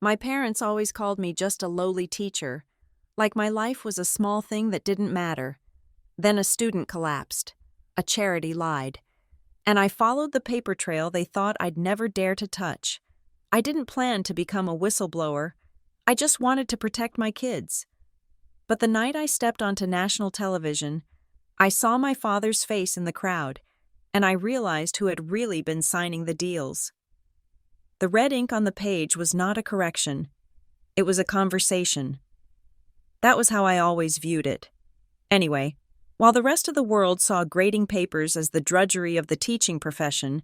My parents always called me just a lowly teacher, like my life was a small thing that didn't matter. Then a student collapsed. A charity lied. And I followed the paper trail they thought I'd never dare to touch. I didn't plan to become a whistleblower. I just wanted to protect my kids. But the night I stepped onto national television, I saw my father's face in the crowd, and I realized who had really been signing the deals. The red ink on the page was not a correction. It was a conversation. That was how I always viewed it. Anyway, while the rest of the world saw grading papers as the drudgery of the teaching profession,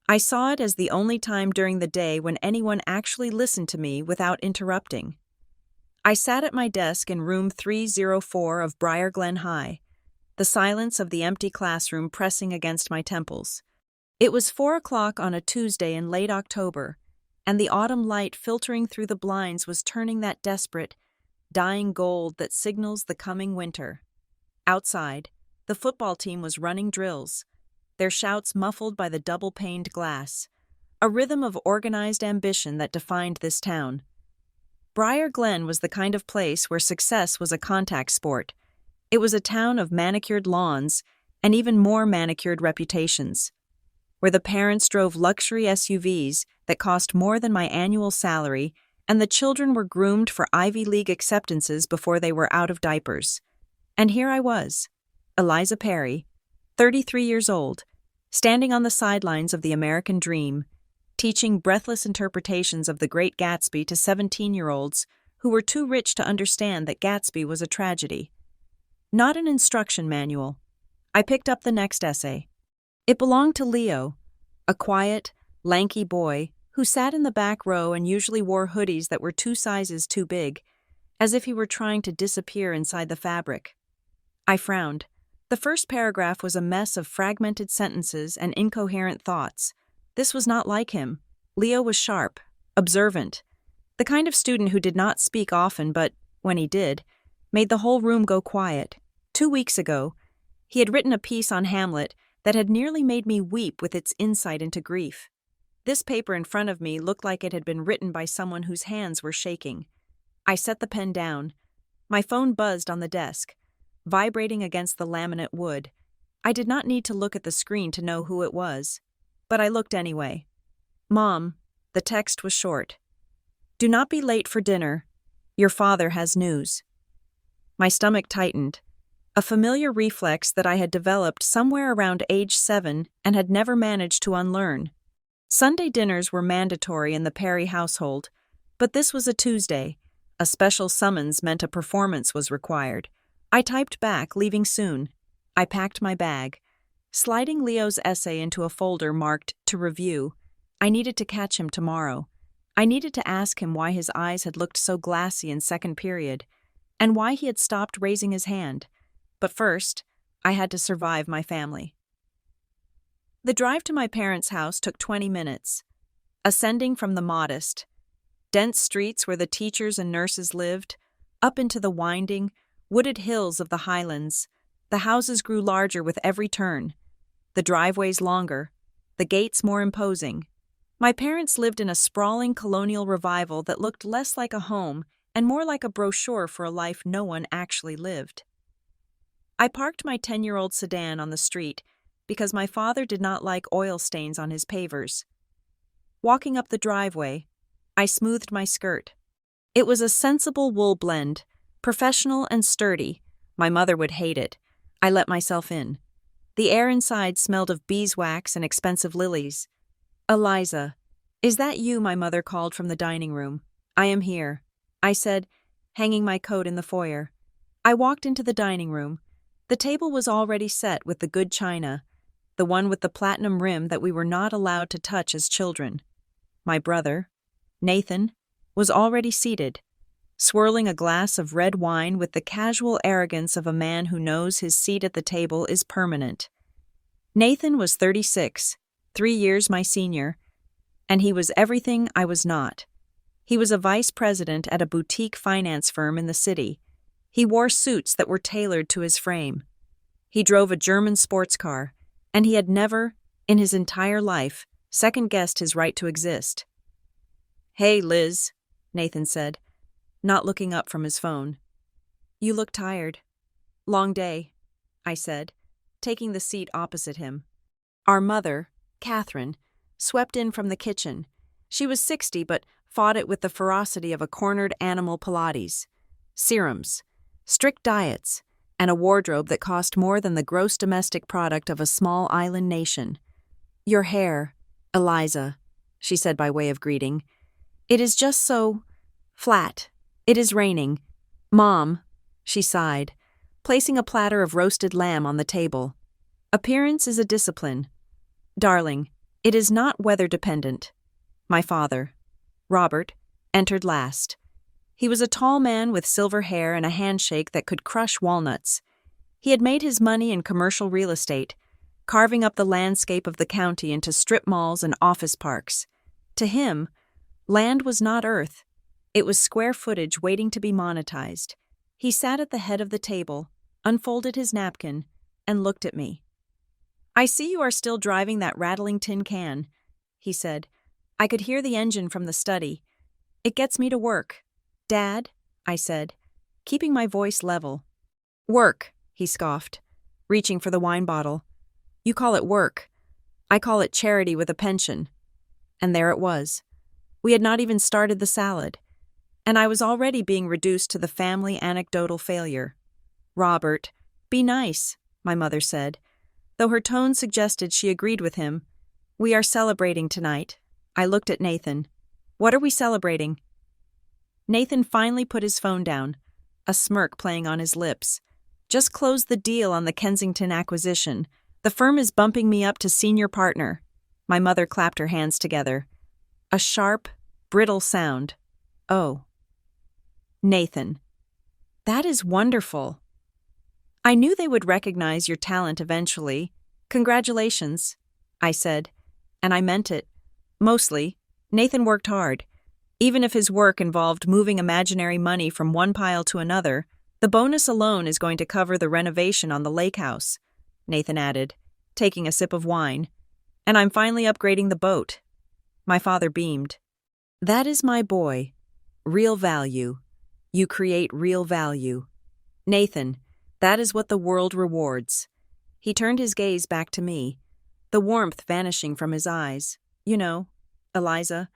I saw it as the only time during the day when anyone actually listened to me without interrupting. I sat at my desk in room 304 of Briar Glen High, the silence of the empty classroom pressing against my temples. It was 4 o'clock on a Tuesday in late October, and the autumn light filtering through the blinds was turning that desperate, dying gold that signals the coming winter. Outside, the football team was running drills, their shouts muffled by the double-paned glass, a rhythm of organized ambition that defined this town. Briar Glen was the kind of place where success was a contact sport. It was a town of manicured lawns and even more manicured reputations, where the parents drove luxury SUVs that cost more than my annual salary, and the children were groomed for Ivy League acceptances before they were out of diapers. And here I was, Eliza Perry, 33 years old, standing on the sidelines of the American dream, teaching breathless interpretations of The Great Gatsby to 17-year-olds who were too rich to understand that Gatsby was a tragedy. Not an instruction manual. I picked up the next essay. It belonged to Leo, a quiet, lanky boy who sat in the back row and usually wore hoodies that were 2 sizes too big, as if he were trying to disappear inside the fabric. I frowned. The first paragraph was a mess of fragmented sentences and incoherent thoughts. This was not like him. Leo was sharp, observant, the kind of student who did not speak often but, when he did, made the whole room go quiet. 2 weeks ago, he had written a piece on Hamlet that had nearly made me weep with its insight into grief. This paper in front of me looked like it had been written by someone whose hands were shaking. I set the pen down. My phone buzzed on the desk, vibrating against the laminate wood. I did not need to look at the screen to know who it was, but I looked anyway. Mom, the text was short. Do not be late for dinner. Your father has news. My stomach tightened, a familiar reflex that I had developed somewhere around age 7 and had never managed to unlearn. Sunday dinners were mandatory in the Perry household, but this was a Tuesday. A special summons meant a performance was required. I typed back, leaving soon. I packed my bag, sliding Leo's essay into a folder marked to review. I needed to catch him tomorrow. I needed to ask him why his eyes had looked so glassy in second period, and why he had stopped raising his hand. But first, I had to survive my family. The drive to my parents' house took 20 minutes. Ascending from the modest, dense streets where the teachers and nurses lived, up into the winding, wooded hills of the highlands, the houses grew larger with every turn, the driveways longer, the gates more imposing. My parents lived in a sprawling colonial revival that looked less like a home and more like a brochure for a life no one actually lived. I parked my 10-year-old sedan on the street because my father did not like oil stains on his pavers. Walking up the driveway, I smoothed my skirt. It was a sensible wool blend, professional and sturdy. My mother would hate it. I let myself in. The air inside smelled of beeswax and expensive lilies. Eliza, is that you? My mother called from the dining room. I am here, I said, hanging my coat in the foyer. I walked into the dining room. The table was already set with the good china, the one with the platinum rim that we were not allowed to touch as children. My brother, Nathan, was already seated, swirling a glass of red wine with the casual arrogance of a man who knows his seat at the table is permanent. Nathan was 36, 3 years my senior, and he was everything I was not. He was a vice president at a boutique finance firm in the city. He wore suits that were tailored to his frame. He drove a German sports car, and he had never, in his entire life, second-guessed his right to exist. "Hey, Liz," Nathan said, not looking up from his phone. You look tired. Long day, I said, taking the seat opposite him. Our mother, Catherine, swept in from the kitchen. She was 60 but fought it with the ferocity of a cornered animal Pilates. Serums, strict diets, and a wardrobe that cost more than the gross domestic product of a small island nation. Your hair, Eliza, she said by way of greeting. It is just so flat. It is raining. Mom, she sighed, placing a platter of roasted lamb on the table. Appearance is a discipline. Darling, it is not weather-dependent. My father, Robert, entered last. He was a tall man with silver hair and a handshake that could crush walnuts. He had made his money in commercial real estate, carving up the landscape of the county into strip malls and office parks. To him, land was not earth. It was square footage waiting to be monetized. He sat at the head of the table, unfolded his napkin, and looked at me. I see you are still driving that rattling tin can, he said. I could hear the engine from the study. It gets me to work. Dad, I said, keeping my voice level. Work, he scoffed, reaching for the wine bottle. You call it work. I call it charity with a pension. And there it was. We had not even started the salad. And I was already being reduced to the family anecdotal failure. Robert, be nice, my mother said, though her tone suggested she agreed with him. We are celebrating tonight. I looked at Nathan. What are we celebrating? Nathan finally put his phone down, a smirk playing on his lips. Just closed the deal on the Kensington acquisition. The firm is bumping me up to senior partner. My mother clapped her hands together. A sharp, brittle sound. Oh. Nathan. That is wonderful. I knew they would recognize your talent eventually. Congratulations, I said, and I meant it. Mostly, Nathan worked hard. Even if his work involved moving imaginary money from one pile to another, the bonus alone is going to cover the renovation on the lake house, Nathan added, taking a sip of wine. And I'm finally upgrading the boat. My father beamed. That is my boy. Real value. You create real value. Nathan, that is what the world rewards. He turned his gaze back to me, the warmth vanishing from his eyes. You know, Eliza,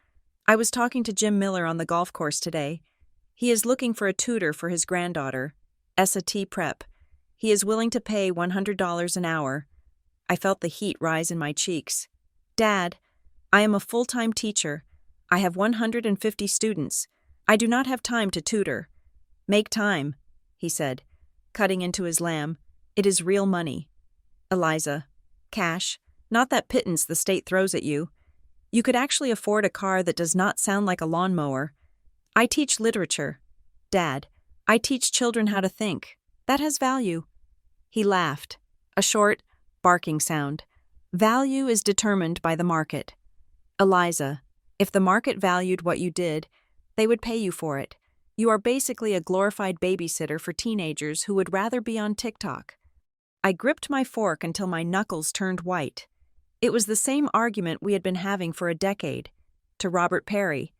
I was talking to Jim Miller on the golf course today. He is looking for a tutor for his granddaughter, SAT prep. He is willing to pay $100 an hour. I felt the heat rise in my cheeks. Dad, I am a full-time teacher. I have 150 students. I do not have time to tutor. Make time, he said, cutting into his lamb. It is real money. Eliza, cash, not that pittance the state throws at you. You could actually afford a car that does not sound like a lawnmower. I teach literature. Dad, I teach children how to think. That has value. He laughed, a short, barking sound. Value is determined by the market. Eliza, if the market valued what you did, they would pay you for it. You are basically a glorified babysitter for teenagers who would rather be on TikTok. I gripped my fork until my knuckles turned white. It was the same argument we had been having for a decade. To Robert Perry,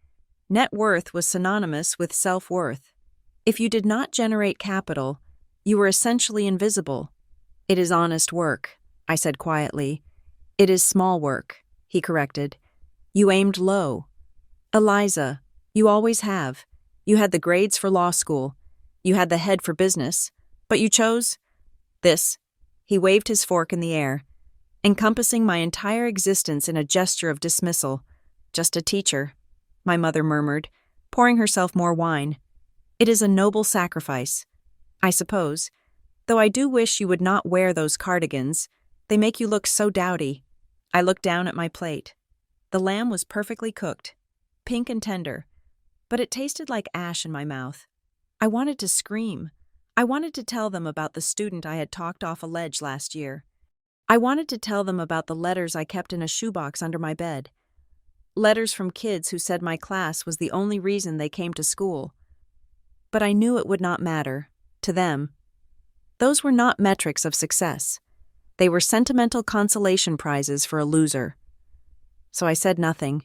net worth was synonymous with self-worth. If you did not generate capital, you were essentially invisible. It is honest work, I said quietly. It is small work, he corrected. You aimed low. Eliza, you always have. You had the grades for law school. You had the head for business. But you chose this. He waved his fork in the air, encompassing my entire existence in a gesture of dismissal. Just a teacher, my mother murmured, pouring herself more wine. It is a noble sacrifice, I suppose, though I do wish you would not wear those cardigans. They make you look so dowdy. I looked down at my plate. The lamb was perfectly cooked, pink and tender, but it tasted like ash in my mouth. I wanted to scream. I wanted to tell them about the student I had talked off a ledge last year. I wanted to tell them about the letters I kept in a shoebox under my bed. Letters from kids who said my class was the only reason they came to school. But I knew it would not matter, to them. Those were not metrics of success. They were sentimental consolation prizes for a loser. So I said nothing.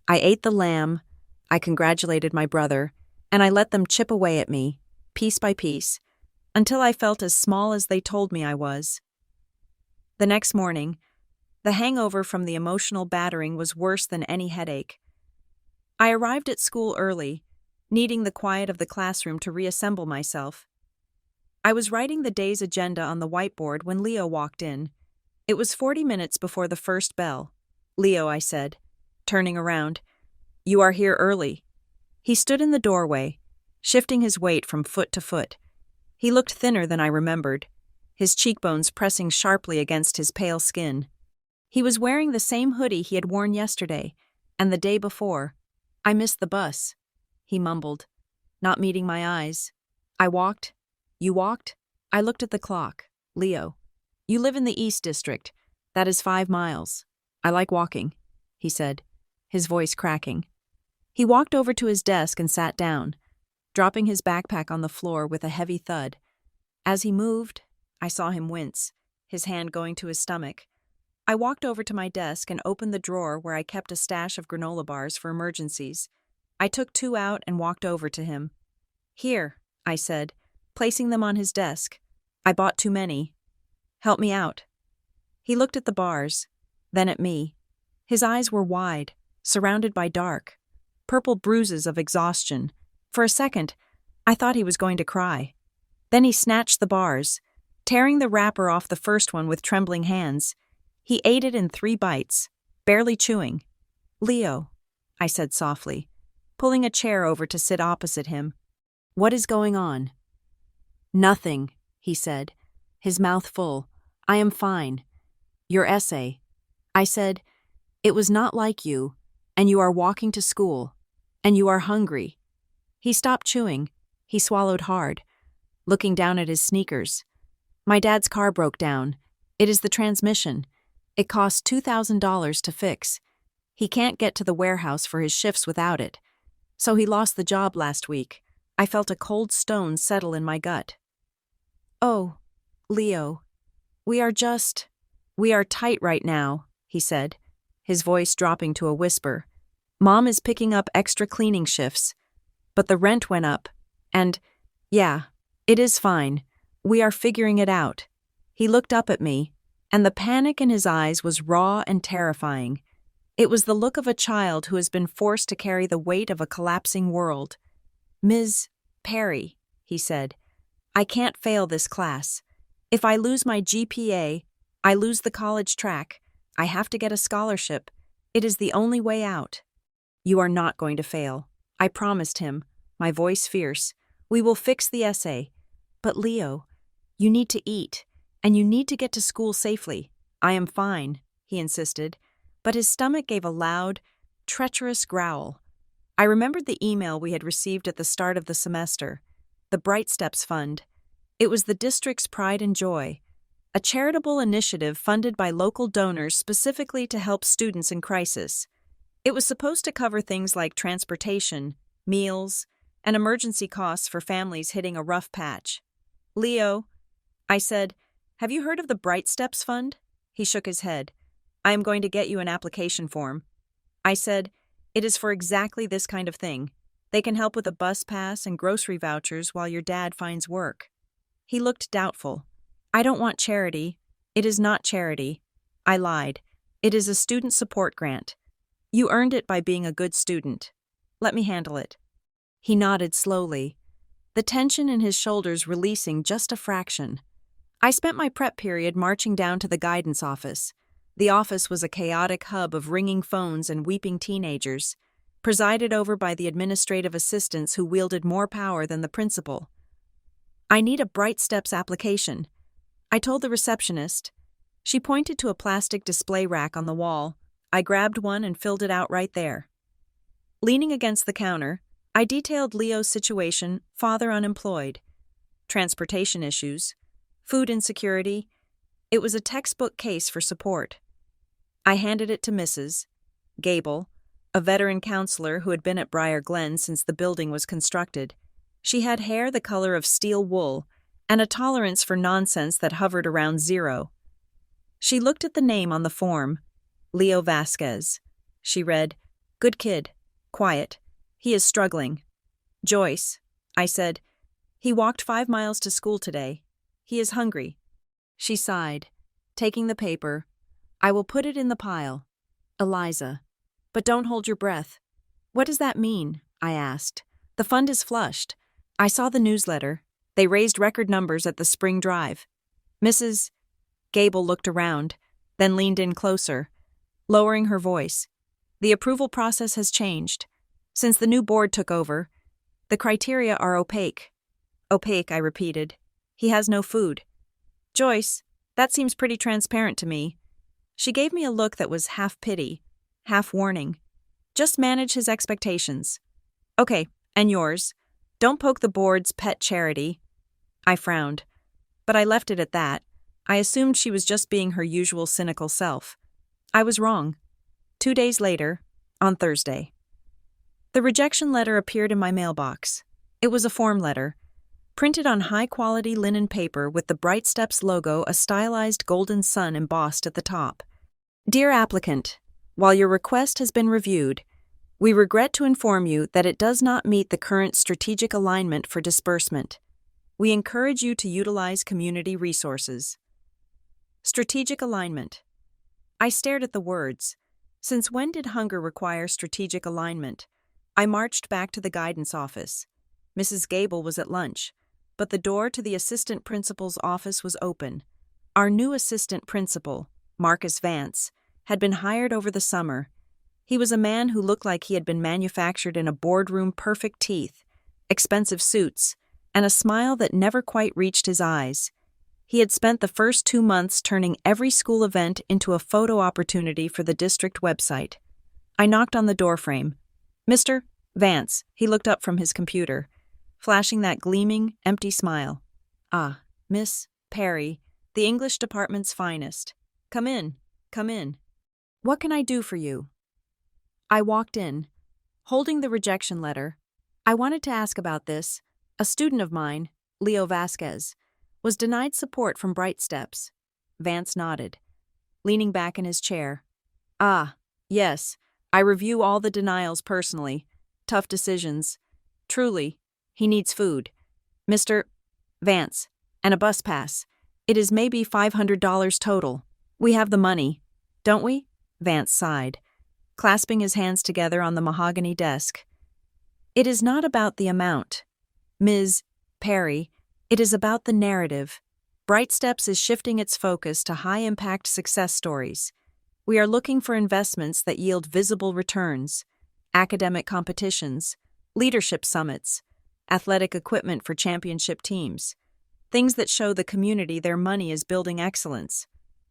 I ate the lamb. I congratulated my brother, and I let them chip away at me, piece by piece, until I felt as small as they told me I was. The next morning, the hangover from the emotional battering was worse than any headache. I arrived at school early, needing the quiet of the classroom to reassemble myself. I was writing the day's agenda on the whiteboard when Leo walked in. It was 40 minutes before the first bell. "Leo," I said, turning around, "you are here early." He stood in the doorway, shifting his weight from foot to foot. He looked thinner than I remembered, his cheekbones pressing sharply against his pale skin. He was wearing the same hoodie he had worn yesterday, and the day before. "I missed the bus," he mumbled, not meeting my eyes. "I walked." "You walked?" I looked at the clock. "Leo, you live in the East District. That is 5 miles. I like walking," he said, his voice cracking. He walked over to his desk and sat down, dropping his backpack on the floor with a heavy thud. As he moved, I saw him wince, his hand going to his stomach. I walked over to my desk and opened the drawer where I kept a stash of granola bars for emergencies. I took 2 out and walked over to him. "Here," I said, placing them on his desk. "I bought too many. Help me out." He looked at the bars, then at me. His eyes were wide, surrounded by dark, purple bruises of exhaustion. For a second, I thought he was going to cry. Then he snatched the bars, tearing the wrapper off the first one with trembling hands. He ate it in 3 bites, barely chewing. "Leo," I said softly, pulling a chair over to sit opposite him. "What is going on?" "Nothing," he said, his mouth full. "I am fine. Your essay." I said, "It was not like you, and you are walking to school, and you are hungry." He stopped chewing. He swallowed hard, looking down at his sneakers. "My dad's car broke down. It is the transmission. It cost $2,000 to fix. He can't get to the warehouse for his shifts without it. So he lost the job last week." I felt a cold stone settle in my gut. "Oh, Leo, we are tight right now," he said, his voice dropping to a whisper. "Mom is picking up extra cleaning shifts, but the rent went up, and, yeah, it is fine. We are figuring it out." He looked up at me, and the panic in his eyes was raw and terrifying. It was the look of a child who has been forced to carry the weight of a collapsing world. "Ms. Perry," he said, "I can't fail this class. If I lose my GPA, I lose the college track. I have to get a scholarship. It is the only way out." "You are not going to fail," I promised him, my voice fierce. "We will fix the essay. But Leo, you need to eat, and you need to get to school safely." "I am fine," he insisted, but his stomach gave a loud, treacherous growl. I remembered the email we had received at the start of the semester, the Bright Steps Fund. It was the district's pride and joy, a charitable initiative funded by local donors specifically to help students in crisis. It was supposed to cover things like transportation, meals, and emergency costs for families hitting a rough patch. "Leo," I said, "have you heard of the Bright Steps Fund?" He shook his head. "I am going to get you an application form." I said, "It is for exactly this kind of thing. They can help with a bus pass and grocery vouchers while your dad finds work." He looked doubtful. "I don't want charity. It is not charity." I lied. "It is a student support grant. You earned it by being a good student. Let me handle it." He nodded slowly, the tension in his shoulders releasing just a fraction. I spent my prep period marching down to the guidance office. The office was a chaotic hub of ringing phones and weeping teenagers, presided over by the administrative assistants who wielded more power than the principal. "I need a Bright Steps application," I told the receptionist. She pointed to a plastic display rack on the wall. I grabbed one and filled it out right there. Leaning against the counter, I detailed Leo's situation: father unemployed, transportation issues, food insecurity. It was a textbook case for support. I handed it to Mrs. Gable, a veteran counselor who had been at Briar Glen since the building was constructed. She had hair the color of steel wool and a tolerance for nonsense that hovered around 0. She looked at the name on the form, Leo Vasquez. She read, "Good kid, quiet, He is struggling. Joyce, I said. He walked 5 miles to school today. He is hungry. She sighed, taking the paper. I will put it in the pile. Eliza. But don't hold your breath. What does that mean? I asked. The fund is flushed. I saw the newsletter. They raised record numbers at the spring drive. Mrs. Gable looked around, then leaned in closer, lowering her voice. The approval process has changed. Since the new board took over, the criteria are opaque. Opaque, I repeated. He has no food. Joyce, that seems pretty transparent to me. She gave me a look that was half pity, half warning. Just manage his expectations. Okay, and yours. Don't poke the board's pet charity. I frowned, but I left it at that. I assumed she was just being her usual cynical self. I was wrong. 2 days later, on Thursday. The rejection letter appeared in my mailbox. It was a form letter, printed on high-quality linen paper with the Bright Steps logo, a stylized golden sun embossed at the top. Dear applicant, while your request has been reviewed, we regret to inform you that it does not meet the current strategic alignment for disbursement. We encourage you to utilize community resources. Strategic alignment. I stared at the words. Since when did hunger require strategic alignment? I marched back to the guidance office. Mrs. Gable was at lunch, but the door to the assistant principal's office was open. Our new assistant principal, Marcus Vance, had been hired over the summer. He was a man who looked like he had been manufactured in a boardroom, perfect teeth, expensive suits, and a smile that never quite reached his eyes. He had spent the first 2 months turning every school event into a photo opportunity for the district website. I knocked on the doorframe. Mr. Vance, he looked up from his computer, flashing that gleaming, empty smile. Ah, Miss Perry, the English department's finest. Come in, come in. What can I do for you? I walked in, holding the rejection letter. I wanted to ask about this. A student of mine, Leo Vasquez, was denied support from Bright Steps. Vance nodded, leaning back in his chair. Ah, yes, I review all the denials personally. Tough decisions. Truly, he needs food. Mr. Vance, and a bus pass. It is maybe $500 total. We have the money, don't we? Vance sighed, clasping his hands together on the mahogany desk. It is not about the amount, Ms. Perry. It is about the narrative. Bright Steps is shifting its focus to high-impact success stories. We are looking for investments that yield visible returns, academic competitions, leadership summits, athletic equipment for championship teams, things that show the community their money is building excellence.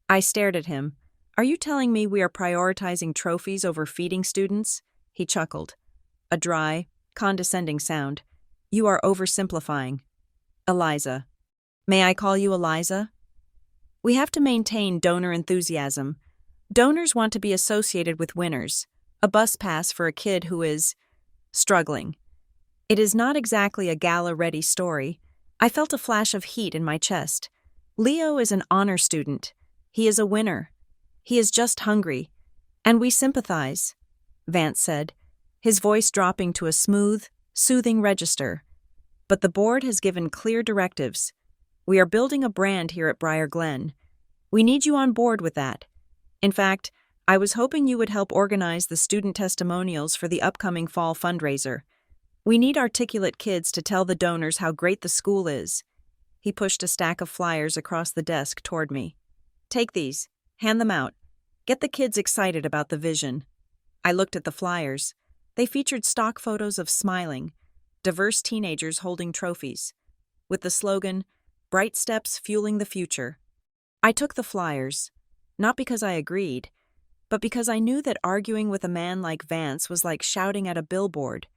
I stared at him. Are you telling me we are prioritizing trophies over feeding students? He chuckled. A dry, condescending sound. You are oversimplifying. Eliza. May I call you Eliza? We have to maintain donor enthusiasm. Donors want to be associated with winners. A bus pass for a kid who is struggling. It is not exactly a gala-ready story. I felt a flash of heat in my chest. Leo is an honor student. He is a winner. He is just hungry. And we sympathize, Vance said, his voice dropping to a smooth, soothing register. But the board has given clear directives. We are building a brand here at Briar Glen. We need you on board with that. In fact, I was hoping you would help organize the student testimonials for the upcoming fall fundraiser. We need articulate kids to tell the donors how great the school is. He pushed a stack of flyers across the desk toward me. Take these. Hand them out. Get the kids excited about the vision. I looked at the flyers. They featured stock photos of smiling, diverse teenagers holding trophies, with the slogan, Bright Steps Fueling the Future. I took the flyers, not because I agreed, but because I knew that arguing with a man like Vance was like shouting at a billboard.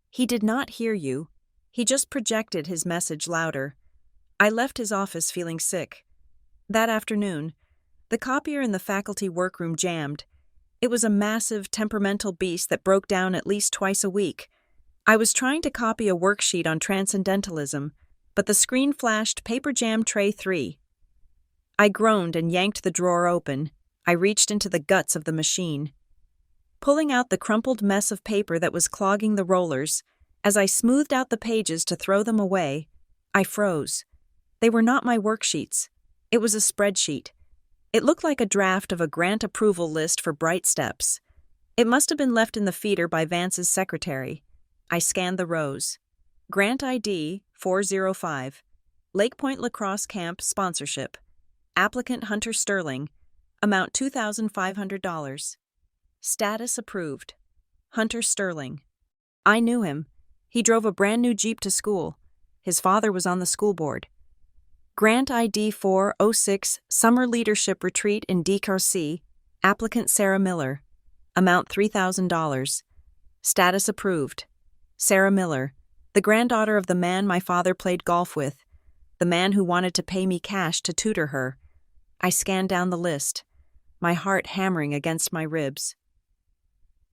He did not hear you. He just projected his message louder. I left his office feeling sick. That afternoon, the copier in the faculty workroom jammed. It was a massive, temperamental beast that broke down at least twice a week. I was trying to copy a worksheet on transcendentalism, but the screen flashed Paper Jam Tray 3. I groaned and yanked the drawer open. I reached into the guts of the machine. pulling out the crumpled mess of paper that was clogging the rollers. As I smoothed out the pages to throw them away, I froze. They were not my worksheets. It was a spreadsheet. It looked like a draft of a grant approval list for Bright Steps. It must have been left in the feeder by Vance's secretary. I scanned the rows. Grant ID 405. Lake Point Lacrosse Camp Sponsorship. Applicant Hunter Sterling. Amount $2,500. Status approved. Hunter Sterling. I knew him. He drove a brand new Jeep to school. His father was on the school board. Grant ID 406, Summer Leadership Retreat in DCRC. Applicant Sarah Miller. Amount $3,000. Status approved. Sarah Miller, the granddaughter of the man my father played golf with, the man who wanted to pay me cash to tutor her. I scanned down the list, my heart hammering against my ribs.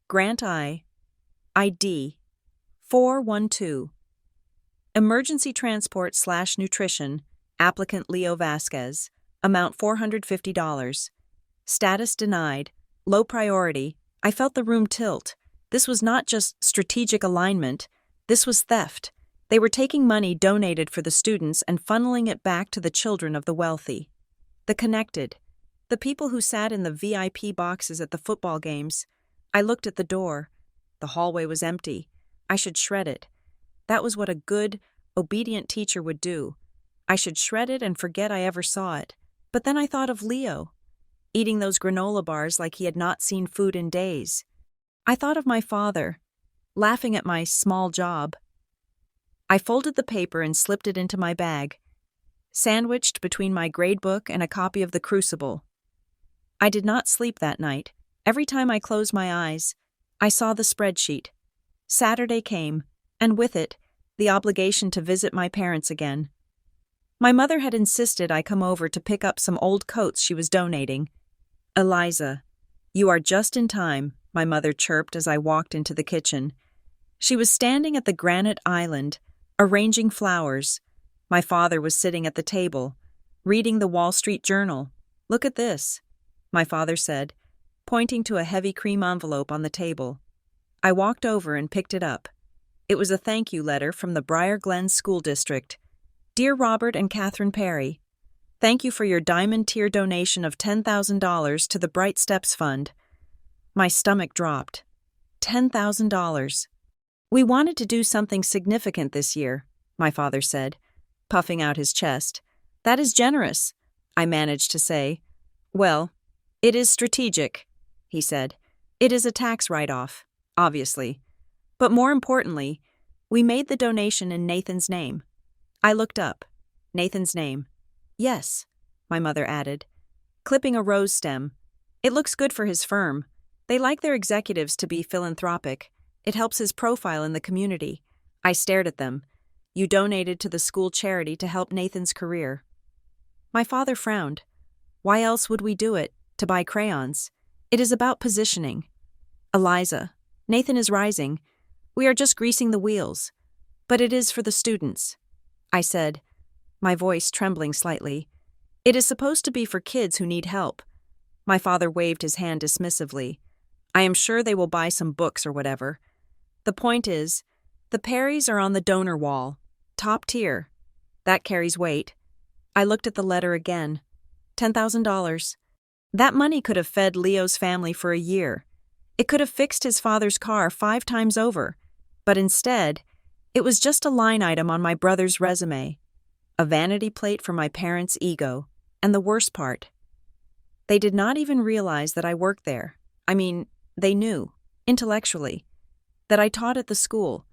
Grant ID 412. Emergency Transport / Nutrition. Applicant Leo Vasquez. Amount $450. Status denied. Low priority. I felt the room tilt. This was not just strategic alignment. This was theft. They were taking money donated for the students and funneling it back to the children of the wealthy. The connected. The people who sat in the VIP boxes at the football games. I looked at the door. The hallway was empty. I should shred it. That was what a good, obedient teacher would do. I should shred it and forget I ever saw it. But then I thought of Leo, eating those granola bars like he had not seen food in days. I thought of my father, laughing at my small job. I folded the paper and slipped it into my bag, sandwiched between my gradebook and a copy of The Crucible. I did not sleep that night. Every time I closed my eyes, I saw the spreadsheet. Saturday came, and with it, the obligation to visit my parents again. My mother had insisted I come over to pick up some old coats she was donating. "Eliza, you are just in time," my mother chirped as I walked into the kitchen. She was standing at the granite island, arranging flowers. My father was sitting at the table, reading the Wall Street Journal. "Look at this," my father said, pointing to a heavy cream envelope on the table. I walked over and picked it up. It was a thank you letter from the Briar Glen School District. "Dear Robert and Catherine Perry, thank you for your diamond tier donation of $10,000 to the Bright Steps Fund." My stomach dropped. $10,000. "We wanted to do something significant this year," my father said, puffing out his chest. "That is generous," I managed to say. "Well, it is strategic," he said. "It is a tax write-off, obviously. But more importantly, we made the donation in Nathan's name." I looked up. Nathan's name. "Yes," my mother added, clipping a rose stem. "It looks good for his firm. They like their executives to be philanthropic. It helps his profile in the community." I stared at them. "You donated to the school charity to help Nathan's career." My father frowned. "Why else would we do it? To buy crayons? It is about positioning." "Eliza, Nathan is rising. We are just greasing the wheels. But it is for the students," I said, my voice trembling slightly. "It is supposed to be for kids who need help." My father waved his hand dismissively. "I am sure they will buy some books or whatever. The point is, the Perrys are on the donor wall. Top tier. That carries weight." I looked at the letter again. $10,000. That money could have fed Leo's family for a year. It could have fixed his father's car 5 times over. But instead, it was just a line item on my brother's resume. A vanity plate for my parents' ego. And the worst part, they did not even realize that I worked there. I mean, they knew, intellectually, that I taught at the school,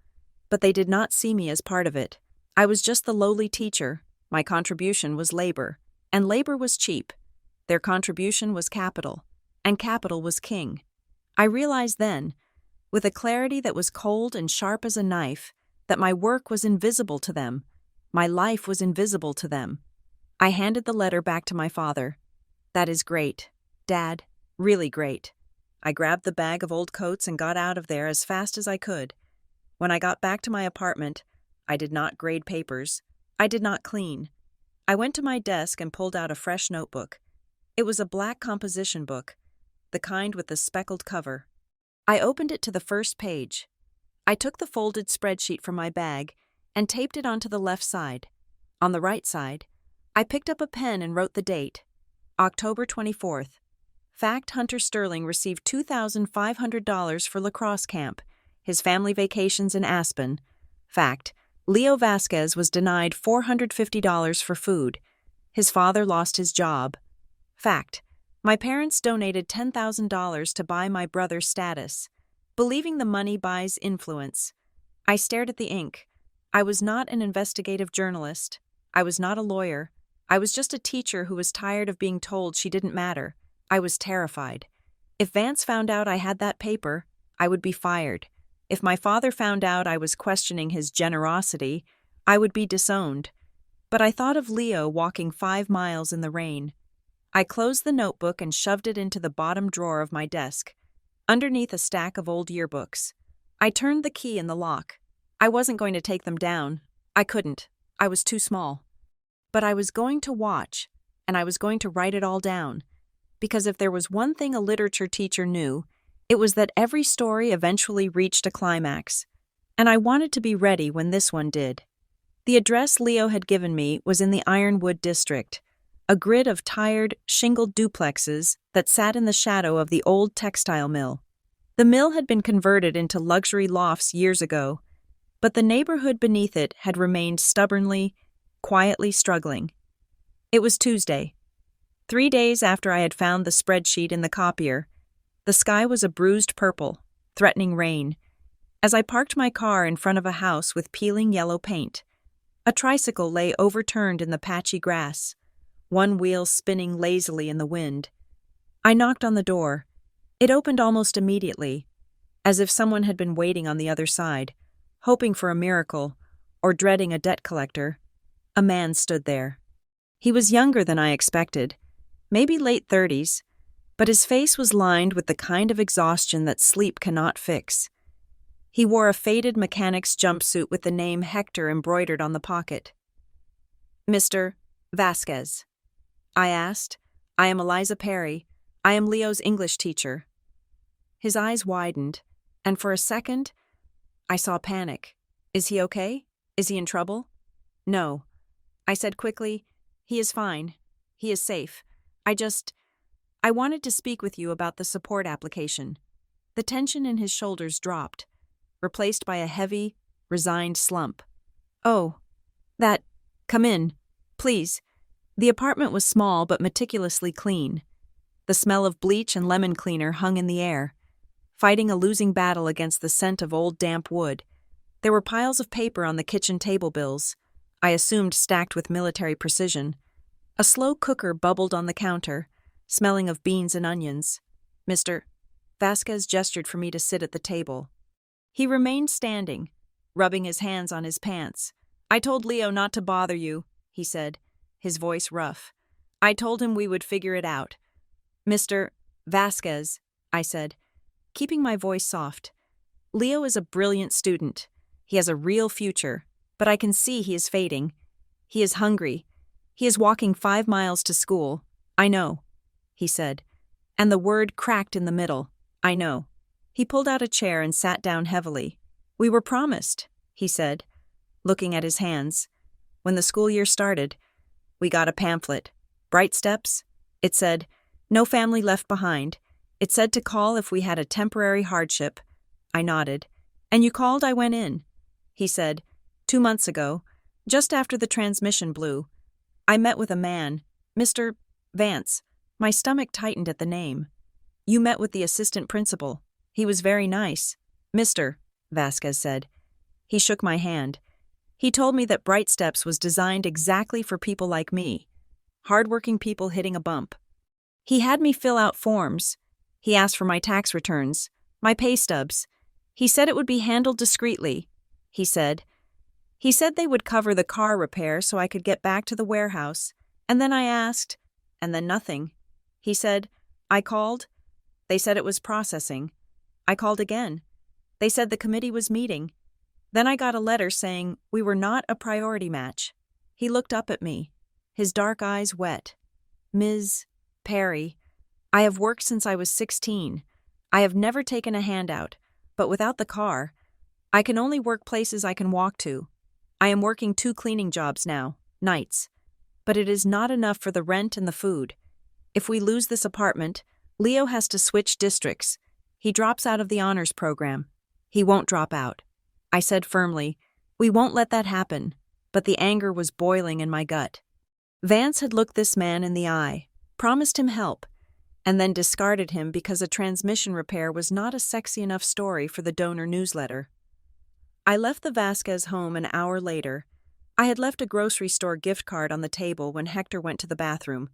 but they did not see me as part of it. I was just the lowly teacher. My contribution was labor, and labor was cheap. Their contribution was capital, and capital was king. I realized then, with a clarity that was cold and sharp as a knife, that my work was invisible to them. My life was invisible to them. I handed the letter back to my father. "That is great, Dad, really great." I grabbed the bag of old coats and got out of there as fast as I could. When I got back to my apartment, I did not grade papers. I did not clean. I went to my desk and pulled out a fresh notebook. It was a black composition book, the kind with the speckled cover. I opened it to the first page. I took the folded spreadsheet from my bag and taped it onto the left side. On the right side, I picked up a pen and wrote the date, October 24th. Fact: Hunter Sterling received $2,500 for lacrosse camp, his family vacations in Aspen. Fact: Leo Vasquez was denied $450 for food. His father lost his job. Fact: My parents donated $10,000 to buy my brother's status, believing the money buys influence. I stared at the ink. I was not an investigative journalist. I was not a lawyer. I was just a teacher who was tired of being told she didn't matter. I was terrified. If Vance found out I had that paper, I would be fired. If my father found out I was questioning his generosity, I would be disowned. But I thought of Leo walking 5 miles in the rain. I closed the notebook and shoved it into the bottom drawer of my desk, underneath a stack of old yearbooks. I turned the key in the lock. I wasn't going to take them down. I couldn't. I was too small. But I was going to watch, and I was going to write it all down. Because if there was one thing a literature teacher knew, it was that every story eventually reached a climax. And I wanted to be ready when this one did. The address Leo had given me was in the Ironwood district, a grid of tired, shingled duplexes that sat in the shadow of the old textile mill. The mill had been converted into luxury lofts years ago, but the neighborhood beneath it had remained stubbornly, quietly struggling. It was Tuesday. 3 days after I had found the spreadsheet in the copier. The sky was a bruised purple, threatening rain. As I parked my car in front of a house with peeling yellow paint, a tricycle lay overturned in the patchy grass, one wheel spinning lazily in the wind. I knocked on the door. It opened almost immediately, as if someone had been waiting on the other side, hoping for a miracle or dreading a debt collector. A man stood there. He was younger than I expected, maybe late 30s, but his face was lined with the kind of exhaustion that sleep cannot fix. He wore a faded mechanic's jumpsuit with the name Hector embroidered on the pocket. "Mr. Vasquez?" I asked. "I am Eliza Perry. I am Leo's English teacher." His eyes widened, and for a second, I saw panic. "Is he okay? Is he in trouble?" "No," I said quickly. "He is fine. He is safe. I wanted to speak with you about the support application." The tension in his shoulders dropped, replaced by a heavy, resigned slump. "Oh, come in, please." The apartment was small but meticulously clean. The smell of bleach and lemon cleaner hung in the air, fighting a losing battle against the scent of old damp wood. There were piles of paper on the kitchen table bills, I assumed stacked with military precision. A slow cooker bubbled on the counter, smelling of beans and onions. "Mr. Vasquez gestured for me to sit at the table. He remained standing, rubbing his hands on his pants. "I told Leo not to bother you," he said, his voice rough. "I told him we would figure it out." "Mr. Vasquez," I said, keeping my voice soft. "Leo is a brilliant student. He has a real future, but I can see he is fading. He is hungry. He is walking 5 miles to school. I know," he said, and the word cracked in the middle. "I know." He pulled out a chair and sat down heavily. "We were promised," he said, looking at his hands. "When the school year started, we got a pamphlet. Bright Steps. It said, 'No family left behind.' It said to call if we had a temporary hardship." I nodded. "And you called, I went in." He said, 2 months ago, just after the transmission blew. I met with a man, Mr. Vance." My stomach tightened at the name. "You met with the assistant principal. He was very nice." "Mr. Vasquez said. He shook my hand. He told me that Bright Steps was designed exactly for people like me, hardworking people hitting a bump. He had me fill out forms. He asked for my tax returns, my pay stubs. He said it would be handled discreetly, he said. He said they would cover the car repair so I could get back to the warehouse. And then I asked, and then nothing. He said, I called. They said it was processing. I called again. They said the committee was meeting. Then I got a letter saying we were not a priority match. He looked up at me, his dark eyes wet. Ms. Perry, I have worked since I was 16. I have never taken a handout, but without the car, I can only work places I can walk to. I am working 2 cleaning jobs now, nights. But it is not enough for the rent and the food. If we lose this apartment, Leo has to switch districts. He drops out of the honors program. He won't drop out. I said firmly, we won't let that happen, but the anger was boiling in my gut. Vance had looked this man in the eye, promised him help, and then discarded him because a transmission repair was not a sexy enough story for the donor newsletter. I left the Vasquez home an hour later. I had left a grocery store gift card on the table when Hector went to the bathroom,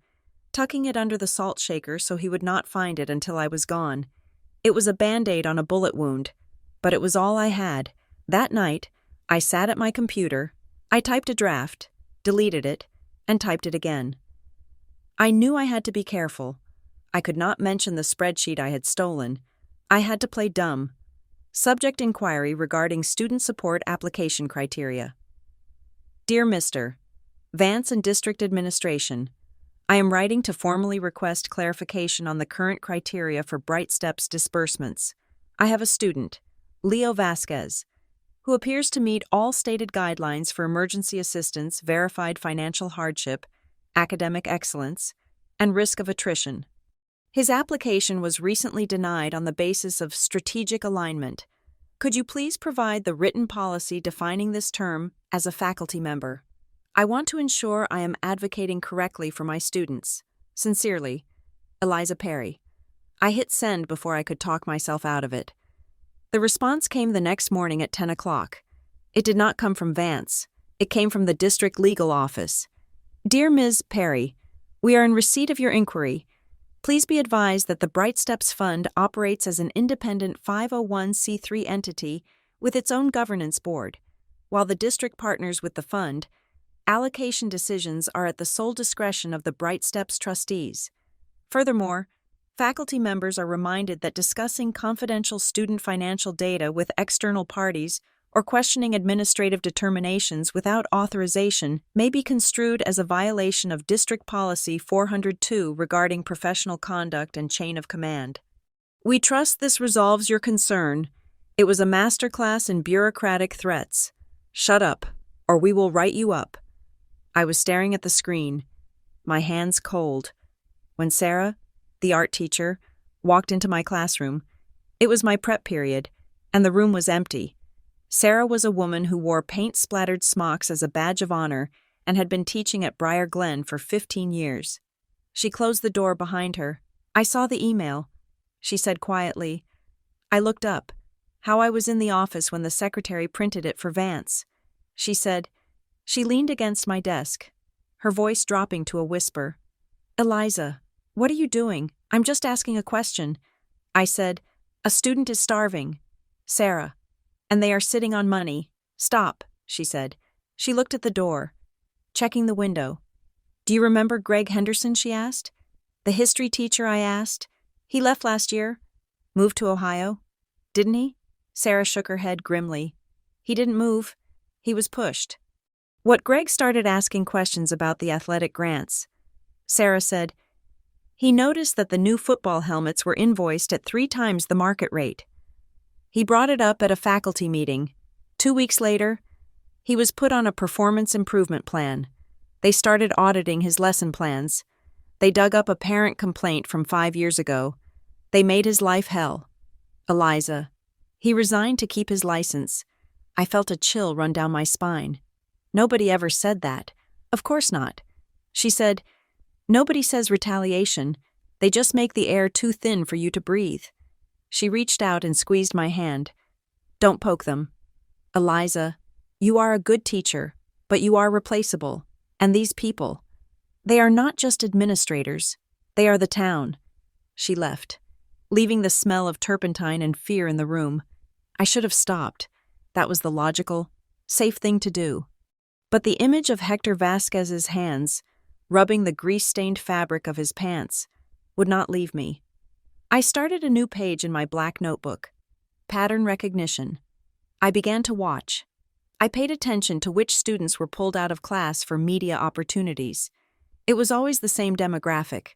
tucking it under the salt shaker so he would not find it until I was gone. It was a Band-Aid on a bullet wound, but it was all I had. That night, I sat at my computer, I typed a draft, deleted it, and typed it again. I knew I had to be careful. I could not mention the spreadsheet I had stolen. I had to play dumb. Subject inquiry regarding student support application criteria. Dear Mr. Vance and District Administration, I am writing to formally request clarification on the current criteria for Bright Steps disbursements. I have a student, Leo Vasquez, who appears to meet all stated guidelines for emergency assistance, verified financial hardship, academic excellence, and risk of attrition. His application was recently denied on the basis of strategic alignment. Could you please provide the written policy defining this term as a faculty member? I want to ensure I am advocating correctly for my students. Sincerely, Eliza Perry. I hit send before I could talk myself out of it. The response came the next morning at 10 o'clock. It did not come from Vance. It came from the district legal office. Dear Ms. Perry, we are in receipt of your inquiry. Please be advised that the Bright Steps Fund operates as an independent 501c3 entity with its own governance board. While the district partners with the fund, allocation decisions are at the sole discretion of the Bright Steps trustees. Furthermore, faculty members are reminded that discussing confidential student financial data with external parties or questioning administrative determinations without authorization may be construed as a violation of District Policy 402 regarding professional conduct and chain of command. We trust this resolves your concern. It was a masterclass in bureaucratic threats. Shut up, or we will write you up. I was staring at the screen, my hands cold, when Sarah, the art teacher, walked into my classroom. It was my prep period, and the room was empty. Sarah was a woman who wore paint-splattered smocks as a badge of honor and had been teaching at Briar Glen for 15 years. She closed the door behind her. I saw the email, she said quietly. I looked up, how I was in the office when the secretary printed it for Vance. She said, she leaned against my desk, her voice dropping to a whisper. Eliza, what are you doing? I'm just asking a question. I said, a student is starving. Sarah. And they are sitting on money. Stop, she said. She looked at the door, checking the window. Do you remember Greg Henderson, she asked? The history teacher, I asked. He left last year. Moved to Ohio. Didn't he? Sarah shook her head grimly. He didn't move. He was pushed. What Greg started asking questions about the athletic grants. Sarah said, he noticed that the new football helmets were invoiced at 3 times the market rate. He brought it up at a faculty meeting. 2 weeks later, he was put on a performance improvement plan. They started auditing his lesson plans. They dug up a parent complaint from 5 years ago. They made his life hell. Eliza. He resigned to keep his license. I felt a chill run down my spine. Nobody ever said that. Of course not. She said, nobody says retaliation. They just make the air too thin for you to breathe. She reached out and squeezed my hand. Don't poke them. Eliza, you are a good teacher, but you are replaceable. And these people, they are not just administrators. They are the town. She left, leaving the smell of turpentine and fear in the room. I should have stopped. That was the logical, safe thing to do. But the image of Hector Vasquez's hands, rubbing the grease-stained fabric of his pants, would not leave me. I started a new page in my black notebook. Pattern recognition. I began to watch. I paid attention to which students were pulled out of class for media opportunities. It was always the same demographic.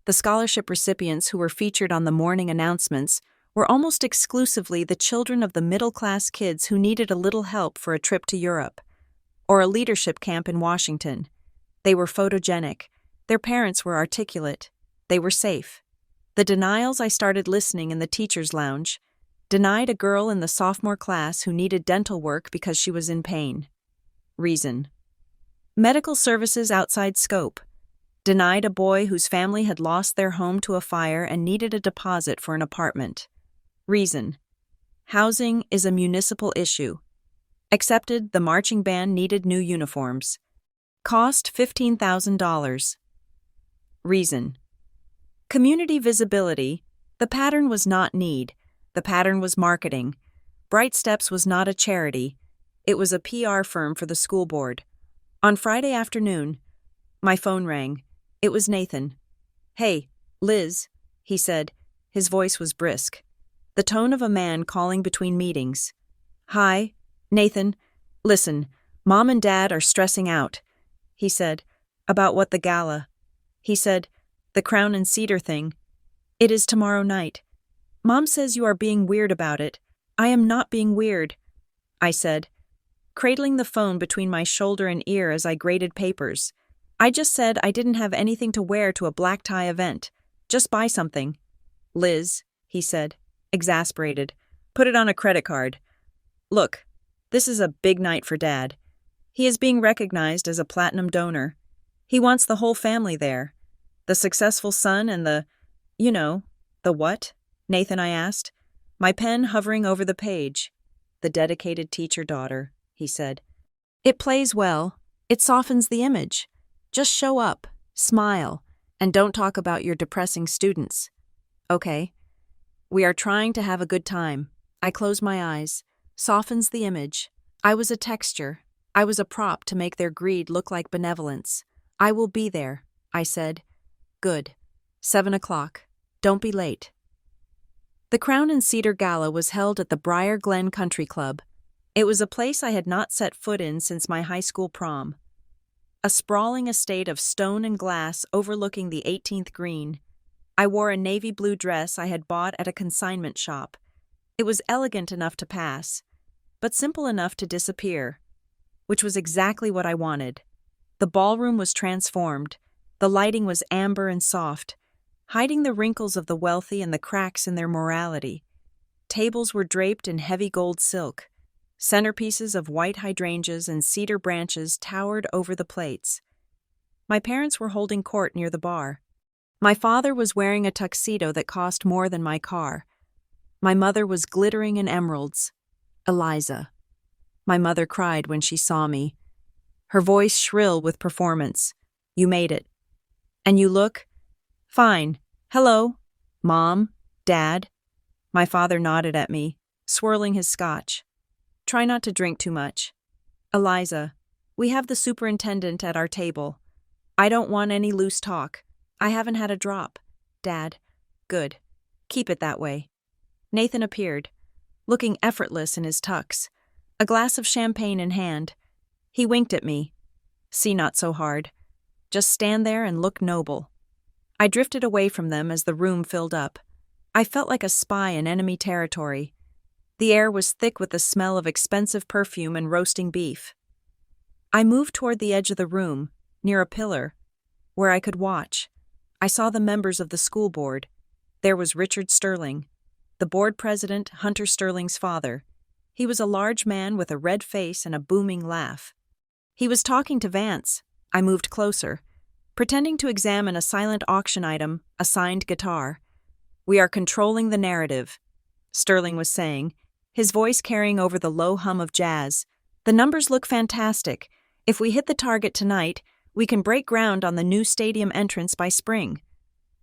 The scholarship recipients who were featured on the morning announcements were almost exclusively the children of the middle-class kids who needed a little help for a trip to Europe or a leadership camp in Washington. They were photogenic. Their parents were articulate. They were safe. The denials I started listening in the teacher's lounge. Denied a girl in the sophomore class who needed dental work because she was in pain. Reason. Medical services outside scope. Denied a boy whose family had lost their home to a fire and needed a deposit for an apartment. Reason. Housing is a municipal issue. Accepted the marching band needed new uniforms. Cost $15,000. Reason. Community visibility. The pattern was not need. The pattern was marketing. Bright Steps was not a charity. It was a PR firm for the school board. On Friday afternoon, my phone rang. It was Nathan. "Hey, Liz," he said. His voice was brisk, the tone of a man calling between meetings. "Hi, Nathan. Listen, Mom and Dad are stressing out," he said. "About what, the gala?" He said, "The Crown and Cedar thing. It is tomorrow night. Mom says you are being weird about it." "I am not being weird," I said, cradling the phone between my shoulder and ear as I graded papers. "I just said I didn't have anything to wear to a black tie event. Just buy something." "Liz," he said, exasperated, "put it on a credit card. Look, this is a big night for Dad. He is being recognized as a platinum donor. He wants the whole family there. The successful son and the what?" Nathan, I asked, my pen hovering over the page. "The dedicated teacher-daughter," he said. "It plays well. It softens the image. Just show up, smile, and don't talk about your depressing students." "Okay. We are trying to have a good time." I closed my eyes. Softens the image. I was a texture. I was a prop to make their greed look like benevolence. "I will be there," I said. "Good. 7 o'clock. Don't be late." The Crown and Cedar Gala was held at the Briar Glen Country Club. It was a place I had not set foot in since my high school prom. A sprawling estate of stone and glass overlooking the 18th green. I wore a navy blue dress I had bought at a consignment shop. It was elegant enough to pass, but simple enough to disappear, which was exactly what I wanted. The ballroom was transformed. The lighting was amber and soft, hiding the wrinkles of the wealthy and the cracks in their morality. Tables were draped in heavy gold silk. Centerpieces of white hydrangeas and cedar branches towered over the plates. My parents were holding court near the bar. My father was wearing a tuxedo that cost more than my car. My mother was glittering in emeralds. "Eliza." My mother cried when she saw me. Her voice shrill with performance. "You made it. And you look fine. Hello, Mom, Dad." My father nodded at me, swirling his scotch. "Try not to drink too much. Eliza, we have the superintendent at our table. I don't want any loose talk. I haven't had a drop." "Dad." "Good. Keep it that way." Nathan appeared, looking effortless in his tux, a glass of champagne in hand. He winked at me. "See, not so hard. Just stand there and look noble." I drifted away from them as the room filled up. I felt like a spy in enemy territory. The air was thick with the smell of expensive perfume and roasting beef. I moved toward the edge of the room, near a pillar, where I could watch. I saw the members of the school board. There was Richard Sterling, the board president, Hunter Sterling's father. He was a large man with a red face and a booming laugh. He was talking to Vance. I moved closer, pretending to examine a silent auction item, a signed guitar. "We are controlling the narrative," Sterling was saying, his voice carrying over the low hum of jazz. "The numbers look fantastic. If we hit the target tonight, we can break ground on the new stadium entrance by spring."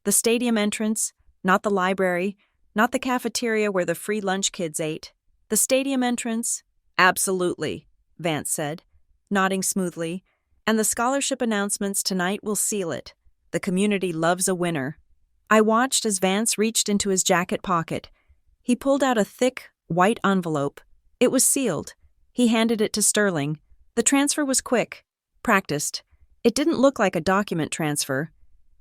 The stadium entrance, not the library, not the cafeteria where the free lunch kids ate. The stadium entrance? "Absolutely," Vance said, nodding smoothly. "And the scholarship announcements tonight will seal it. The community loves a winner." I watched as Vance reached into his jacket pocket. He pulled out a thick, white envelope. It was sealed. He handed it to Sterling. The transfer was quick, practiced. It didn't look like a document transfer.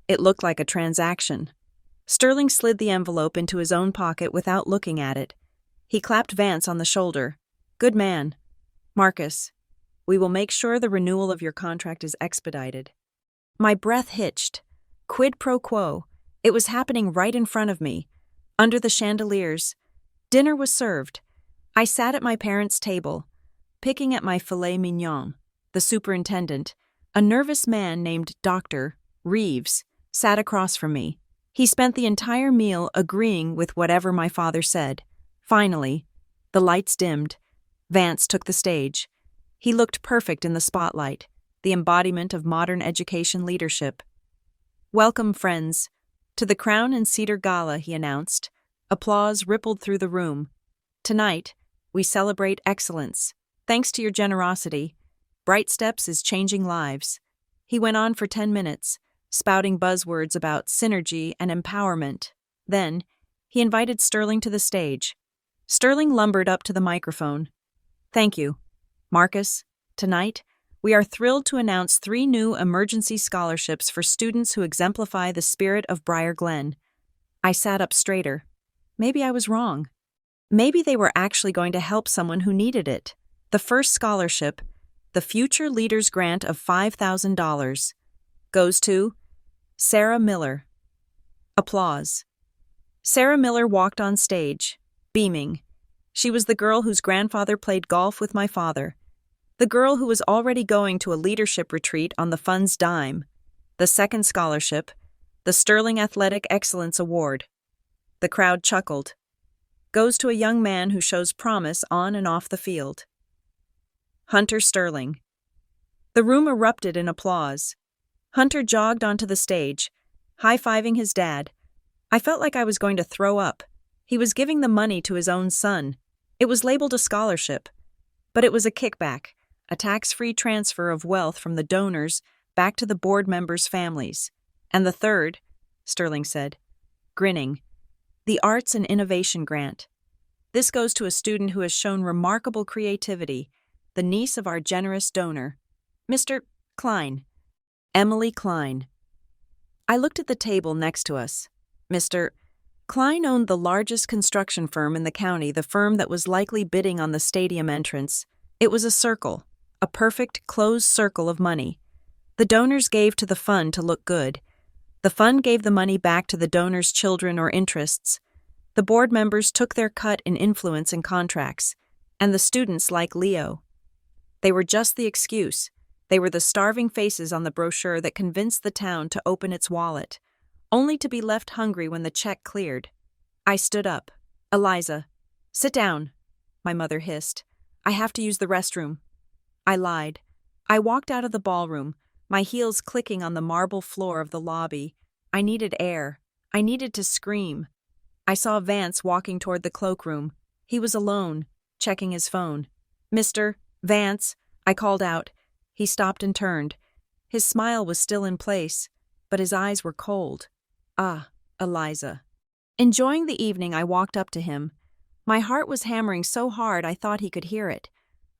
It looked like a transaction. Sterling slid the envelope into his own pocket without looking at it. He clapped Vance on the shoulder. Good man. Marcus, we will make sure the renewal of your contract is expedited. My breath hitched. Quid pro quo. It was happening right in front of me. Under the chandeliers. Dinner was served. I sat at my parents' table, picking at my filet mignon. The superintendent, a nervous man named Dr. Reeves, sat across from me. He spent the entire meal agreeing with whatever my father said. Finally, the lights dimmed. Vance took the stage. He looked perfect in the spotlight, the embodiment of modern education leadership. Welcome, friends, to the Crown and Cedar Gala, he announced. Applause rippled through the room. Tonight, we celebrate excellence. Thanks to your generosity, Bright Steps is changing lives. He went on for 10 minutes, spouting buzzwords about synergy and empowerment. Then, he invited Sterling to the stage. Sterling lumbered up to the microphone. Thank you. Marcus, tonight, we are thrilled to announce 3 new emergency scholarships for students who exemplify the spirit of Briar Glen. I sat up straighter. Maybe I was wrong. Maybe they were actually going to help someone who needed it. The first scholarship, the Future Leaders Grant of $5,000, goes to Sarah Miller. Applause. Sarah Miller walked on stage, beaming. She was the girl whose grandfather played golf with my father. The girl who was already going to a leadership retreat on the fund's dime. The second scholarship, the Sterling Athletic Excellence Award. The crowd chuckled. Goes to a young man who shows promise on and off the field. Hunter Sterling. The room erupted in applause. Hunter jogged onto the stage, high-fiving his dad. I felt like I was going to throw up. He was giving the money to his own son. It was labeled a scholarship, but it was a kickback, a tax-free transfer of wealth from the donors back to the board members' families. And the third, Sterling said, grinning, the Arts and Innovation Grant. This goes to a student who has shown remarkable creativity, the niece of our generous donor, Mr. Klein. Emily Klein. I looked at the table next to us. Mr. Klein owned the largest construction firm in the county, the firm that was likely bidding on the stadium entrance. It was a circle, a perfect closed circle of money. The donors gave to the fund to look good. The fund gave the money back to the donors' children or interests. The board members took their cut in influence and contracts, and the students like Leo. They were just the excuse. They were the starving faces on the brochure that convinced the town to open its wallet, only to be left hungry when the check cleared. I stood up. Eliza, sit down, my mother hissed. I have to use the restroom. I lied. I walked out of the ballroom, my heels clicking on the marble floor of the lobby. I needed air. I needed to scream. I saw Vance walking toward the cloakroom. He was alone, checking his phone. Mr. Vance, I called out. He stopped and turned. His smile was still in place, but his eyes were cold. Ah, Eliza. Enjoying the evening, I walked up to him. My heart was hammering so hard I thought he could hear it.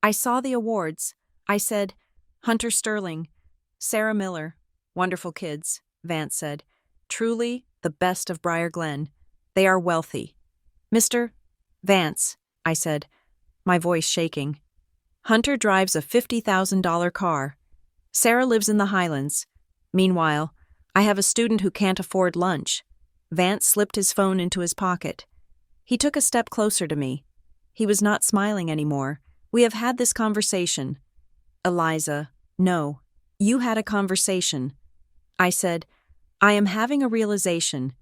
I saw the awards. I said, Hunter Sterling, Sarah Miller. Wonderful kids, Vance said. Truly the best of Briar Glen. They are wealthy. Mr. Vance, I said, my voice shaking. Hunter drives a $50,000 car. Sarah lives in the Highlands. Meanwhile, I have a student who can't afford lunch. Vance slipped his phone into his pocket. He took a step closer to me. He was not smiling anymore. We have had this conversation. Eliza, no. You had a conversation. I said, I am having a realization.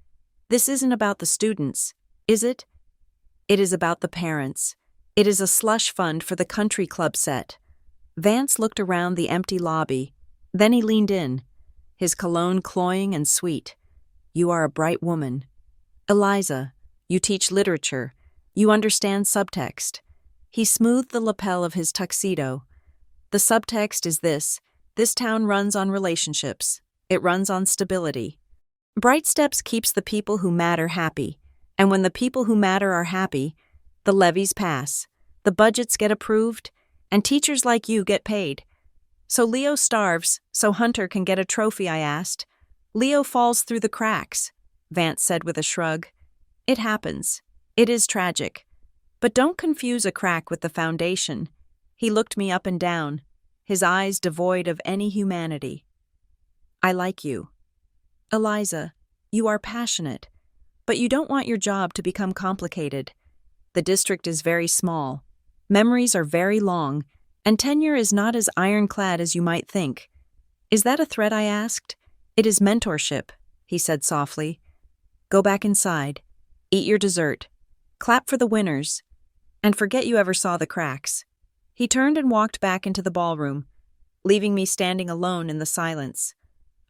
This isn't about the students, is it? It is about the parents. It is a slush fund for the country club set. Vance looked around the empty lobby. Then he leaned in, his cologne cloying and sweet. You are a bright woman. Eliza, you teach literature. You understand subtext. He smoothed the lapel of his tuxedo. The subtext is this town runs on relationships. It runs on stability. Bright Steps keeps the people who matter happy. And when the people who matter are happy, the levies pass, the budgets get approved, and teachers like you get paid. So Leo starves, so Hunter can get a trophy, I asked. Leo falls through the cracks. Vance said with a shrug. It happens. It is tragic. But don't confuse a crack with the foundation. He looked me up and down, his eyes devoid of any humanity. I like you. Eliza, you are passionate, but you don't want your job to become complicated. The district is very small. Memories are very long, and tenure is not as ironclad as you might think. Is that a threat? I asked. It is mentorship, he said softly. Go back inside. Eat your dessert. Clap for the winners. And forget you ever saw the cracks. He turned and walked back into the ballroom, leaving me standing alone in the silence.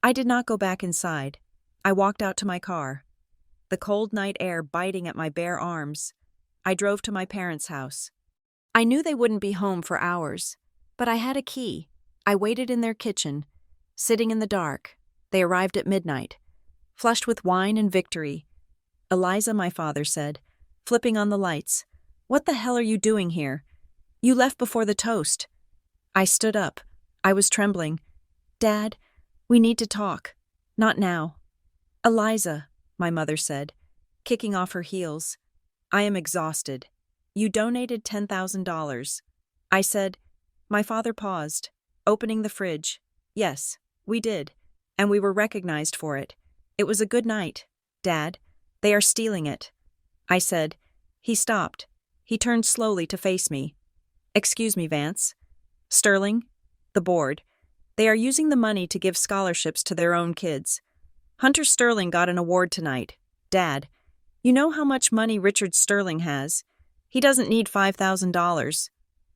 I did not go back inside. I walked out to my car, the cold night air biting at my bare arms. I drove to my parents' house. I knew they wouldn't be home for hours, but I had a key. I waited in their kitchen, sitting in the dark. They arrived at midnight, flushed with wine and victory. Eliza, my father said, flipping on the lights. What the hell are you doing here? You left before the toast. I stood up. I was trembling. Dad, we need to talk. Not now. Eliza, my mother said, kicking off her heels. I am exhausted. You donated $10,000. I said. My father paused, opening the fridge. Yes, we did, and we were recognized for it. It was a good night, Dad. They are stealing it. I said. He stopped. He turned slowly to face me. Excuse me, Vance. Sterling, the board. They are using the money to give scholarships to their own kids. Hunter Sterling got an award tonight. Dad, you know how much money Richard Sterling has? He doesn't need $5,000.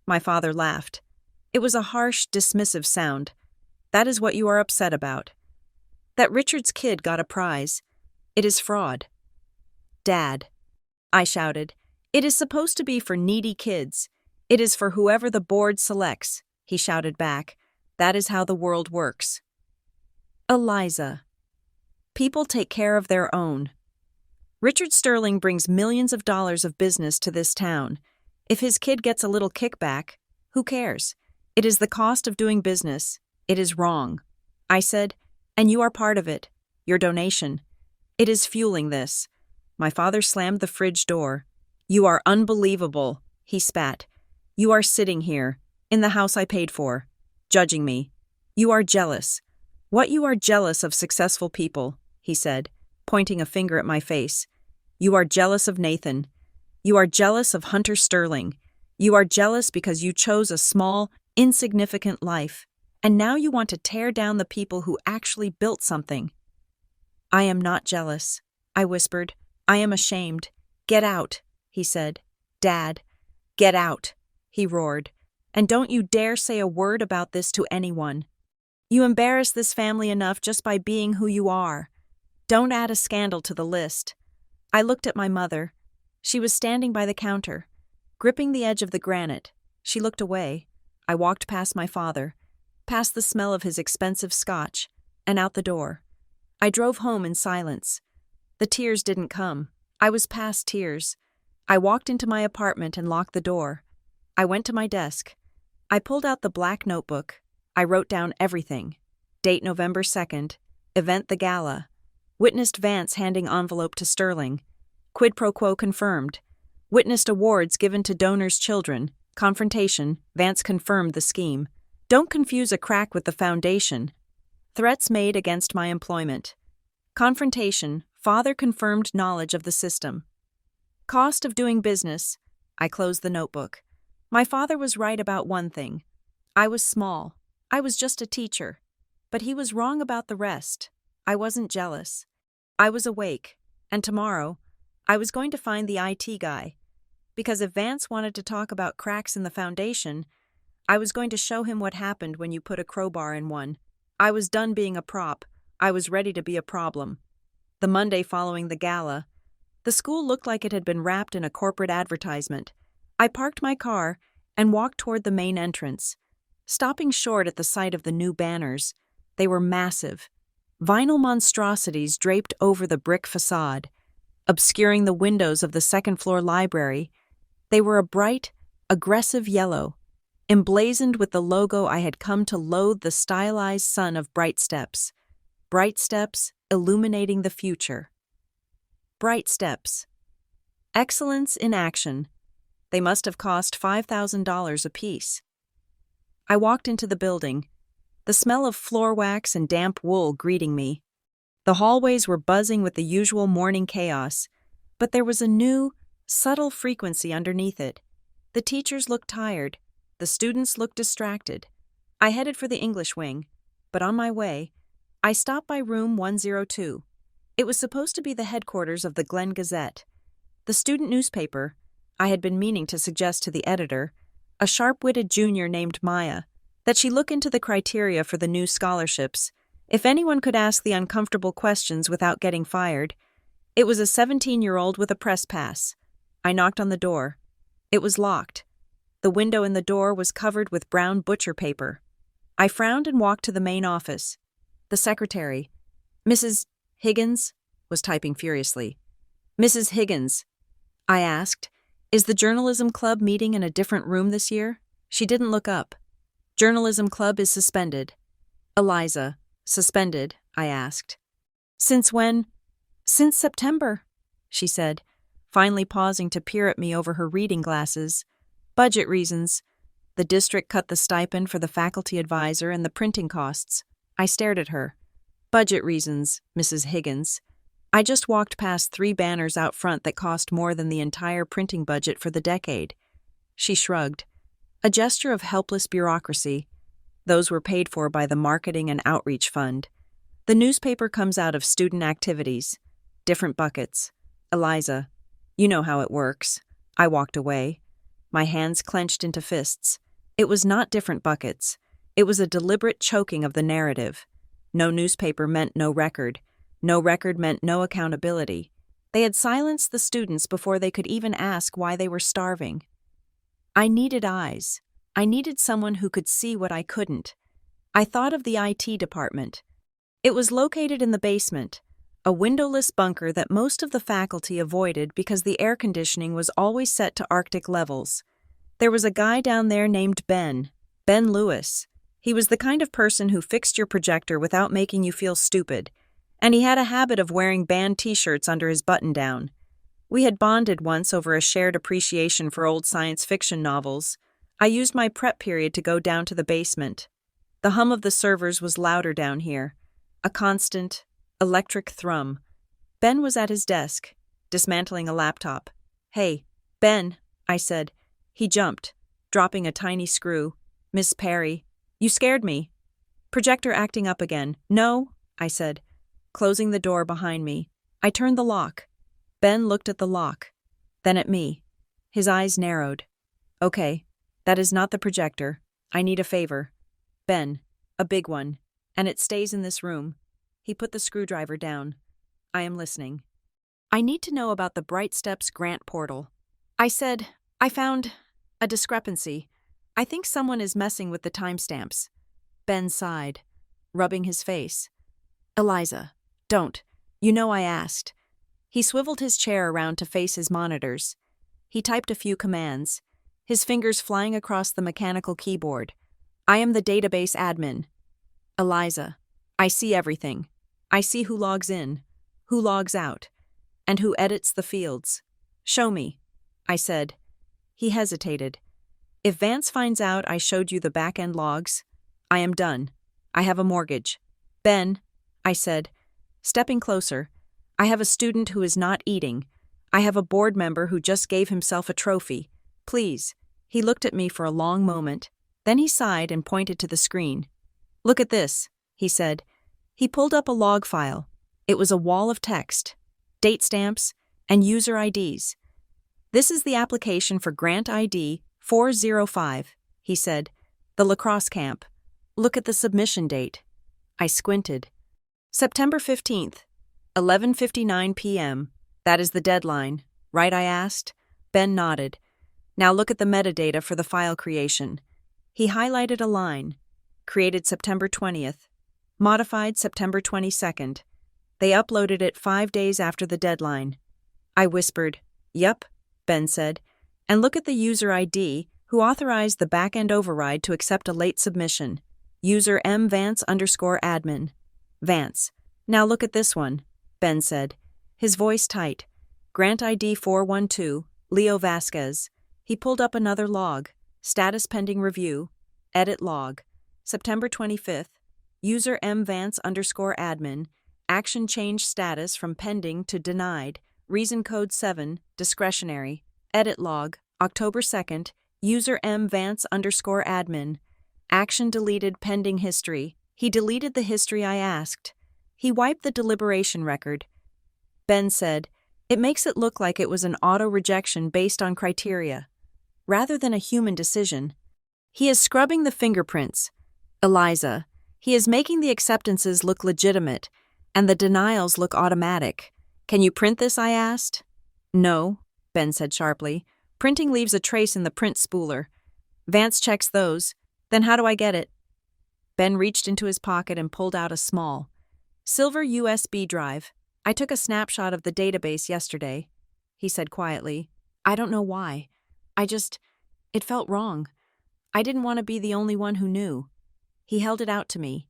My father laughed. It was a harsh, dismissive sound. That is what you are upset about. That Richard's kid got a prize. It is fraud. Dad, I shouted, it is supposed to be for needy kids. It is for whoever the board selects, he shouted back. That is how the world works. Eliza. People take care of their own. Richard Sterling brings millions of dollars of business to this town. If his kid gets a little kickback, who cares? It is the cost of doing business. It is wrong. I said, and you are part of it. Your donation. It is fueling this. My father slammed the fridge door. You are unbelievable, he spat. You are sitting here, in the house I paid for, judging me. You are jealous. What you are jealous of successful people, he said, pointing a finger at my face. You are jealous of Nathan. You are jealous of Hunter Sterling. You are jealous because you chose a small, insignificant life, and now you want to tear down the people who actually built something. I am not jealous, I whispered. I am ashamed. Get out, he said. Dad, get out, he roared. And don't you dare say a word about this to anyone. You embarrass this family enough just by being who you are. Don't add a scandal to the list. I looked at my mother. She was standing by the counter, gripping the edge of the granite. She looked away. I walked past my father, past the smell of his expensive scotch, and out the door. I drove home in silence. The tears didn't come. I was past tears. I walked into my apartment and locked the door. I went to my desk. I pulled out the black notebook. I wrote down everything. Date November 2nd. Event the gala. Witnessed Vance handing envelope to Sterling. Quid pro quo confirmed. Witnessed awards given to donors' children. Confrontation. Vance confirmed the scheme. Don't confuse a crack with the foundation. Threats made against my employment. Confrontation. Father confirmed knowledge of the system. Cost of doing business. I closed the notebook. My father was right about one thing. I was small. I was just a teacher. But he was wrong about the rest. I wasn't jealous. I was awake. And tomorrow, I was going to find the IT guy. Because if Vance wanted to talk about cracks in the foundation, I was going to show him what happened when you put a crowbar in one. I was done being a prop. I was ready to be a problem. The Monday following the gala, the school looked like it had been wrapped in a corporate advertisement. I parked my car and walked toward the main entrance, stopping short at the sight of the new banners. They were massive, vinyl monstrosities draped over the brick facade, obscuring the windows of the second-floor library. They were a bright, aggressive yellow, emblazoned with the logo I had come to loathe, the stylized sun of Bright Steps illuminating the future. Bright steps. Excellence in action. They must have cost $5,000 apiece. I walked into the building, the smell of floor wax and damp wool greeting me. The hallways were buzzing with the usual morning chaos, but there was a new, subtle frequency underneath it. The teachers looked tired. The students looked distracted. I headed for the English wing, but on my way, I stopped by room 102. It was supposed to be the headquarters of the Glen Gazette, the student newspaper. I had been meaning to suggest to the editor, a sharp-witted junior named Maya, that she look into the criteria for the new scholarships. If anyone could ask the uncomfortable questions without getting fired, it was a 17-year-old with a press pass. I knocked on the door. It was locked. The window in the door was covered with brown butcher paper. I frowned and walked to the main office. The secretary, Mrs. Higgins, was typing furiously. Mrs. Higgins, I asked, is the journalism club meeting in a different room this year? She didn't look up. Journalism club is suspended. Eliza, suspended, I asked. Since when? Since September, she said, finally pausing to peer at me over her reading glasses. Budget reasons. The district cut the stipend for the faculty advisor and the printing costs. I stared at her. Budget reasons, Mrs. Higgins. I just walked past 3 banners out front that cost more than the entire printing budget for the decade. She shrugged. A gesture of helpless bureaucracy. Those were paid for by the Marketing and Outreach Fund. The newspaper comes out of student activities. Different buckets. Eliza, you know how it works. I walked away. My hands clenched into fists. It was not different buckets. It was a deliberate choking of the narrative. No newspaper meant no record. No record meant no accountability. They had silenced the students before they could even ask why they were starving. I needed eyes. I needed someone who could see what I couldn't. I thought of the IT department. It was located in the basement, a windowless bunker that most of the faculty avoided because the air conditioning was always set to Arctic levels. There was a guy down there named Ben Lewis. He was the kind of person who fixed your projector without making you feel stupid, and he had a habit of wearing band t-shirts under his button-down. We had bonded once over a shared appreciation for old science fiction novels. I used my prep period to go down to the basement. The hum of the servers was louder down here, a constant, electric thrum. Ben was at his desk, dismantling a laptop. Hey, Ben, I said. He jumped, dropping a tiny screw. Miss Perry, you scared me. Projector acting up again. No, I said, closing the door behind me. I turned the lock. Ben looked at the lock, then at me. His eyes narrowed. Okay, that is not the projector. I need a favor. Ben, a big one, and it stays in this room. He put the screwdriver down. I am listening. I need to know about the Bright Steps grant portal. I said, I found a discrepancy. I think someone is messing with the timestamps. Ben sighed, rubbing his face. Eliza, don't. You know I asked. He swiveled his chair around to face his monitors. He typed a few commands, his fingers flying across the mechanical keyboard. I am the database admin. Eliza, I see everything. I see who logs in, who logs out, and who edits the fields. Show me, I said. He hesitated. If Vance finds out I showed you the back-end logs, I am done. I have a mortgage. Ben, I said, stepping closer, I have a student who is not eating. I have a board member who just gave himself a trophy. Please. He looked at me for a long moment. Then he sighed and pointed to the screen. Look at this, he said. He pulled up a log file. It was a wall of text, date stamps, and user IDs. This is the application for grant ID 405, he said. The lacrosse camp. Look at the submission date. I squinted. September 15th. 11:59 p.m. That is the deadline, right? I asked. Ben nodded. Now look at the metadata for the file creation. He highlighted a line. Created September 20th. Modified September 22nd. They uploaded it 5 days after the deadline. I whispered, Yup, Ben said. And look at the user ID who authorized the backend override to accept a late submission. User mvance_admin. Vance. Now look at this one, Ben said. His voice tight. Grant ID 412, Leo Vasquez. He pulled up another log. Status pending review. Edit log. September 25th. User mvance_admin. Action change status from pending to denied. Reason code 7, discretionary. Edit log. October 2nd. User mvance_admin. Action deleted pending history. He deleted the history I asked. He wiped the deliberation record. Ben said, "It makes it look like it was an auto-rejection based on criteria, rather than a human decision. He is scrubbing the fingerprints. Eliza, he is making the acceptances look legitimate, and the denials look automatic. Can you print this?" I asked. "No," Ben said sharply. "Printing leaves a trace in the print spooler. Vance checks those. Then how do I get it?" Ben reached into his pocket and pulled out a small, silver USB drive. "I took a snapshot of the database yesterday," he said quietly. "I don't know why. It felt wrong. I didn't want to be the only one who knew." He held it out to me.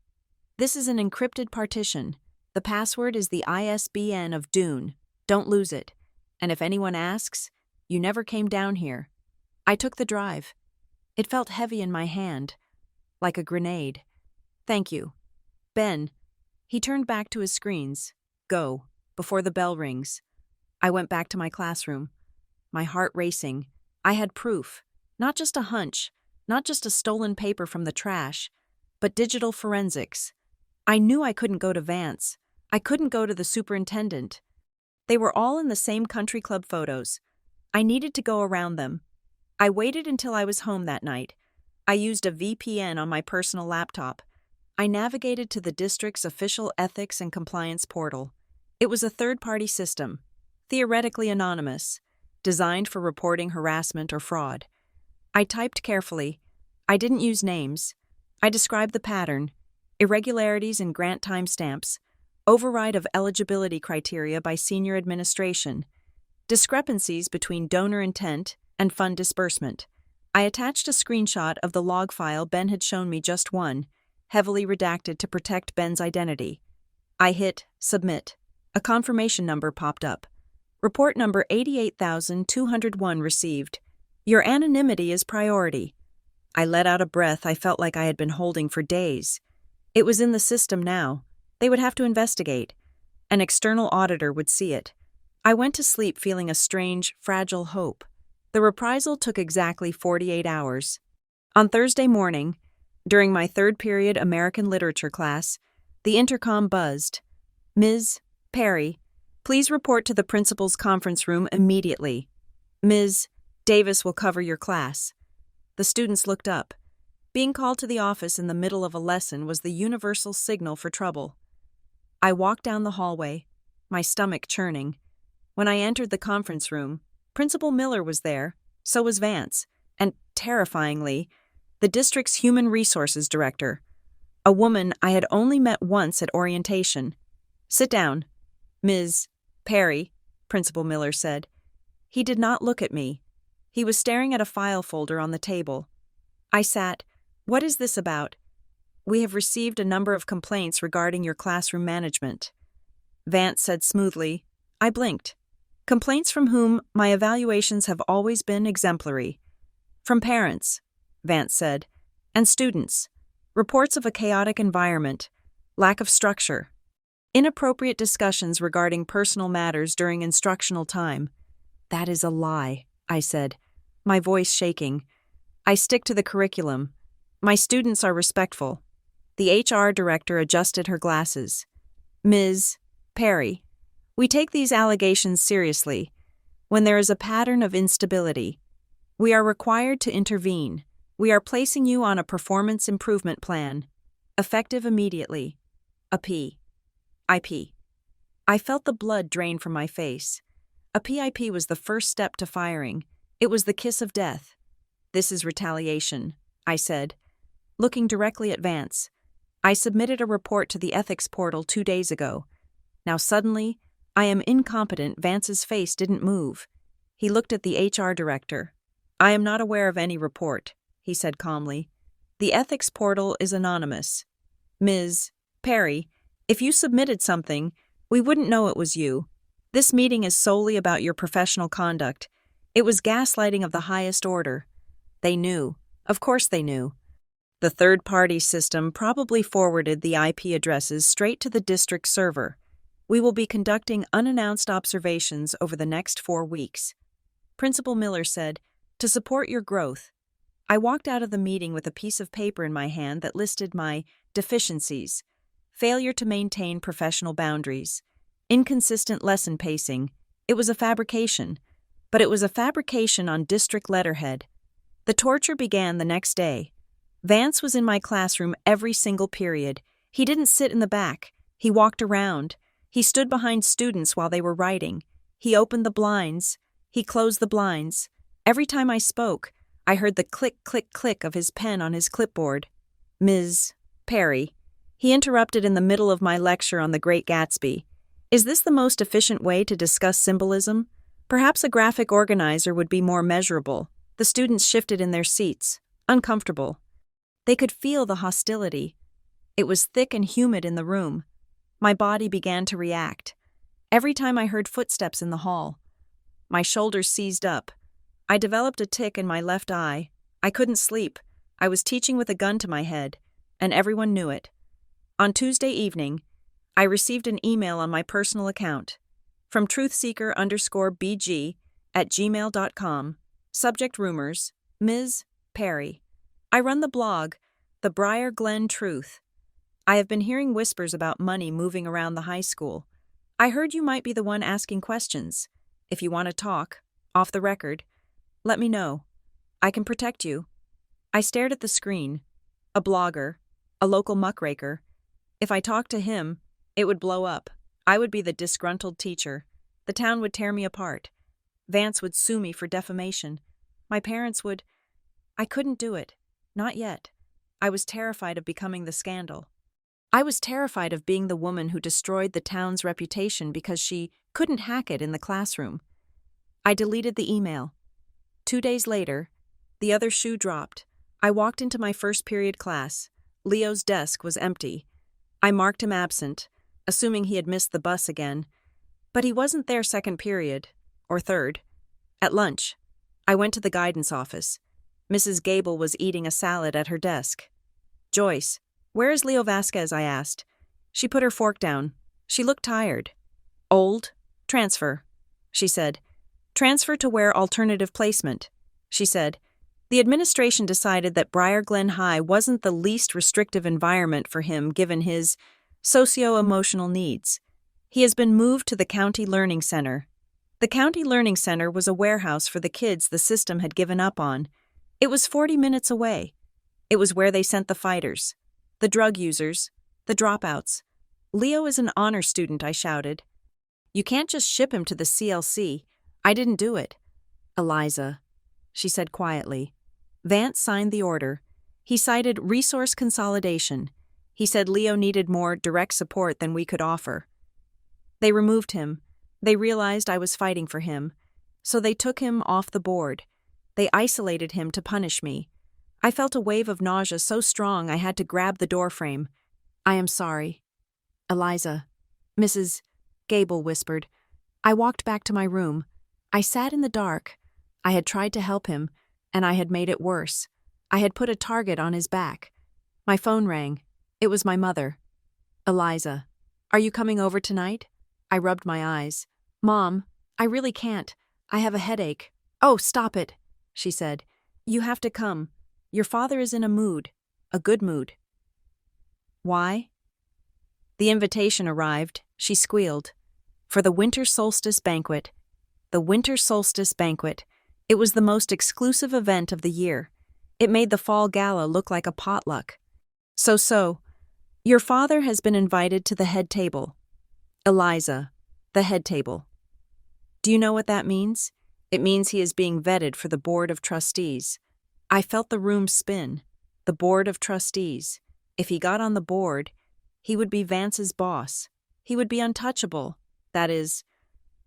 "This is an encrypted partition. The password is the ISBN of Dune. Don't lose it. And if anyone asks, you never came down here." I took the drive. It felt heavy in my hand, like a grenade. "Thank you." "Ben." He turned back to his screens. "Go, before the bell rings." I went back to my classroom, my heart racing. I had proof, not just a hunch, not just a stolen paper from the trash, but digital forensics. I knew I couldn't go to Vance. I couldn't go to the superintendent. They were all in the same country club photos. I needed to go around them. I waited until I was home that night. I used a VPN on my personal laptop. I navigated to the district's official ethics and compliance portal. It was a third-party system, theoretically anonymous, designed for reporting harassment or fraud. I typed carefully. I didn't use names. I described the pattern: irregularities in grant timestamps, override of eligibility criteria by senior administration, discrepancies between donor intent and fund disbursement. I attached a screenshot of the log file Ben had shown me, just one, heavily redacted to protect Ben's identity. I hit submit. A confirmation number popped up. Report number 88,201 received. Your anonymity is priority. I let out a breath I felt like I had been holding for days. It was in the system now. They would have to investigate. An external auditor would see it. I went to sleep feeling a strange, fragile hope. The reprisal took exactly 48 hours. On Thursday morning, during my third period American literature class, the intercom buzzed. "Ms. Perry, please report to the principal's conference room immediately. Ms. Davis will cover your class." The students looked up. Being called to the office in the middle of a lesson was the universal signal for trouble. I walked down the hallway, my stomach churning. When I entered the conference room, Principal Miller was there, so was Vance, and, terrifyingly, the district's human resources director, a woman I had only met once at orientation. "Sit down, Ms. Perry," Principal Miller said. He did not look at me. He was staring at a file folder on the table. I sat. "What is this about?" "We have received a number of complaints regarding your classroom management," Vance said smoothly. I blinked. "Complaints from whom? My evaluations have always been exemplary." "From parents," Vance said, "and students. Reports of a chaotic environment, lack of structure, inappropriate discussions regarding personal matters during instructional time." "That is a lie," I said, my voice shaking. "I stick to the curriculum. My students are respectful." The HR director adjusted her glasses. "Ms. Perry, we take these allegations seriously. When there is a pattern of instability, we are required to intervene. We are placing you on a performance improvement plan, effective immediately. A P. IP." I felt the blood drain from my face. A PIP was the first step to firing. It was the kiss of death. "This is retaliation," I said, looking directly at Vance. "I submitted a report to the ethics portal 2 days ago. Now suddenly, I am incompetent." Vance's face didn't move. He looked at the HR director. "I am not aware of any report," he said calmly. "The ethics portal is anonymous. Ms. Perry, if you submitted something, we wouldn't know it was you. This meeting is solely about your professional conduct. It was gaslighting of the highest order. They knew. Of course they knew. The third-party system probably forwarded the IP addresses straight to the district server. We will be conducting unannounced observations over the next 4 weeks. Principal Miller said, to support your growth. I walked out of the meeting with a piece of paper in my hand that listed my deficiencies: failure to maintain professional boundaries, inconsistent lesson pacing. It was a fabrication, but it was a fabrication on district letterhead. The torture began the next day. Vance was in my classroom every single period. He didn't sit in the back. He walked around. He stood behind students while they were writing. He opened the blinds. He closed the blinds. Every time I spoke, I heard the click, click, click of his pen on his clipboard. Ms. Perry. He interrupted in the middle of my lecture on The Great Gatsby. Is this the most efficient way to discuss symbolism? Perhaps a graphic organizer would be more measurable. The students shifted in their seats, uncomfortable. They could feel the hostility. It was thick and humid in the room. My body began to react. Every time I heard footsteps in the hall, my shoulders seized up. I developed a tic in my left eye. I couldn't sleep. I was teaching with a gun to my head, and everyone knew it. On Tuesday evening, I received an email on my personal account from truthseeker_bg@gmail.com. Subject rumors, Ms. Perry. I run the blog, The Briar Glen Truth. I have been hearing whispers about money moving around the high school. I heard you might be the one asking questions. If you want to talk, off the record, let me know. I can protect you. I stared at the screen. A blogger, a local muckraker. If I talked to him, it would blow up. I would be the disgruntled teacher. The town would tear me apart. Vance would sue me for defamation. My parents would... I couldn't do it. Not yet. I was terrified of becoming the scandal. I was terrified of being the woman who destroyed the town's reputation because she couldn't hack it in the classroom. I deleted the email. 2 days later, the other shoe dropped. I walked into my first period class. Leo's desk was empty. I marked him absent, assuming he had missed the bus again. But he wasn't there second period, or third. At lunch, I went to the guidance office. Mrs. Gable was eating a salad at her desk. Joyce, where is Leo Vasquez? I asked. She put her fork down. She looked tired. Old? Transfer, she said. Transfer to where? Alternative placement, she said. The administration decided that Briar Glen High wasn't the least restrictive environment for him given his socio-emotional needs. He has been moved to the County Learning Center. The County Learning Center was a warehouse for the kids the system had given up on. It was 40 minutes away. It was where they sent the fighters, the drug users, the dropouts. Leo is an honor student, I shouted. You can't just ship him to the CLC. I didn't do it. Eliza, she said quietly. Vance signed the order. He cited resource consolidation. He said Leo needed more direct support than we could offer. They removed him. They realized I was fighting for him. So they took him off the board. They isolated him to punish me. I felt a wave of nausea so strong I had to grab the doorframe. I am sorry. Eliza, Mrs. Gable whispered. I walked back to my room. I sat in the dark. I had tried to help him, and I had made it worse. I had put a target on his back. My phone rang. It was my mother. Eliza, are you coming over tonight? I rubbed my eyes. Mom, I really can't. I have a headache. Oh, stop it, she said. You have to come. Your father is in a mood. A good mood. Why? The invitation arrived, she squealed. For the winter solstice banquet. The winter solstice banquet. It was the most exclusive event of the year. It made the fall gala look like a potluck. So, your father has been invited to the head table. Eliza, the head table. Do you know what that means? It means he is being vetted for the Board of Trustees. I felt the room spin. The Board of Trustees. If he got on the board, he would be Vance's boss. He would be untouchable. That is,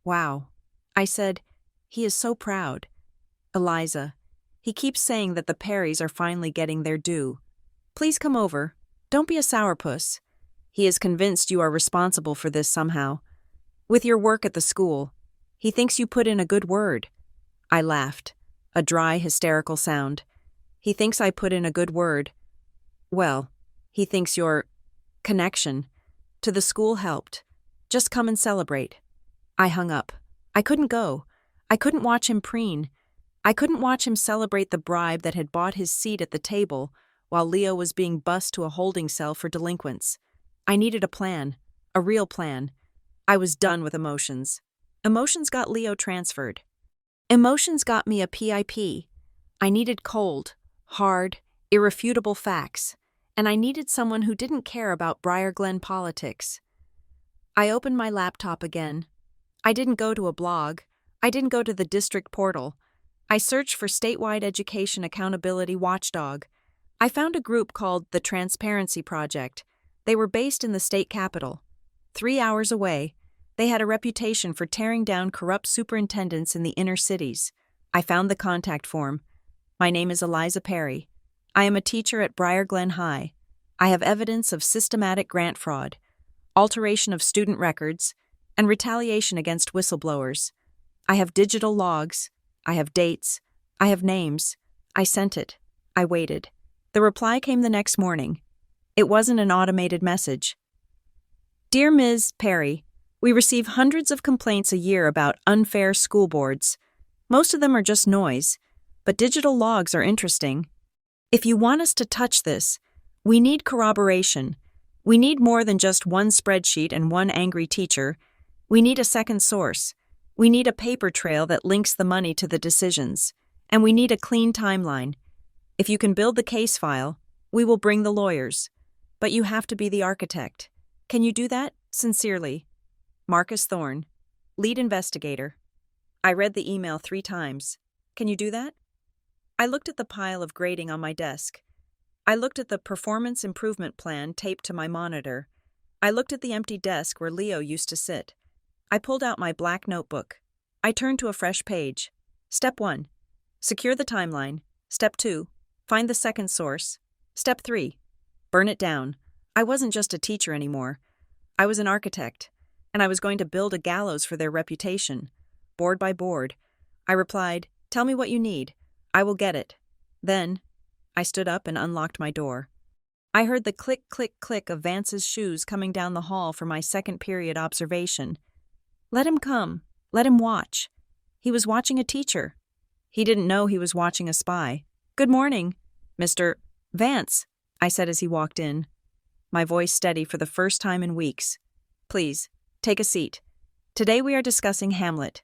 wow. I said, he is so proud. Eliza, he keeps saying that the Perrys are finally getting their due. Please come over. Don't be a sourpuss. He is convinced you are responsible for this somehow. With your work at the school. He thinks you put in a good word. I laughed, a dry, hysterical sound. He thinks I put in a good word. Well, he thinks your connection to the school helped. Just come and celebrate. I hung up. I couldn't go. I couldn't watch him preen. I couldn't watch him celebrate the bribe that had bought his seat at the table while Leo was being bussed to a holding cell for delinquents. I needed a plan, a real plan. I was done with emotions. Emotions got Leo transferred. Emotions got me a PIP. I needed cold, hard, irrefutable facts, and I needed someone who didn't care about Briar Glen politics. I opened my laptop again. I didn't go to a blog. I didn't go to the district portal. I searched for Statewide Education Accountability Watchdog. I found a group called the Transparency Project. They were based in the state capital. 3 hours away, they had a reputation for tearing down corrupt superintendents in the inner cities. I found the contact form. My name is Eliza Perry. I am a teacher at Briar Glen High. I have evidence of systematic grant fraud, alteration of student records, and retaliation against whistleblowers. I have digital logs. I have dates. I have names. I sent it. I waited. The reply came the next morning. It wasn't an automated message. Dear Ms. Perry, we receive hundreds of complaints a year about unfair school boards. Most of them are just noise, but digital logs are interesting. If you want us to touch this, we need corroboration. We need more than just one spreadsheet and one angry teacher. We need a second source. We need a paper trail that links the money to the decisions. And we need a clean timeline. If you can build the case file, we will bring the lawyers. But you have to be the architect. Can you do that? Sincerely. Marcus Thorne, lead investigator. I read the email 3 times. Can you do that? I looked at the pile of grading on my desk. I looked at the performance improvement plan taped to my monitor. I looked at the empty desk where Leo used to sit. I pulled out my black notebook. I turned to a fresh page. Step 1. Secure the timeline. Step 2. Find the second source. Step 3. Burn it down. I wasn't just a teacher anymore. I was an architect, and I was going to build a gallows for their reputation. Board by board. I replied, "Tell me what you need. I will get it." Then, I stood up and unlocked my door. I heard the click, click, click of Vance's shoes coming down the hall for my second period observation. Let him come. Let him watch. He was watching a teacher. He didn't know he was watching a spy. "Good morning, Mr. Vance," I said as he walked in, my voice steady for the first time in weeks. "Please, take a seat. Today we are discussing Hamlet."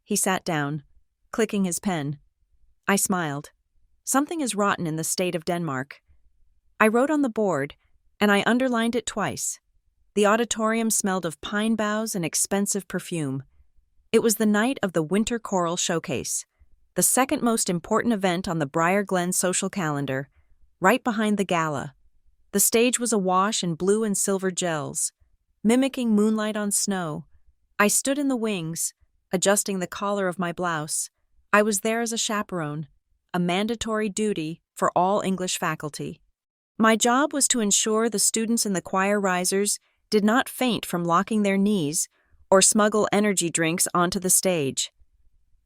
He sat down, clicking his pen. I smiled. Something is rotten in the state of Denmark. I wrote on the board, and I underlined it twice. The auditorium smelled of pine boughs and expensive perfume. It was the night of the Winter Choral Showcase, the second most important event on the Briar Glen social calendar, right behind the gala. The stage was awash in blue and silver gels, mimicking moonlight on snow. I stood in the wings, adjusting the collar of my blouse. I was there as a chaperone, a mandatory duty for all English faculty. My job was to ensure the students in the choir risers did not faint from locking their knees or smuggle energy drinks onto the stage.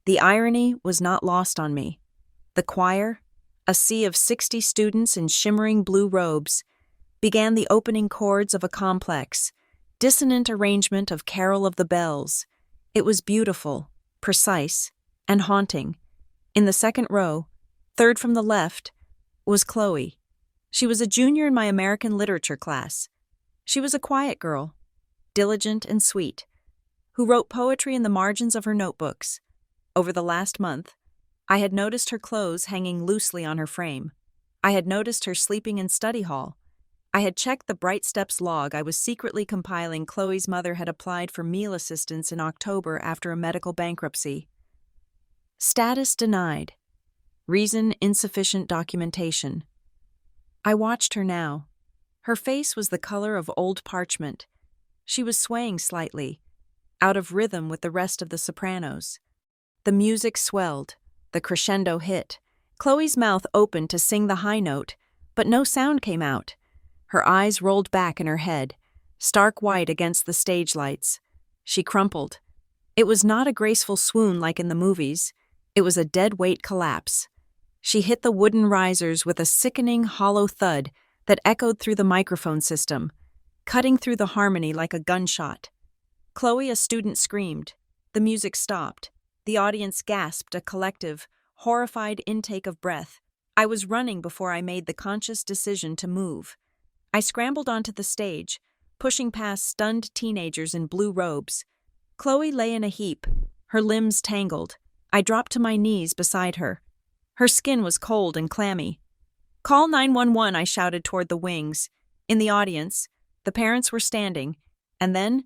The irony was not lost on me. The choir, a sea of 60 students in shimmering blue robes, began the opening chords of a complex, dissonant arrangement of Carol of the Bells. It was beautiful, precise, and haunting. In the second row, third from the left, was Chloe. She was a junior in my American literature class. She was a quiet girl, diligent and sweet, who wrote poetry in the margins of her notebooks. Over the last month, I had noticed her clothes hanging loosely on her frame. I had noticed her sleeping in study hall. I had checked the Bright Steps log I was secretly compiling. Chloe's mother had applied for meal assistance in October after a medical bankruptcy. Status denied. Reason insufficient documentation. I watched her now. Her face was the color of old parchment. She was swaying slightly, out of rhythm with the rest of the sopranos. The music swelled. The crescendo hit. Chloe's mouth opened to sing the high note, but no sound came out. Her eyes rolled back in her head, stark white against the stage lights. She crumpled. It was not a graceful swoon like in the movies. It was a dead-weight collapse. She hit the wooden risers with a sickening, hollow thud that echoed through the microphone system, cutting through the harmony like a gunshot. Chloe, a student, screamed. The music stopped. The audience gasped a collective, horrified intake of breath. I was running before I made the conscious decision to move. I scrambled onto the stage, pushing past stunned teenagers in blue robes. Chloe lay in a heap, her limbs tangled. I dropped to my knees beside her. Her skin was cold and clammy. "Call 911," I shouted toward the wings. In the audience, the parents were standing, and then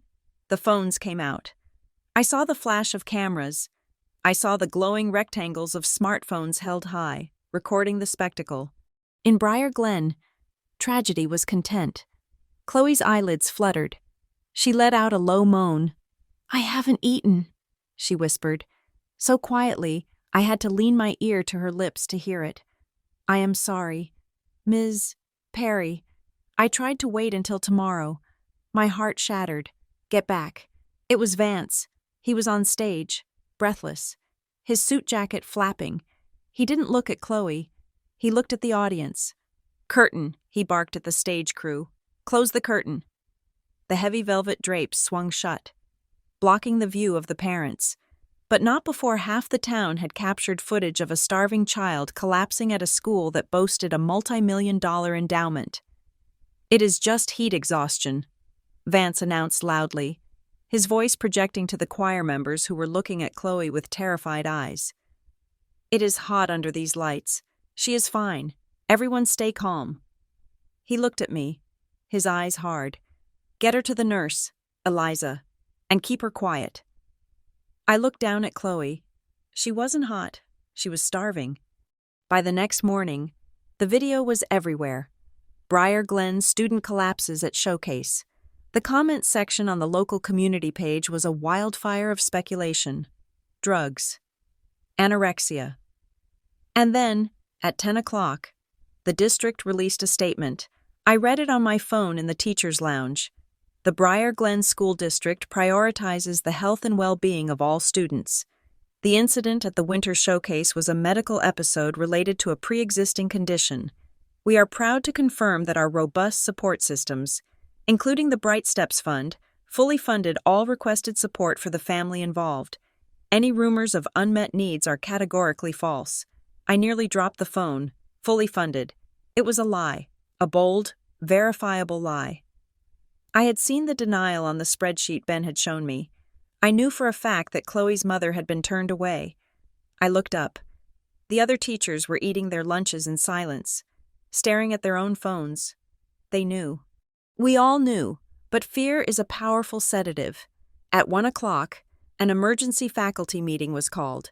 the phones came out. I saw the flash of cameras. I saw the glowing rectangles of smartphones held high, recording the spectacle. In Briar Glen, tragedy was content. Chloe's eyelids fluttered. She let out a low moan. "I haven't eaten," she whispered, so quietly I had to lean my ear to her lips to hear it. "I am sorry. Ms. Perry, I tried to wait until tomorrow. My heart shattered. Get back." It was Vance. He was on stage, breathless, his suit jacket flapping. He didn't look at Chloe. He looked at the audience. "Curtain," he barked at the stage crew. "Close the curtain." The heavy velvet drapes swung shut, blocking the view of the parents, but not before half the town had captured footage of a starving child collapsing at a school that boasted a multi-million-dollar endowment. "It is just heat exhaustion," Vance announced loudly, his voice projecting to the choir members who were looking at Chloe with terrified eyes. "It is hot under these lights. She is fine. Everyone stay calm." He looked at me, his eyes hard. "Get her to the nurse, Eliza, and keep her quiet." I looked down at Chloe. She wasn't hot. She was starving. By the next morning, the video was everywhere. Briar Glen student collapses at showcase. The comments section on the local community page was a wildfire of speculation. Drugs. Anorexia. And then, at 10 o'clock, the district released a statement. I read it on my phone in the teacher's lounge. The Briar Glen School District prioritizes the health and well-being of all students. The incident at the winter showcase was a medical episode related to a pre-existing condition. We are proud to confirm that our robust support systems, including the Bright Steps Fund, fully funded all requested support for the family involved. Any rumors of unmet needs are categorically false. I nearly dropped the phone. Fully funded. It was a lie. A bold, verifiable lie. I had seen the denial on the spreadsheet Ben had shown me. I knew for a fact that Chloe's mother had been turned away. I looked up. The other teachers were eating their lunches in silence, staring at their own phones. They knew. We all knew, but fear is a powerful sedative. At 1 o'clock, an emergency faculty meeting was called.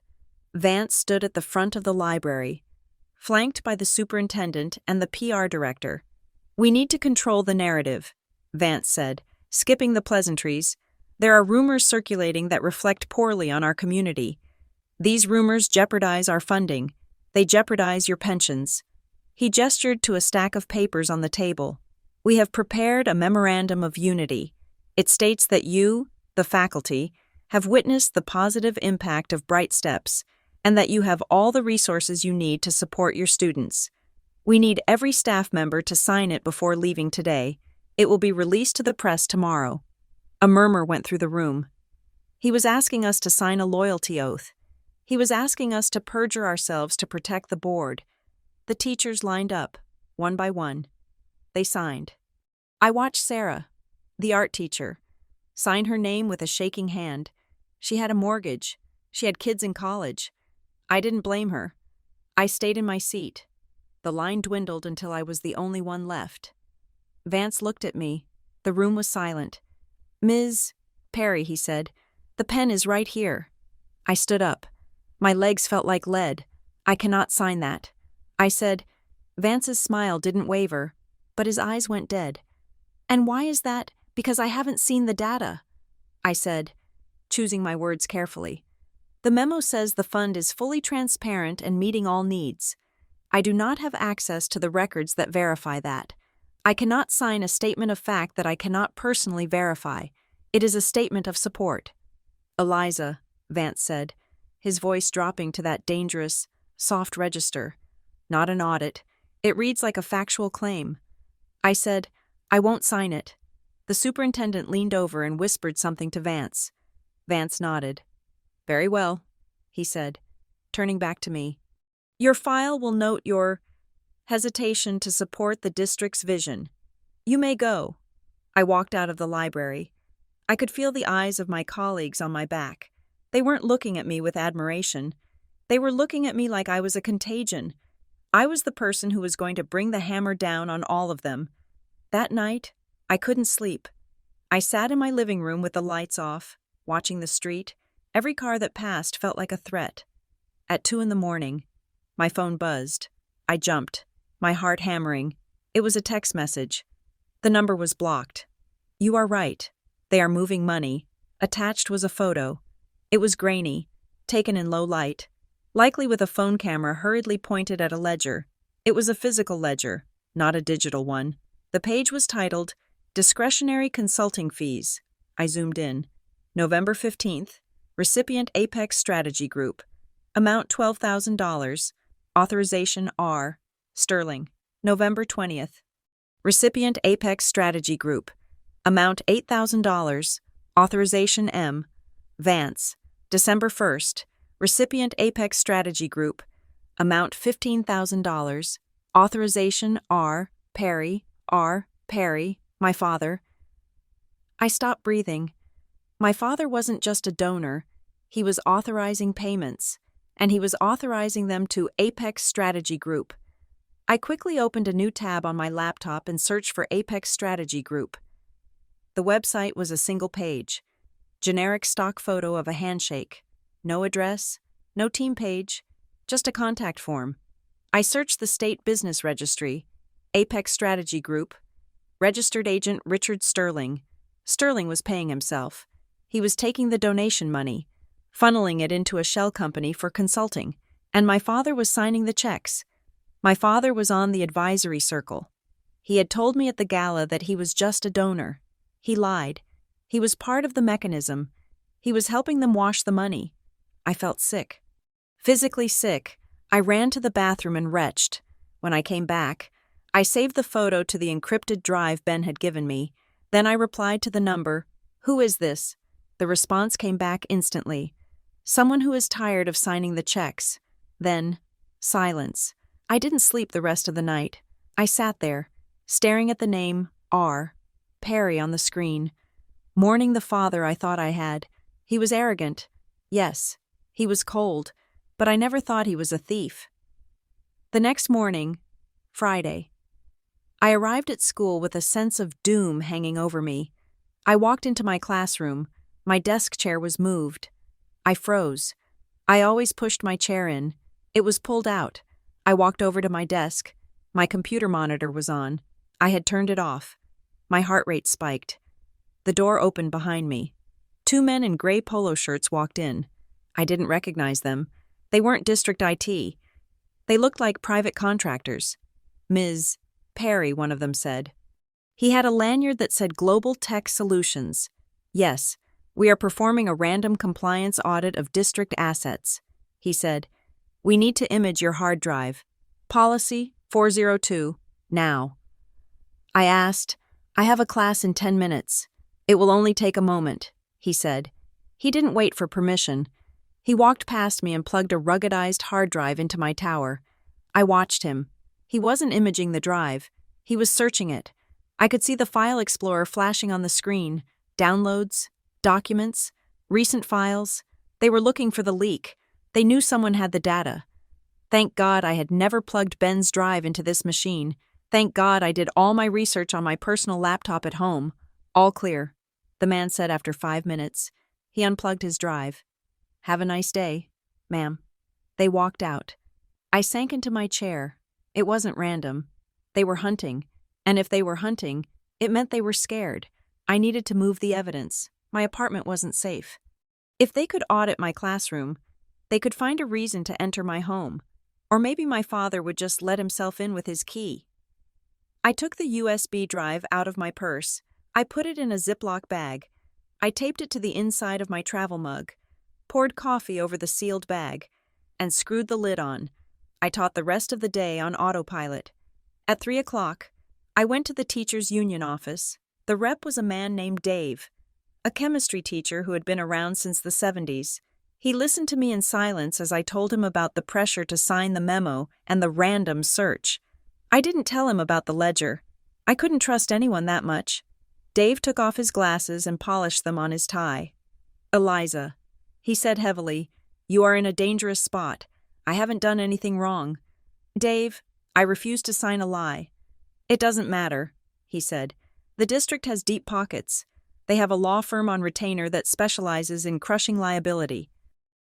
Vance stood at the front of the library, flanked by the superintendent and the PR director. "We need to control the narrative," Vance said, skipping the pleasantries. "There are rumors circulating that reflect poorly on our community. These rumors jeopardize our funding. They jeopardize your pensions." He gestured to a stack of papers on the table. "We have prepared a memorandum of unity. It states that you, the faculty, have witnessed the positive impact of Bright Steps and that you have all the resources you need to support your students. We need every staff member to sign it before leaving today. It will be released to the press tomorrow." A murmur went through the room. He was asking us to sign a loyalty oath. He was asking us to perjure ourselves to protect the board. The teachers lined up, one by one. They signed. I watched Sarah, the art teacher, sign her name with a shaking hand. She had a mortgage. She had kids in college. I didn't blame her. I stayed in my seat. The line dwindled until I was the only one left. Vance looked at me. The room was silent. "Ms. Perry," he said, "the pen is right here." I stood up. My legs felt like lead. "I cannot sign that." I said. Vance's smile didn't waver, but his eyes went dead. "And why is that? Because I haven't seen the data," I said, choosing my words carefully. "The memo says the fund is fully transparent and meeting all needs. I do not have access to the records that verify that. I cannot sign a statement of fact that I cannot personally verify. It is a statement of support. Eliza, Vance said, his voice dropping to that dangerous, soft register. Not an audit. It reads like a factual claim. I said, I won't sign it. The superintendent leaned over and whispered something to Vance. Vance nodded. Very well, he said, turning back to me. Your file will note your hesitation to support the district's vision. You may go. I walked out of the library. I could feel the eyes of my colleagues on my back. They weren't looking at me with admiration. They were looking at me like I was a contagion. I was the person who was going to bring the hammer down on all of them. That night, I couldn't sleep. I sat in my living room with the lights off, watching the street. Every car that passed felt like a threat. At 2 a.m, my phone buzzed. I jumped, my heart hammering. It was a text message. The number was blocked. You are right. They are moving money. Attached was a photo. It was grainy, taken in low light, likely with a phone camera hurriedly pointed at a ledger. It was a physical ledger, not a digital one. The page was titled, Discretionary Consulting Fees. I zoomed in. November 15th, recipient Apex Strategy Group. Amount $12,000. Authorization R. Sterling. November 20th. Recipient Apex Strategy Group. Amount $8,000. Authorization M. Vance. December 1st. Recipient Apex Strategy Group. Amount $15,000. Authorization R. Perry. R. Perry. My father. I stopped breathing. My father wasn't just a donor. He was authorizing payments, and he was authorizing them to Apex Strategy Group. I quickly opened a new tab on my laptop and searched for Apex Strategy Group. The website was a single page. Generic stock photo of a handshake. No address, no team page, just a contact form. I searched the state business registry, Apex Strategy Group, registered agent Richard Sterling. Sterling was paying himself. He was taking the donation money, funneling it into a shell company for consulting, and my father was signing the checks. My father was on the advisory circle. He had told me at the gala that he was just a donor. He lied. He was part of the mechanism. He was helping them wash the money. I felt sick. Physically sick. I ran to the bathroom and retched. When I came back, I saved the photo to the encrypted drive Ben had given me. Then I replied to the number, "Who is this?" The response came back instantly. Someone who is tired of signing the checks. Then, silence. I didn't sleep the rest of the night. I sat there, staring at the name R. Perry on the screen, mourning the father I thought I had. He was arrogant. Yes, he was cold, but I never thought he was a thief. The next morning, Friday, I arrived at school with a sense of doom hanging over me. I walked into my classroom. My desk chair was moved. I froze. I always pushed my chair in. It was pulled out. I walked over to my desk. My computer monitor was on. I had turned it off. My heart rate spiked. The door opened behind me. 2 men in gray polo shirts walked in. I didn't recognize them. They weren't district IT. They looked like private contractors. Ms. Perry, one of them said. He had a lanyard that said Global Tech Solutions. Yes, we are performing a random compliance audit of district assets. He said, we need to image your hard drive. Policy 402, now. I asked, I have a class in 10 minutes. It will only take a moment, he said. He didn't wait for permission. He walked past me and plugged a ruggedized hard drive into my tower. I watched him. He wasn't imaging the drive. He was searching it. I could see the file explorer flashing on the screen. Downloads, documents, recent files. They were looking for the leak. They knew someone had the data. Thank God I had never plugged Ben's drive into this machine. Thank God I did all my research on my personal laptop at home. All clear, the man said after 5 minutes. He unplugged his drive. Have a nice day, ma'am. They walked out. I sank into my chair. It wasn't random. They were hunting. And if they were hunting, it meant they were scared. I needed to move the evidence. My apartment wasn't safe. If they could audit my classroom, they could find a reason to enter my home. Or maybe my father would just let himself in with his key. I took the USB drive out of my purse. I put it in a Ziploc bag. I taped it to the inside of my travel mug, poured coffee over the sealed bag, and screwed the lid on. I taught the rest of the day on autopilot. At 3 o'clock, I went to the teachers' union office. The rep was a man named Dave, a chemistry teacher who had been around since the 70s. He listened to me in silence as I told him about the pressure to sign the memo and the random search. I didn't tell him about the ledger. I couldn't trust anyone that much. Dave took off his glasses and polished them on his tie. "Eliza," he said heavily, "you are in a dangerous spot. I haven't done anything wrong." "Dave, I refuse to sign a lie." "It doesn't matter," he said. "The district has deep pockets. They have a law firm on retainer that specializes in crushing liability.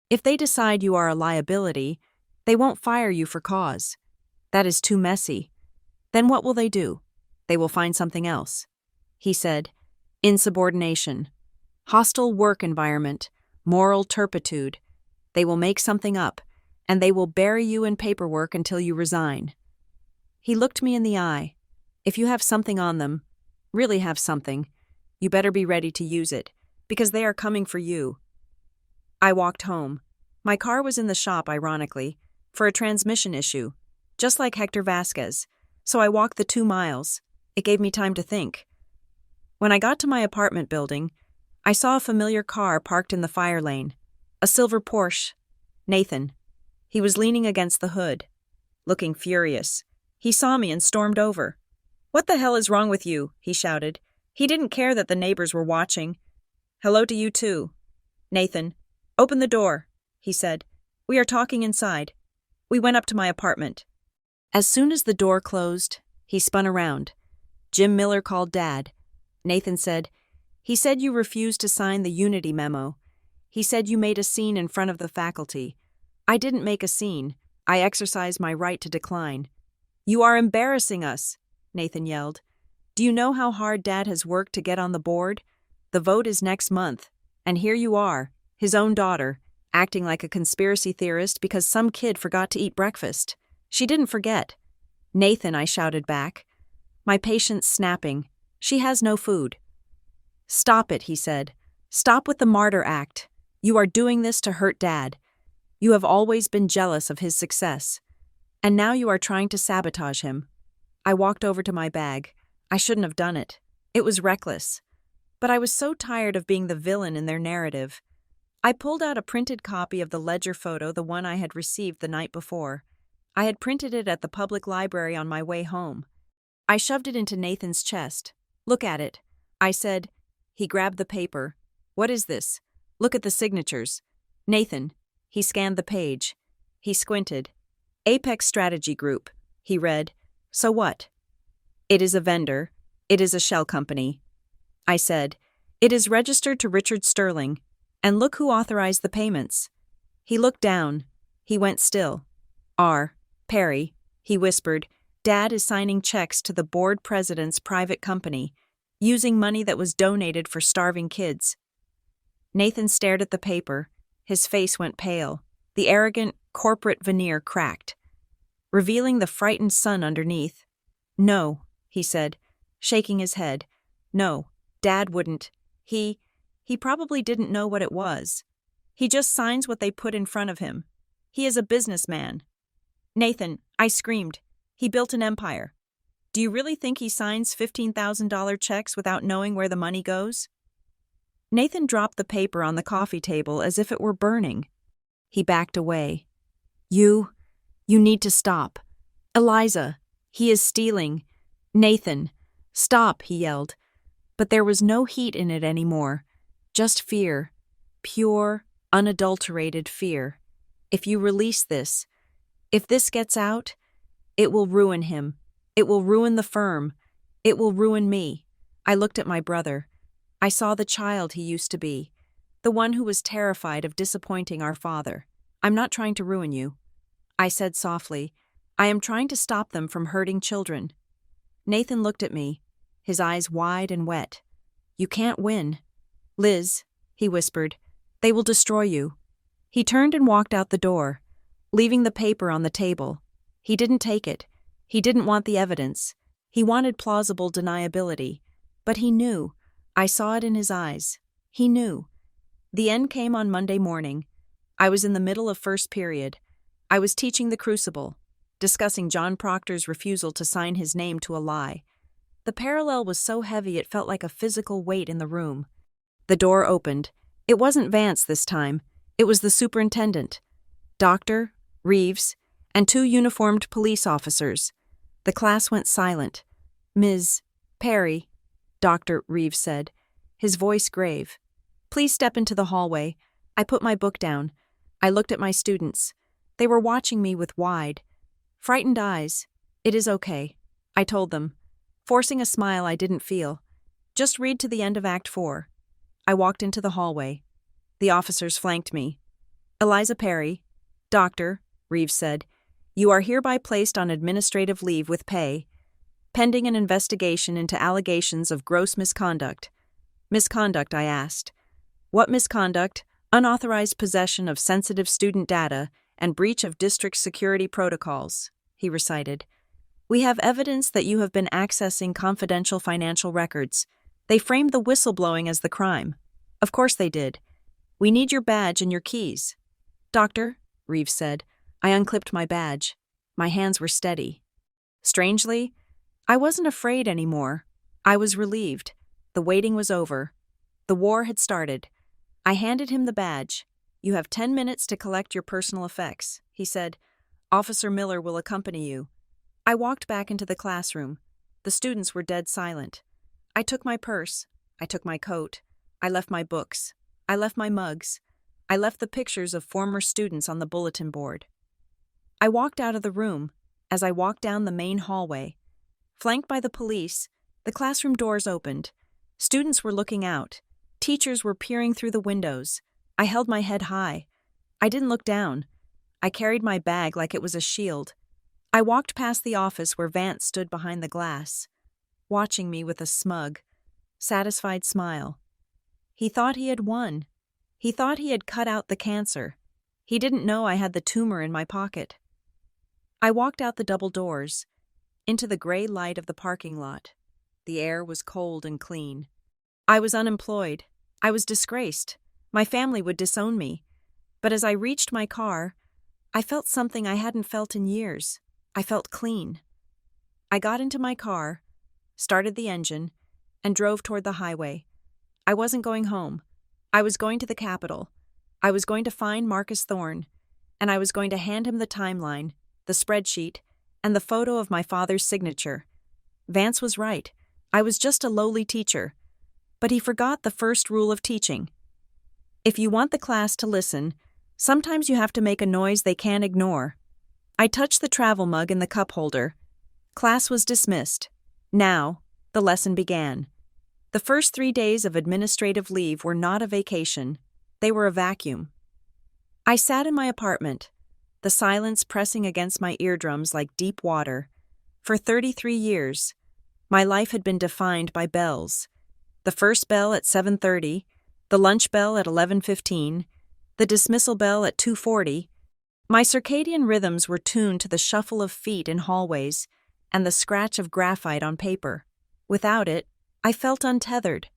If they decide you are a liability, they won't fire you for cause. That is too messy. Then what will they do? They will find something else." He said, "Insubordination, hostile work environment, moral turpitude. They will make something up, and they will bury you in paperwork until you resign." He looked me in the eye. "If you have something on them, really have something, you better be ready to use it, because they are coming for you." I walked home. My car was in the shop, ironically, for a transmission issue, just like Hector Vasquez, so I walked the 2 miles. It gave me time to think. When I got to my apartment building, I saw a familiar car parked in the fire lane, a silver Porsche. Nathan. He was leaning against the hood, looking furious. He saw me and stormed over. "What the hell is wrong with you?" he shouted. He didn't care that the neighbors were watching. "Hello to you too." "Nathan, open the door," he said. "We are talking inside." We went up to my apartment. As soon as the door closed, he spun around. Jim Miller called Dad. Nathan said, "He said you refused to sign the unity memo. He said you made a scene in front of the faculty." "I didn't make a scene. I exercised my right to decline." "You are embarrassing us," Nathan yelled. "Do you know how hard Dad has worked to get on the board? The vote is next month, and here you are, his own daughter, acting like a conspiracy theorist because some kid forgot to eat breakfast. She didn't forget." "Nathan," I shouted back, my patience snapping. "She has no food." "Stop it," he said. "Stop with the martyr act. You are doing this to hurt Dad. You have always been jealous of his success, and now you are trying to sabotage him." I walked over to my bag. I shouldn't have done it. It was reckless. But I was so tired of being the villain in their narrative. I pulled out a printed copy of the ledger photo, the one I had received the night before. I had printed it at the public library on my way home. I shoved it into Nathan's chest. "Look at it," I said. He grabbed the paper. "What is this? Look at the signatures." "Nathan." He scanned the page. He squinted. "Apex Strategy Group," he read. "So what?" "It is a vendor. It is a shell company." I said, "It is registered to Richard Sterling. And look who authorized the payments." He looked down. He went still. "R. Perry," he whispered. "Dad is signing checks to the board president's private company, using money that was donated for starving kids." Nathan stared at the paper. His face went pale. The arrogant, corporate veneer cracked, revealing the frightened son underneath. "No," he said, shaking his head. "No, Dad wouldn't. He probably didn't know what it was. He just signs what they put in front of him. He is a businessman." "Nathan," I screamed, "he built an empire. Do you really think he signs $15,000 checks without knowing where the money goes?" Nathan dropped the paper on the coffee table as if it were burning. He backed away. You need to stop. Eliza, he is stealing." "Nathan, stop," he yelled. But there was no heat in it anymore, just fear, pure, unadulterated fear. If you release this, if this gets out, it will ruin him. It will ruin the firm. It will ruin me. I looked at my brother. I saw the child he used to be, the one who was terrified of disappointing our father. "I'm not trying to ruin you," I said softly. "I am trying to stop them from hurting children." Nathan looked at me, his eyes wide and wet. "You can't win. Liz," he whispered, "they will destroy you." He turned and walked out the door, leaving the paper on the table. He didn't take it. He didn't want the evidence. He wanted plausible deniability. But he knew. I saw it in his eyes. He knew. The end came on Monday morning. I was in the middle of first period. I was teaching the Crucible, discussing John Proctor's refusal to sign his name to a lie. The parallel was so heavy it felt like a physical weight in the room. The door opened. It wasn't Vance this time. It was the superintendent, Dr. Reeves, and 2 uniformed police officers. The class went silent. "Ms. Perry," Dr. Reeves said, his voice grave. "Please step into the hallway." I put my book down. I looked at my students. They were watching me with wide, frightened eyes. "It is okay," I told them, forcing a smile I didn't feel. "Just read to the end of Act 4. I walked into the hallway. The officers flanked me. "Eliza Perry," Dr. Reeves said, "you are hereby placed on administrative leave with pay, pending an investigation into allegations of gross misconduct." "Misconduct?" I asked. "What misconduct?" "Unauthorized possession of sensitive student data and breach of district security protocols," he recited. "We have evidence that you have been accessing confidential financial records." They framed the whistleblowing as the crime. Of course they did. "We need your badge and your keys." "Doctor," Reeves said. I unclipped my badge. My hands were steady. Strangely, I wasn't afraid anymore. I was relieved. The waiting was over. The war had started. I handed him the badge. "You have 10 minutes to collect your personal effects," he said. "Officer Miller will accompany you." I walked back into the classroom. The students were dead silent. I took my purse. I took my coat. I left my books. I left my mugs. I left the pictures of former students on the bulletin board. I walked out of the room. As I walked down the main hallway, flanked by the police, the classroom doors opened. Students were looking out. Teachers were peering through the windows. I held my head high. I didn't look down. I carried my bag like it was a shield. I walked past the office where Vance stood behind the glass, watching me with a smug, satisfied smile. He thought he had won. He thought he had cut out the cancer. He didn't know I had the tumor in my pocket. I walked out the double doors, into the gray light of the parking lot. The air was cold and clean. I was unemployed. I was disgraced. My family would disown me. But as I reached my car, I felt something I hadn't felt in years. I felt clean. I got into my car, started the engine, and drove toward the highway. I wasn't going home. I was going to the Capitol. I was going to find Marcus Thorne, and I was going to hand him the timeline, the spreadsheet, and the photo of my father's signature. Vance was right. I was just a lowly teacher. But he forgot the first rule of teaching. If you want the class to listen, sometimes you have to make a noise they can't ignore. I touched the travel mug in the cup holder. Class was dismissed. Now, the lesson began. The first 3 days of administrative leave were not a vacation. They were a vacuum. I sat in my apartment, the silence pressing against my eardrums like deep water. For 33 years, my life had been defined by bells. The first bell at 7:30, the lunch bell at 11:15, the dismissal bell at 2:40. My circadian rhythms were tuned to the shuffle of feet in hallways and the scratch of graphite on paper. Without it, I felt untethered.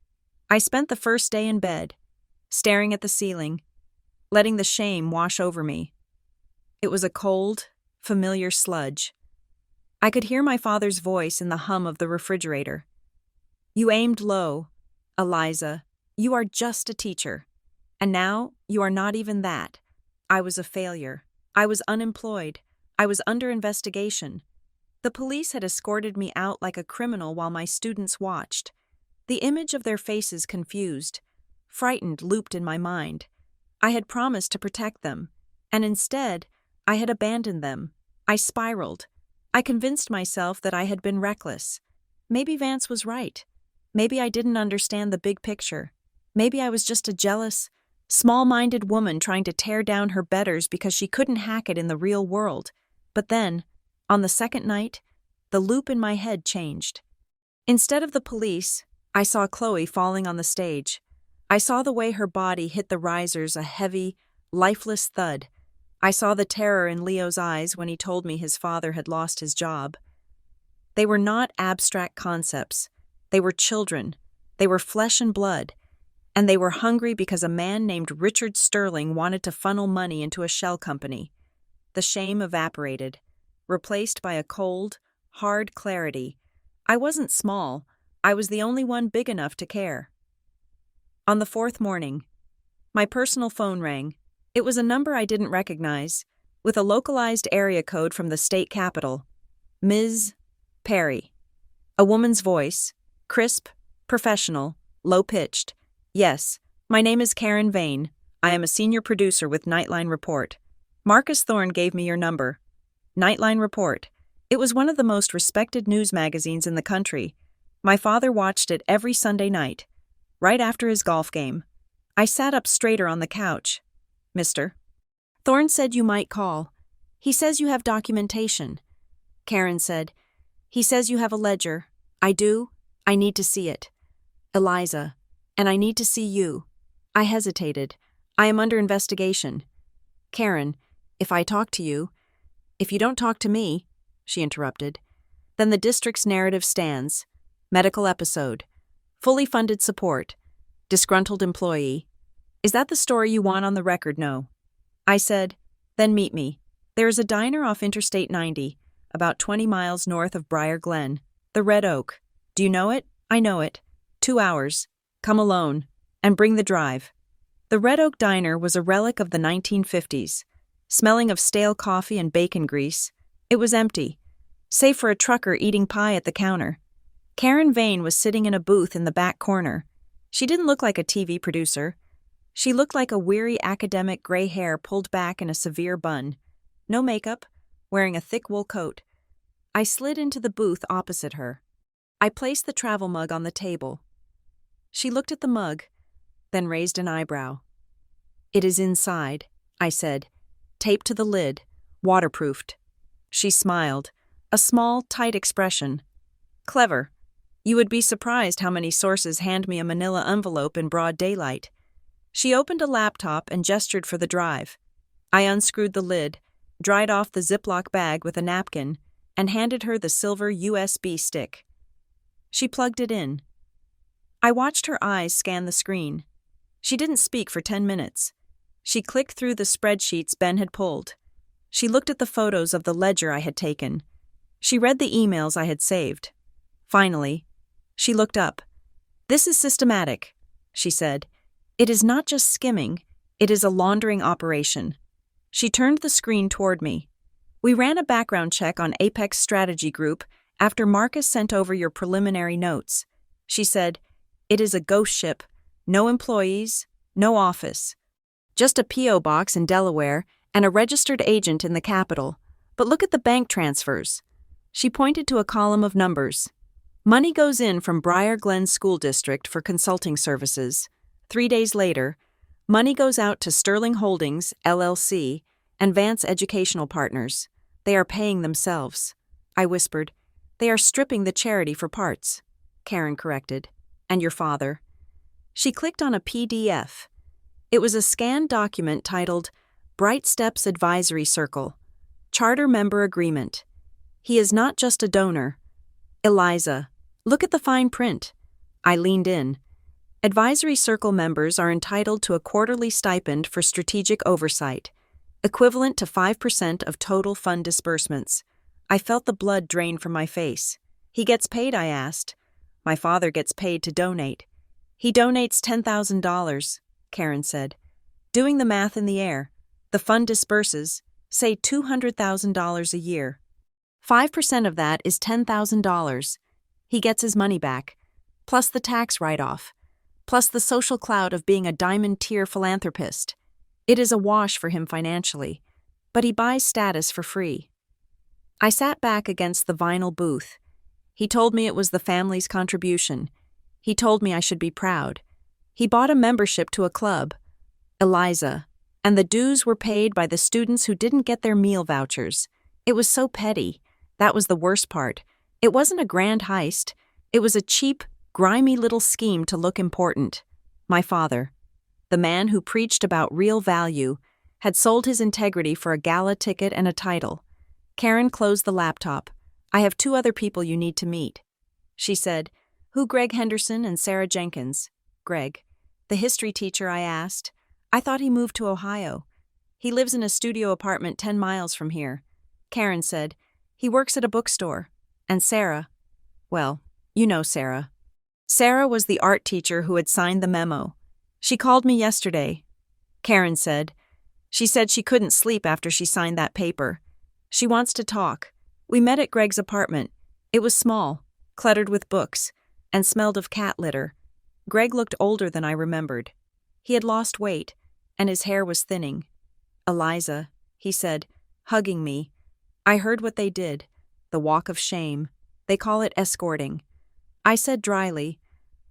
I spent the first day in bed, staring at the ceiling, letting the shame wash over me. It was a cold, familiar sludge. I could hear my father's voice in the hum of the refrigerator. "You aimed low, Eliza. You are just a teacher. And now you are not even that." I was a failure. I was unemployed. I was under investigation. The police had escorted me out like a criminal while my students watched. The image of their faces confused, frightened, looped in my mind. I had promised to protect them, and instead, I had abandoned them. I spiraled. I convinced myself that I had been reckless. Maybe Vance was right. Maybe I didn't understand the big picture. Maybe I was just a jealous, small-minded woman trying to tear down her betters because she couldn't hack it in the real world. But then, on the second night, the loop in my head changed. Instead of the police, I saw Chloe falling on the stage. I saw the way her body hit the risers, a heavy, lifeless thud. I saw the terror in Leo's eyes when he told me his father had lost his job. They were not abstract concepts. They were children. They were flesh and blood. And they were hungry because a man named Richard Sterling wanted to funnel money into a shell company. The shame evaporated, replaced by a cold, hard clarity. I wasn't small. I was the only one big enough to care. On the fourth morning, my personal phone rang. It was a number I didn't recognize, with a localized area code from the state capital. Ms. Perry. A woman's voice, crisp, professional, low-pitched. Yes, my name is Karen Vane. I am a senior producer with Nightline Report. Marcus Thorne gave me your number. Nightline Report. It was one of the most respected news magazines in the country. My father watched it every Sunday night, right after his golf game. I sat up straighter on the couch. Mr. Thorne said you might call. He says you have documentation. Karen said, he says you have a ledger. I do. I need to see it. Eliza, and I need to see you. I hesitated. I am under investigation. Karen, if I talk to you, if you don't talk to me, she interrupted, then the district's narrative stands. Medical episode. Fully funded support. Disgruntled employee. Is that the story you want on the record? No. I said, then meet me. There is a diner off Interstate 90, about 20 miles north of Briar Glen, the Red Oak. Do you know it? I know it. 2 hours. Come alone. And bring the drive. The Red Oak Diner was a relic of the 1950s, smelling of stale coffee and bacon grease. It was empty, save for a trucker eating pie at the counter. Karen Vane was sitting in a booth in the back corner. She didn't look like a TV producer. She looked like a weary academic, gray hair pulled back in a severe bun. No makeup, wearing a thick wool coat. I slid into the booth opposite her. I placed the travel mug on the table. She looked at the mug, then raised an eyebrow. It is inside, I said, taped to the lid, waterproofed. She smiled, a small, tight expression. Clever. You would be surprised how many sources hand me a manila envelope in broad daylight. She opened a laptop and gestured for the drive. I unscrewed the lid, dried off the Ziploc bag with a napkin, and handed her the silver USB stick. She plugged it in. I watched her eyes scan the screen. She didn't speak for 10 minutes. She clicked through the spreadsheets Ben had pulled. She looked at the photos of the ledger I had taken. She read the emails I had saved. Finally, she looked up. This is systematic, she said. It is not just skimming, it is a laundering operation. She turned the screen toward me. We ran a background check on Apex Strategy Group after Marcus sent over your preliminary notes. She said, it is a ghost ship, no employees, no office. Just a P.O. box in Delaware and a registered agent in the capital. But look at the bank transfers. She pointed to a column of numbers. Money goes in from Briar Glen School District for consulting services. 3 days later, money goes out to Sterling Holdings, LLC, and Vance Educational Partners. They are paying themselves. I whispered. They are stripping the charity for parts. Karen corrected. And your father? She clicked on a PDF. It was a scanned document titled Bright Steps Advisory Circle, Charter Member Agreement. He is not just a donor. Eliza, look at the fine print. I leaned in. Advisory Circle members are entitled to a quarterly stipend for strategic oversight, equivalent to 5% of total fund disbursements. I felt the blood drain from my face. He gets paid, I asked. My father gets paid to donate. He donates $10,000, Karen said. Doing the math in the air, the fund disperses, say $200,000 a year. 5% of that is $10,000. He gets his money back, plus the tax write-off, plus the social clout of being a diamond-tier philanthropist. It is a wash for him financially, but he buys status for free. I sat back against the vinyl booth. He told me it was the family's contribution. He told me I should be proud. He bought a membership to a club, Eliza, and the dues were paid by the students who didn't get their meal vouchers. It was so petty. That was the worst part. It wasn't a grand heist. It was a cheap, grimy little scheme to look important. My father, the man who preached about real value, had sold his integrity for a gala ticket and a title. Karen closed the laptop. I have 2 other people you need to meet. She said, who? Greg Henderson and Sarah Jenkins. Greg. The history teacher, I asked. I thought he moved to Ohio. He lives in a studio apartment 10 miles from here. Karen said, he works at a bookstore. And Sarah, well, you know Sarah. Sarah was the art teacher who had signed the memo. She called me yesterday. Karen said. She said she couldn't sleep after she signed that paper. She wants to talk. We met at Greg's apartment. It was small, cluttered with books, and smelled of cat litter. Greg looked older than I remembered. He had lost weight, and his hair was thinning. Eliza, he said, hugging me. I heard what they did, the walk of shame. They call it escorting. I said dryly.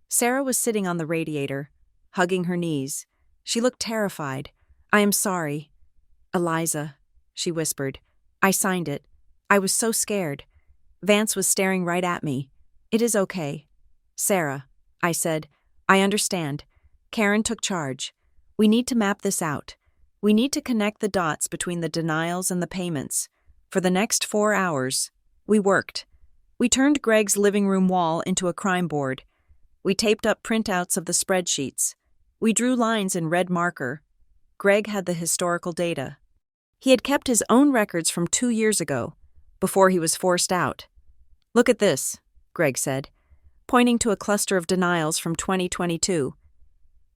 Sarah was sitting on the radiator, hugging her knees. She looked terrified. I am sorry. Eliza, she whispered. I signed it. I was so scared. Vance was staring right at me. It is okay. Sarah, I said, I understand. Karen took charge. We need to map this out. We need to connect the dots between the denials and the payments. For the next 4 hours, we worked. We turned Greg's living room wall into a crime board. We taped up printouts of the spreadsheets. We drew lines in red marker. Greg had the historical data. He had kept his own records from 2 years ago, before he was forced out. Look at this, Greg said, pointing to a cluster of denials from 2022.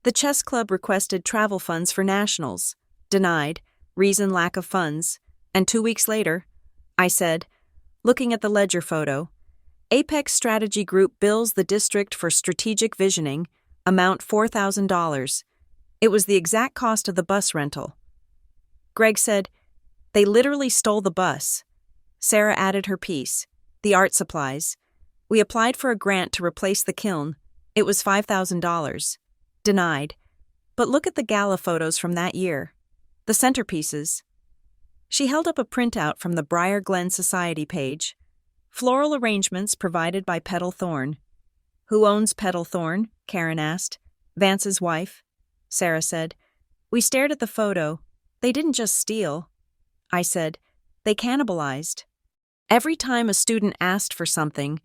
The chess club requested travel funds for nationals. Denied. Reason lack of funds. And 2 weeks later, I said, looking at the ledger photo, Apex Strategy Group bills the district for strategic visioning, amount $4,000. It was the exact cost of the bus rental. Greg said, they literally stole the bus. Sarah added her piece, the art supplies. We applied for a grant to replace the kiln. It was $5,000. Denied. But look at the gala photos from that year. The centerpieces. She held up a printout from the Briar Glen Society page. Floral arrangements provided by Petal Thorne. Who owns Petal Thorne? Karen asked. Vance's wife. Sarah said. We stared at the photo. They didn't just steal. I said, they cannibalized. Every time a student asked for something,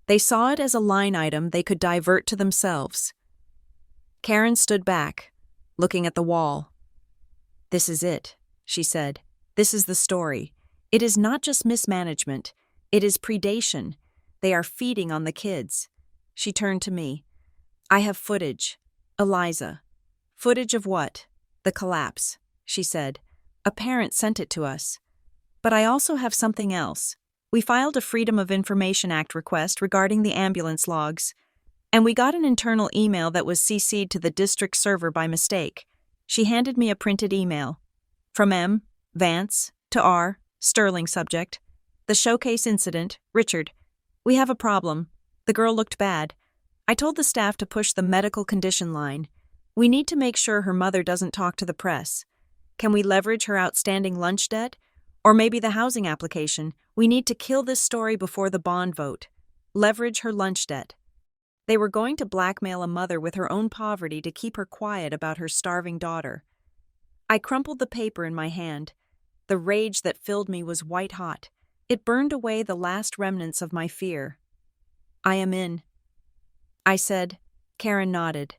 they saw it as a line item they could divert to themselves. Karen stood back, looking at the wall. This is it, she said. This is the story. It is not just mismanagement. It is predation. They are feeding on the kids. She turned to me. I have footage. Eliza. Footage of what? The collapse, she said. A parent sent it to us. But I also have something else. We filed a Freedom of Information Act request regarding the ambulance logs, and we got an internal email that was CC'd to the district server by mistake. She handed me a printed email. From M, Vance, to R, Sterling subject. The showcase incident, Richard. We have a problem. The girl looked bad. I told the staff to push the medical condition line. We need to make sure her mother doesn't talk to the press. Can we leverage her outstanding lunch debt? Or maybe the housing application. We need to kill this story before the bond vote. Leverage her lunch debt. They were going to blackmail a mother with her own poverty to keep her quiet about her starving daughter. I crumpled the paper in my hand. The rage that filled me was white hot. It burned away the last remnants of my fear. I am in. I said. Karen nodded.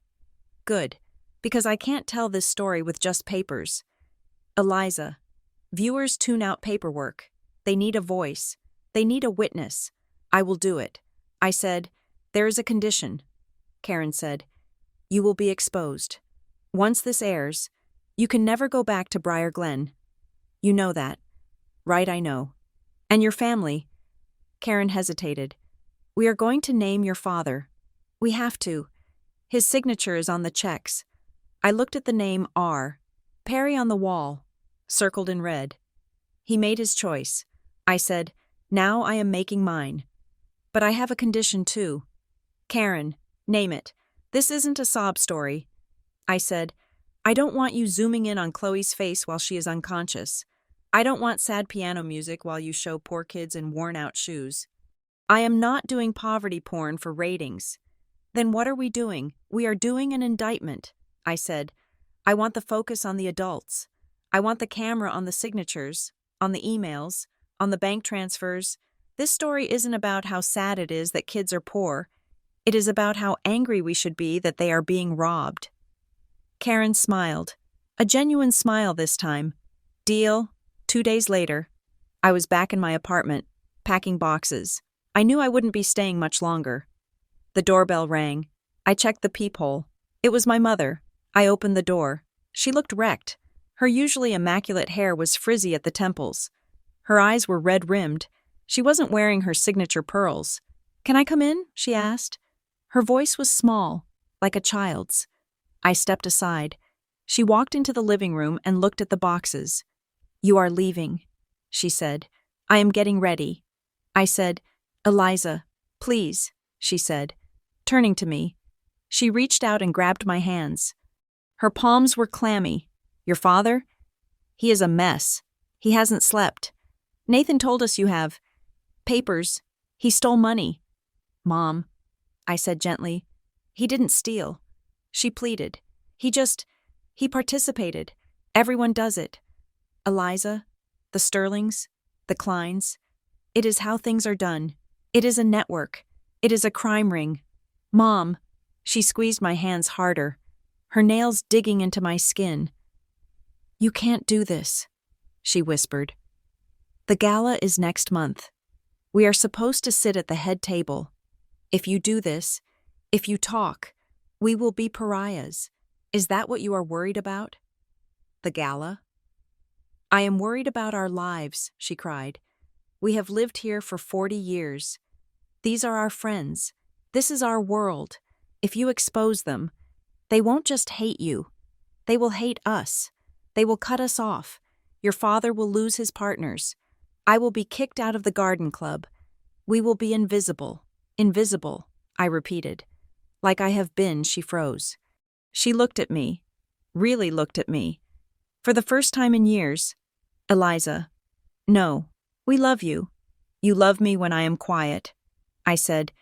Good, because I can't tell this story with just papers. Eliza. Viewers tune out paperwork. They need a voice. They need a witness. I will do it. I said, there is a condition. Karen said, you will be exposed. Once this airs, you can never go back to Briar Glen. You know that. Right, I know. And your family. Karen hesitated. We are going to name your father. We have to. His signature is on the checks. I looked at the name R. Perry on the wall, circled in red. He made his choice. I said, now I am making mine. But I have a condition too. Karen, name it. This isn't a sob story. I said, I don't want you zooming in on Chloe's face while she is unconscious. I don't want sad piano music while you show poor kids in worn-out shoes. I am not doing poverty porn for ratings. Then what are we doing? We are doing an indictment, I said. I want the focus on the adults. I want the camera on the signatures, on the emails, on the bank transfers. This story isn't about how sad it is that kids are poor. It is about how angry we should be that they are being robbed. Karen smiled. A genuine smile this time. Deal. 2 days later, I was back in my apartment, packing boxes. I knew I wouldn't be staying much longer. The doorbell rang. I checked the peephole. It was my mother. I opened the door. She looked wrecked. Her usually immaculate hair was frizzy at the temples. Her eyes were red-rimmed. She wasn't wearing her signature pearls. "Can I come in?" she asked. Her voice was small, like a child's. I stepped aside. She walked into the living room and looked at the boxes. "You are leaving," she said. "I am getting ready." I said, "Eliza, please," she said, turning to me. She reached out and grabbed my hands. Her palms were clammy. "Your father? He is a mess. He hasn't slept. Nathan told us you have papers. He stole money." "Mom," I said gently. "He didn't steal." She pleaded. He participated. Everyone does it. Eliza, the Sterlings, the Kleins. It is how things are done. It is a network. It is a crime ring. Mom." She squeezed my hands harder, her nails digging into my skin. "You can't do this," she whispered. "The gala is next month. We are supposed to sit at the head table. If you do this, if you talk, we will be pariahs. Is that what you are worried about?" "The gala?" "I am worried about our lives," she cried. "We have lived here for 40 years. These are our friends. This is our world. If you expose them, they won't just hate you. They will hate us. They will cut us off. Your father will lose his partners. I will be kicked out of the garden club. We will be invisible. Invisible," I repeated. "Like I have been," she froze. She looked at me, really looked at me. For the first time in years, "Eliza, no, we love you. You love me when I am quiet." I said,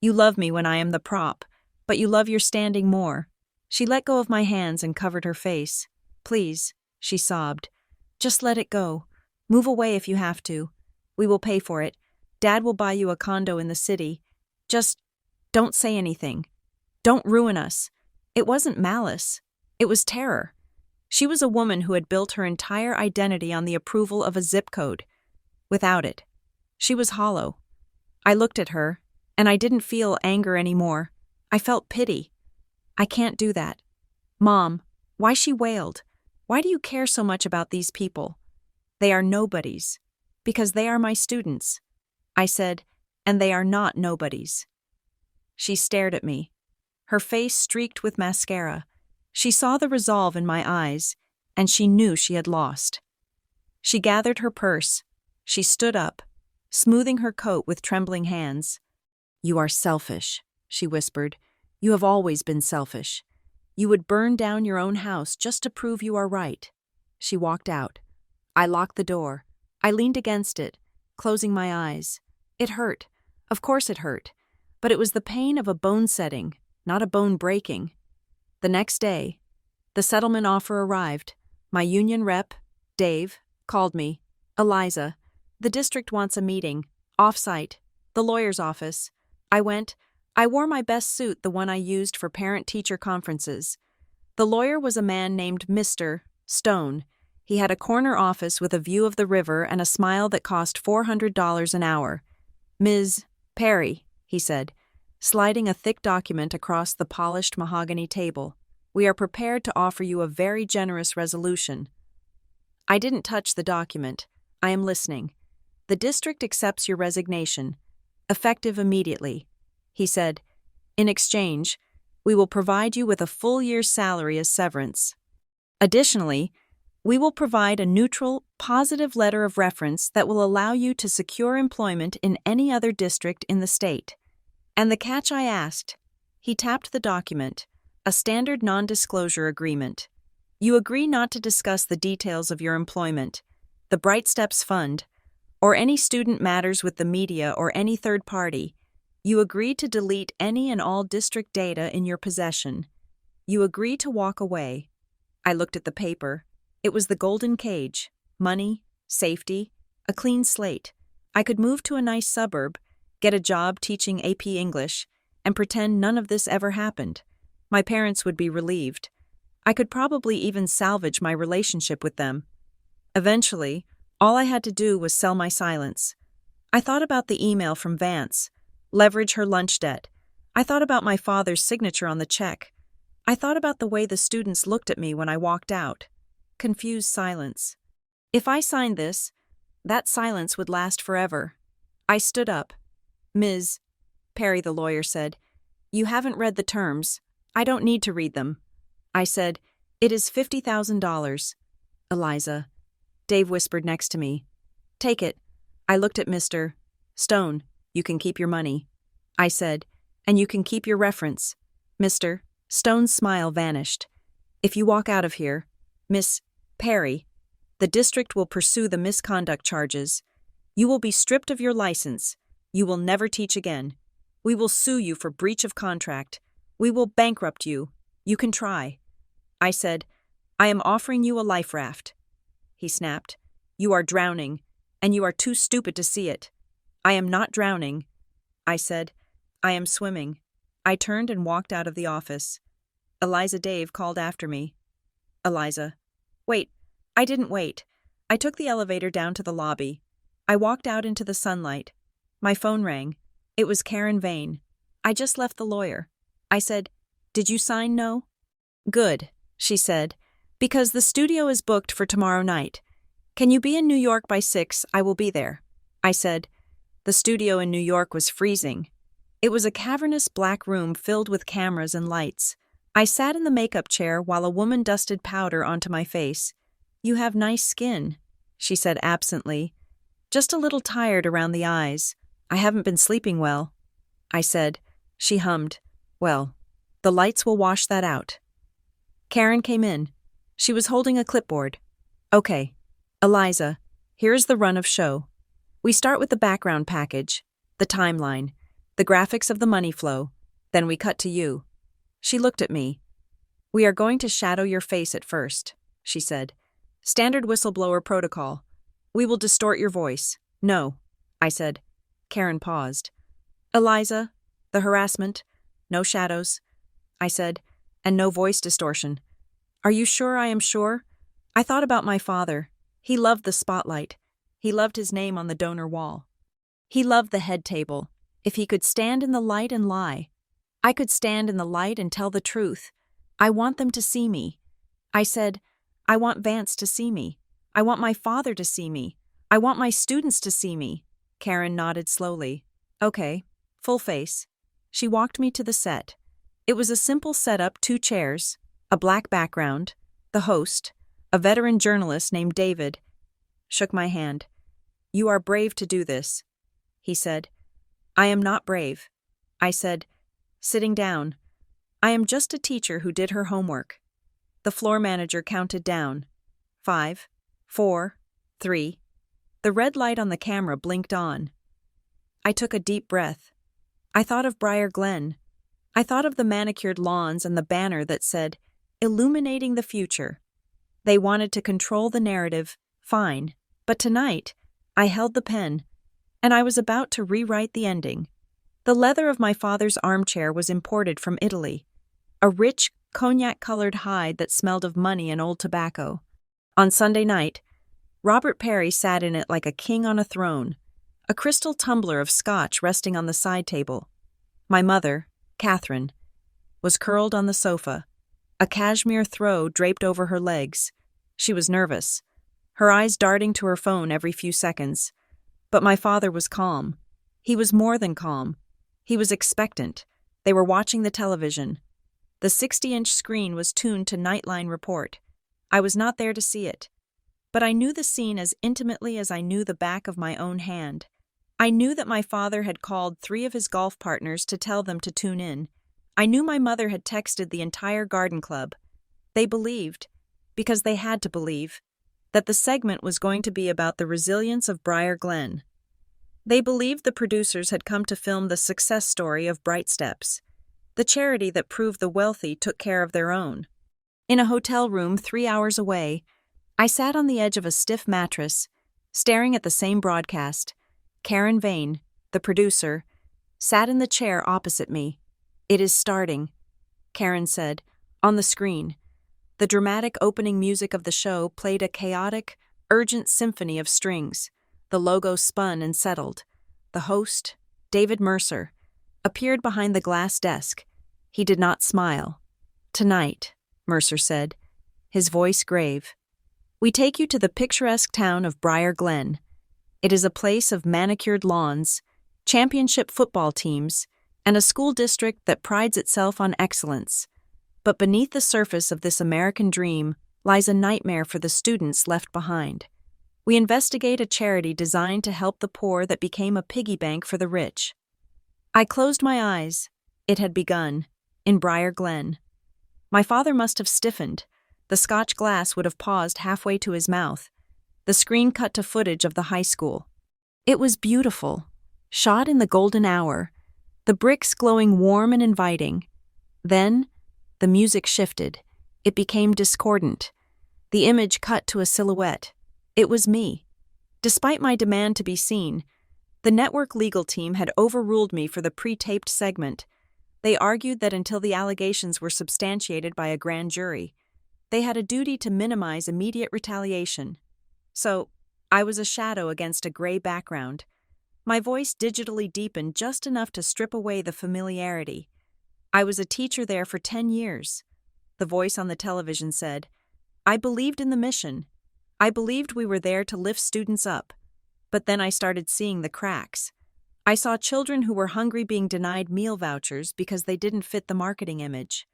"You love me when I am the prop, but you love your standing more." She let go of my hands and covered her face. "Please," she sobbed. "Just let it go. Move away if you have to. We will pay for it. Dad will buy you a condo in the city. Just don't say anything. Don't ruin us." It wasn't malice. It was terror. She was a woman who had built her entire identity on the approval of a zip code. Without it, she was hollow. I looked at her, and I didn't feel anger anymore. I felt pity. "I can't do that." "Mom," why she wailed. "Why do you care so much about these people? They are nobodies. Because they are my students." I said, "And they are not nobodies." She stared at me, her face streaked with mascara. She saw the resolve in my eyes, and she knew she had lost. She gathered her purse. She stood up, smoothing her coat with trembling hands. "You are selfish," she whispered. "You have always been selfish. You would burn down your own house just to prove you are right." She walked out. I locked the door. I leaned against it, closing my eyes. It hurt. Of course it hurt. But it was the pain of a bone setting, not a bone breaking. The next day, the settlement offer arrived. My union rep, Dave, called me. "Eliza, the district wants a meeting. Off-site. The lawyer's office." I went. I wore my best suit, the one I used for parent-teacher conferences. The lawyer was a man named Mr. Stone. He had a corner office with a view of the river and a smile that cost $400 an hour. "Ms. Perry," he said, sliding a thick document across the polished mahogany table, "we are prepared to offer you a very generous resolution." I didn't touch the document. "I am listening. The district accepts your resignation, effective immediately," he said. "In exchange, we will provide you with a full year's salary as severance. Additionally, we will provide a neutral, positive letter of reference that will allow you to secure employment in any other district in the state." And the catch I asked. He tapped the document, a standard non-disclosure agreement. "You agree not to discuss the details of your employment, the Bright Steps Fund, or any student matters with the media or any third party. You agree to delete any and all district data in your possession. You agree to walk away." I looked at the paper. It was the golden cage: money, safety, a clean slate. I could move to a nice suburb, get a job teaching AP English, and pretend none of this ever happened. My parents would be relieved. I could probably even salvage my relationship with them. Eventually, all I had to do was sell my silence. I thought about the email from Vance, leverage her lunch debt. I thought about my father's signature on the check. I thought about the way the students looked at me when I walked out. Confused silence. If I signed this, that silence would last forever. I stood up. "Ms. Perry," the lawyer said, "you haven't read the terms. I don't need to read them." I said, "It is $50,000. "Eliza." Dave whispered next to me. "Take it." I looked at Mr. Stone. "You can keep your money." I said, "And you can keep your reference." Mr. Stone's smile vanished. "If you walk out of here, Miss Perry, the district will pursue the misconduct charges. You will be stripped of your license. You will never teach again. We will sue you for breach of contract. We will bankrupt you. You can try." I said, "I am offering you a life raft." He snapped, "You are drowning, and you are too stupid to see it." "I am not drowning." I said, "I am swimming." I turned and walked out of the office. Eliza Dave called after me. "Eliza." "Wait." I didn't wait. I took the elevator down to the lobby. I walked out into the sunlight. My phone rang. It was Karen Vane. "I just left the lawyer." I said, "Did you sign no?" "Good," she said, "because the studio is booked for tomorrow night. Can you be in New York by 6? I will be there." I said. The studio in New York was freezing. It was a cavernous black room filled with cameras and lights. I sat in the makeup chair while a woman dusted powder onto my face. "You have nice skin," she said absently. "Just a little tired around the eyes. I haven't been sleeping well." I said. She hummed. "Well, the lights will wash that out." Karen came in. She was holding a clipboard. "Okay, Eliza, here's the run of show. We start with the background package, the timeline, the graphics of the money flow, then we cut to you." She looked at me. "We are going to shadow your face at first," she said. "Standard whistleblower protocol. We will distort your voice." "No," I said. Karen paused. "Eliza, the harassment, no shadows," I said, "and no voice distortion." "Are you sure I am sure?" I thought about my father. He loved the spotlight. He loved his name on the donor wall. He loved the head table. If he could stand in the light and lie, I could stand in the light and tell the truth. "I want them to see me." I said, "I want Vance to see me. I want my father to see me. I want my students to see me." Karen nodded slowly. "Okay, full face." She walked me to the set. It was a simple setup, 2 chairs, a black background, the host, a veteran journalist named David, shook my hand. "You are brave to do this," he said. "I am not brave." I said, sitting down. "I am just a teacher who did her homework." The floor manager counted down. 5, 4, 3. The red light on the camera blinked on. I took a deep breath. I thought of Briar Glen. I thought of the manicured lawns and the banner that said, "Illuminating the future." They wanted to control the narrative, fine. But tonight, I held the pen, and I was about to rewrite the ending. The leather of my father's armchair was imported from Italy, a rich, cognac-colored hide that smelled of money and old tobacco. On Sunday night, Robert Perry sat in it like a king on a throne, a crystal tumbler of scotch resting on the side table. My mother, Catherine, was curled on the sofa, a cashmere throw draped over her legs. She was nervous, her eyes darting to her phone every few seconds. But my father was calm. He was more than calm. He was expectant. They were watching the television. The 60-inch screen was tuned to Nightline Report. I was not there to see it. But I knew the scene as intimately as I knew the back of my own hand. I knew that my father had called 3 of his golf partners to tell them to tune in. I knew my mother had texted the entire garden club. They believed, because they had to believe, that the segment was going to be about the resilience of Briar Glen. They believed the producers had come to film the success story of Bright Steps, the charity that proved the wealthy took care of their own. In a hotel room 3 hours away, I sat on the edge of a stiff mattress, staring at the same broadcast. Karen Vane, the producer, sat in the chair opposite me. "It is starting," Karen said, "on the screen." The dramatic opening music of the show played a chaotic, urgent symphony of strings. The logo spun and settled. The host, David Mercer, appeared behind the glass desk. He did not smile. "Tonight," Mercer said, his voice grave, "we take you to the picturesque town of Briar Glen. It is a place of manicured lawns, championship football teams, and a school district that prides itself on excellence. But beneath the surface of this American dream lies a nightmare for the students left behind. We investigate a charity designed to help the poor that became a piggy bank for the rich." I closed my eyes. It had begun, in Briar Glen. My father must have stiffened. The Scotch glass would have paused halfway to his mouth. The screen cut to footage of the high school. It was beautiful, shot in the golden hour, the bricks glowing warm and inviting. Then, the music shifted. It became discordant. The image cut to a silhouette. It was me. Despite my demand to be seen, the network legal team had overruled me for the pre-taped segment. They argued that until the allegations were substantiated by a grand jury, they had a duty to minimize immediate retaliation. So, I was a shadow against a gray background. My voice digitally deepened just enough to strip away the familiarity. I was a teacher there for 10 years. The voice on the television said, "I believed in the mission. I believed we were there to lift students up." But then I started seeing the cracks. I saw children who were hungry being denied meal vouchers because they didn't fit the marketing image.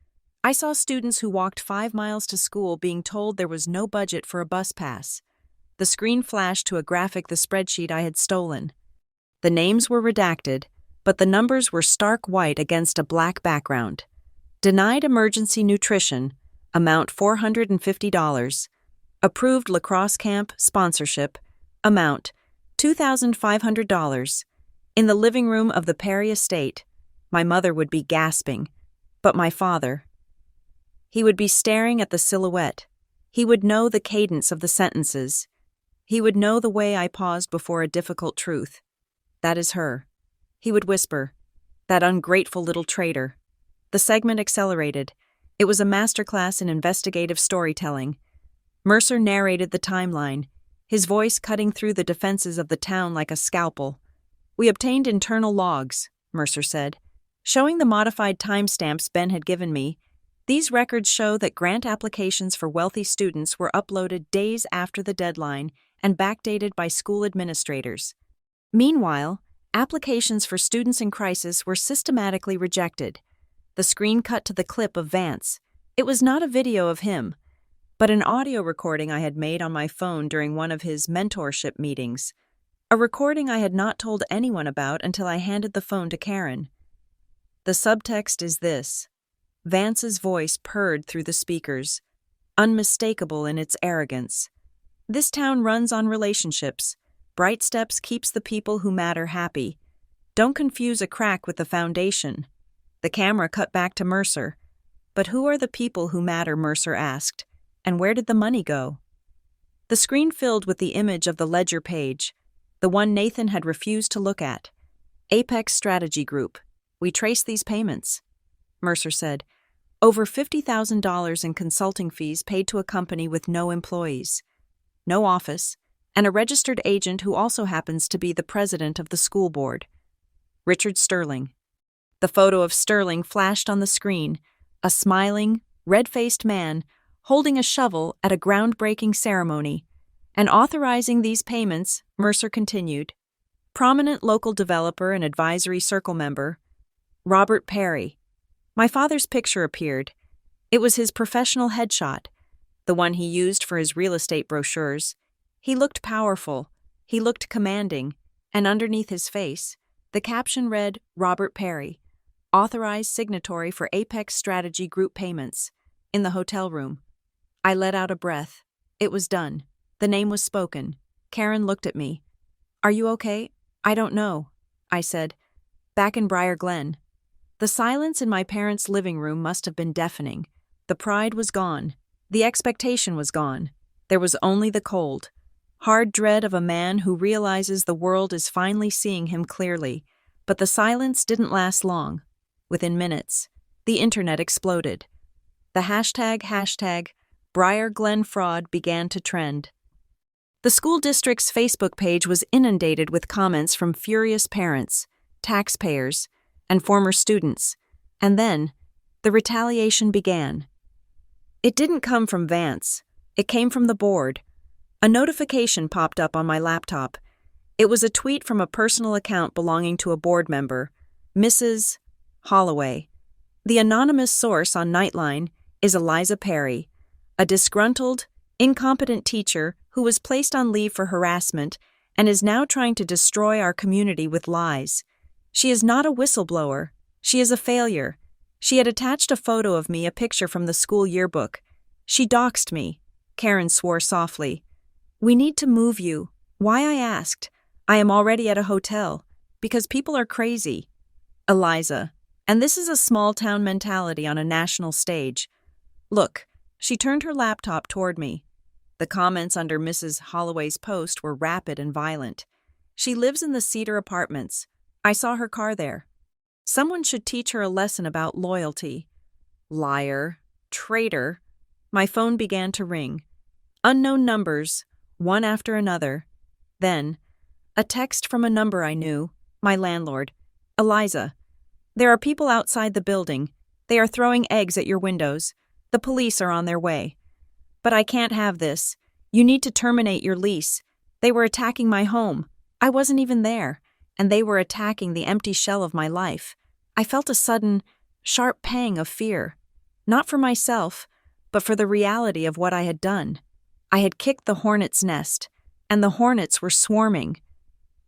I saw students who walked 5 miles to school being told there was no budget for a bus pass. The screen flashed to a graphic, the spreadsheet I had stolen. The names were redacted, but the numbers were stark white against a black background. Denied emergency nutrition, amount $450. Approved lacrosse camp sponsorship, amount $2,500. In the living room of the Perry estate, my mother would be gasping, but my father, he would be staring at the silhouette. He would know the cadence of the sentences. He would know the way I paused before a difficult truth. "That is her." He would whisper, "That ungrateful little traitor." The segment accelerated. It was a masterclass in investigative storytelling. Mercer narrated the timeline, his voice cutting through the defenses of the town like a scalpel. "We obtained internal logs," Mercer said, showing the modified timestamps Ben had given me. "These records show that grant applications for wealthy students were uploaded days after the deadline and backdated by school administrators. Meanwhile, applications for students in crisis were systematically rejected." The screen cut to the clip of Vance. It was not a video of him, but an audio recording I had made on my phone during one of his mentorship meetings. A recording I had not told anyone about until I handed the phone to Karen. The subtext is this. Vance's voice purred through the speakers, unmistakable in its arrogance. "This town runs on relationships. Bright Steps keeps the people who matter happy. Don't confuse a crack with the foundation." The camera cut back to Mercer. "But who are the people who matter?" Mercer asked. "And where did the money go?" The screen filled with the image of the ledger page, the one Nathan had refused to look at. "Apex Strategy Group. We trace these payments," Mercer said. "Over $50,000 in consulting fees paid to a company with no employees, no office, and a registered agent who also happens to be the president of the school board. Richard Sterling." The photo of Sterling flashed on the screen, a smiling, red-faced man holding a shovel at a groundbreaking ceremony. "And authorizing these payments," Mercer continued, "prominent local developer and advisory circle member, Robert Perry." My father's picture appeared. It was his professional headshot, the one he used for his real estate brochures. He looked powerful, he looked commanding, and underneath his face, the caption read, "Robert Perry, authorized signatory for Apex Strategy Group payments," in the hotel room. I let out a breath. It was done. The name was spoken. Karen looked at me. "Are you okay?" "I don't know," I said. "Back in Briar Glen." The silence in my parents' living room must have been deafening. The pride was gone. The expectation was gone. There was only the cold, hard dread of a man who realizes the world is finally seeing him clearly. But the silence didn't last long. Within minutes, the internet exploded. The hashtag Briar Glen fraud began to trend. The school district's Facebook page was inundated with comments from furious parents, taxpayers, and former students, and then the retaliation began. It didn't come from Vance. It came from the board. A notification popped up on my laptop. It was a tweet from a personal account belonging to a board member, Mrs. Holloway. The anonymous source on Nightline is Eliza Perry, a disgruntled, incompetent teacher who was placed on leave for harassment and is now trying to destroy our community with lies. She is not a whistleblower. She is a failure. She had attached a photo of me, a picture from the school yearbook. She doxed me. Karen swore softly. We need to move you. Why, I asked. I am already at a hotel. Because people are crazy. Eliza. And this is a small-town mentality on a national stage. Look, she turned her laptop toward me. The comments under Mrs. Holloway's post were rapid and violent. She lives in the Cedar Apartments. I saw her car there. Someone should teach her a lesson about loyalty. Liar. Traitor. My phone began to ring. Unknown numbers, one after another. Then, a text from a number I knew, my landlord. Eliza. There are people outside the building. They are throwing eggs at your windows. The police are on their way. But I can't have this. You need to terminate your lease. They were attacking my home. I wasn't even there, and they were attacking the empty shell of my life. I felt a sudden, sharp pang of fear. Not for myself, but for the reality of what I had done. I had kicked the hornet's nest, and the hornets were swarming.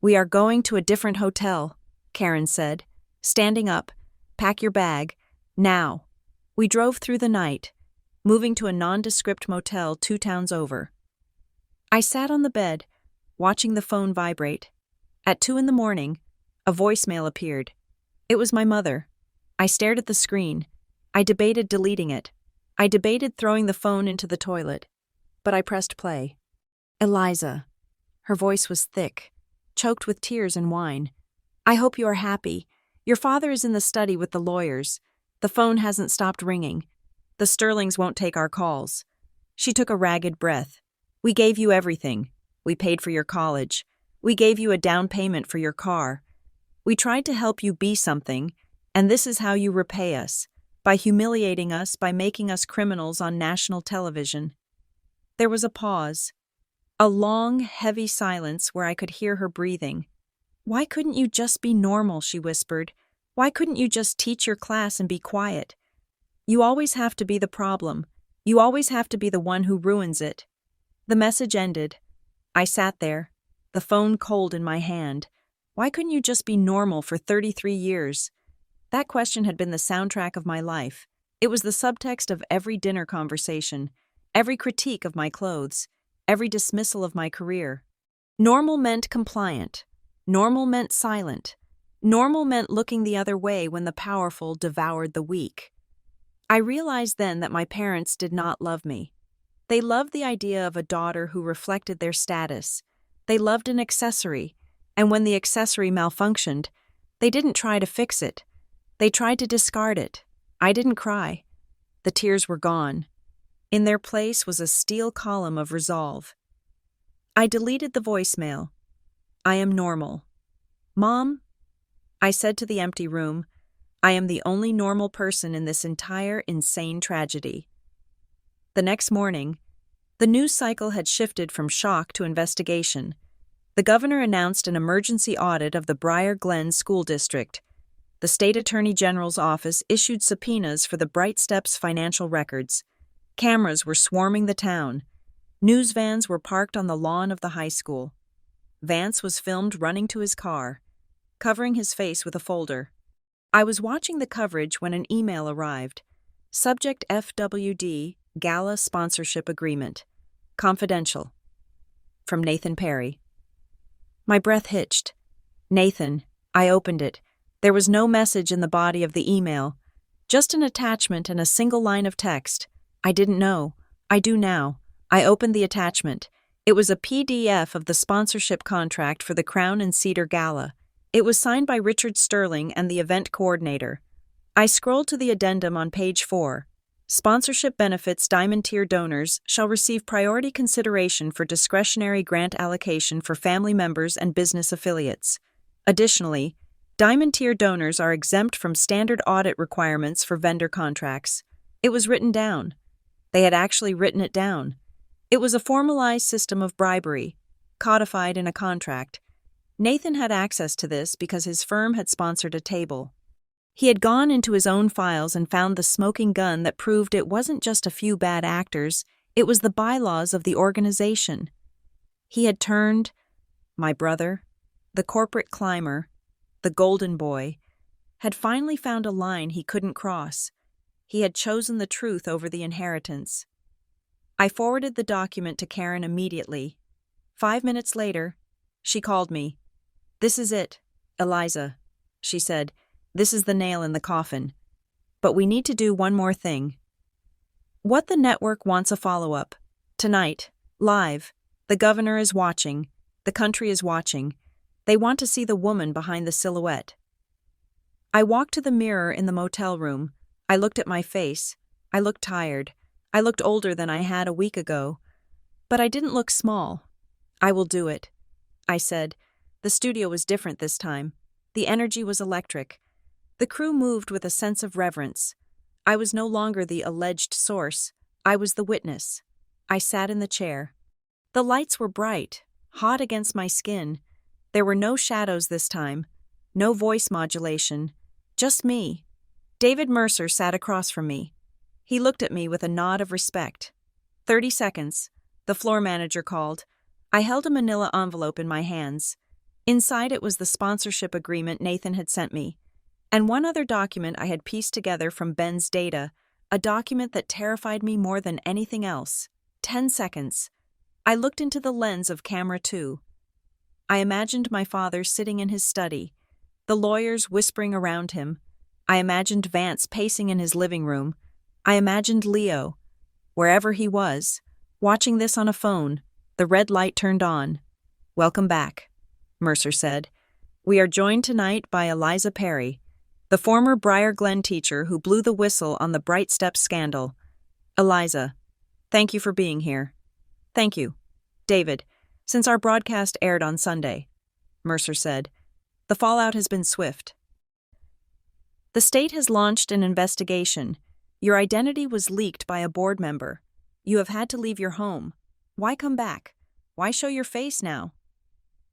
We are going to a different hotel, Karen said. Standing up, pack your bag, now. We drove through the night, moving to a nondescript motel 2 towns over. I sat on the bed, watching the phone vibrate. At 2 a.m, a voicemail appeared. It was my mother. I stared at the screen. I debated deleting it. I debated throwing the phone into the toilet. But I pressed play. Eliza. Her voice was thick, choked with tears and wine. I hope you are happy. Your father is in the study with the lawyers. The phone hasn't stopped ringing. The Sterlings won't take our calls. She took a ragged breath. We gave you everything. We paid for your college. We gave you a down payment for your car. We tried to help you be something, and this is how you repay us, by humiliating us, by making us criminals on national television. There was a pause, a long, heavy silence where I could hear her breathing. Why couldn't you just be normal, she whispered. Why couldn't you just teach your class and be quiet? You always have to be the problem. You always have to be the one who ruins it. The message ended. I sat there, the phone cold in my hand. Why couldn't you just be normal for 33 years? That question had been the soundtrack of my life. It was the subtext of every dinner conversation, every critique of my clothes, every dismissal of my career. Normal meant compliant. Normal meant silent. Normal meant looking the other way when the powerful devoured the weak. I realized then that my parents did not love me. They loved the idea of a daughter who reflected their status. They loved an accessory, and when the accessory malfunctioned, they didn't try to fix it. They tried to discard it. I didn't cry. The tears were gone. In their place was a steel column of resolve. I deleted the voicemail. I am normal. Mom, I said to the empty room, I am the only normal person in this entire insane tragedy. The next morning, the news cycle had shifted from shock to investigation. The governor announced an emergency audit of the Briar Glen School District. The state attorney general's office issued subpoenas for the Bright Steps financial records. Cameras were swarming the town. News vans were parked on the lawn of the high school. Vance was filmed running to his car, covering his face with a folder. I was watching the coverage when an email arrived. Subject FWD, Gala Sponsorship Agreement. Confidential. From Nathan Perry. My breath hitched. Nathan, I opened it. There was no message in the body of the email, just an attachment and a single line of text. I didn't know. I do now. I opened the attachment. It was a PDF of the sponsorship contract for the Crown and Cedar Gala. It was signed by Richard Sterling and the event coordinator. I scrolled to the addendum on page 4. Sponsorship benefits Diamond Tier donors shall receive priority consideration for discretionary grant allocation for family members and business affiliates. Additionally, Diamond Tier donors are exempt from standard audit requirements for vendor contracts. It was written down. They had actually written it down. It was a formalized system of bribery, codified in a contract. Nathan had access to this because his firm had sponsored a table. He had gone into his own files and found the smoking gun that proved it wasn't just a few bad actors, it was the bylaws of the organization. He had turned my brother, the corporate climber, the golden boy, had finally found a line he couldn't cross. He had chosen the truth over the inheritance. I forwarded the document to Karen immediately. 5 minutes later, she called me. "This is it, Eliza," she said. "This is the nail in the coffin. But we need to do one more thing." What the network wants a follow-up. Tonight, live. The governor is watching. The country is watching. They want to see the woman behind the silhouette. I walked to the mirror in the motel room. I looked at my face. I looked tired. I looked older than I had a week ago. But I didn't look small. "I will do it," I said. The studio was different this time. The energy was electric. The crew moved with a sense of reverence. I was no longer the alleged source. I was the witness. I sat in the chair. The lights were bright, hot against my skin. There were no shadows this time, no voice modulation, just me. David Mercer sat across from me. He looked at me with a nod of respect. 30 seconds, the floor manager called. I held a manila envelope in my hands. Inside it was the sponsorship agreement Nathan had sent me, and one other document I had pieced together from Ben's data, a document that terrified me more than anything else. 10 seconds. I looked into the lens of camera 2. I imagined my father sitting in his study, the lawyers whispering around him. I imagined Vance pacing in his living room. I imagined Leo, wherever he was, watching this on a phone. The red light turned on. "Welcome back," Mercer said. "We are joined tonight by Eliza Perry, the former Briar Glen teacher who blew the whistle on the Bright Steps scandal. Eliza, thank you for being here." "Thank you, David, since our broadcast aired on Sunday," Mercer said. "The fallout has been swift. The state has launched an investigation. Your identity was leaked by a board member. You have had to leave your home. Why come back? Why show your face now?"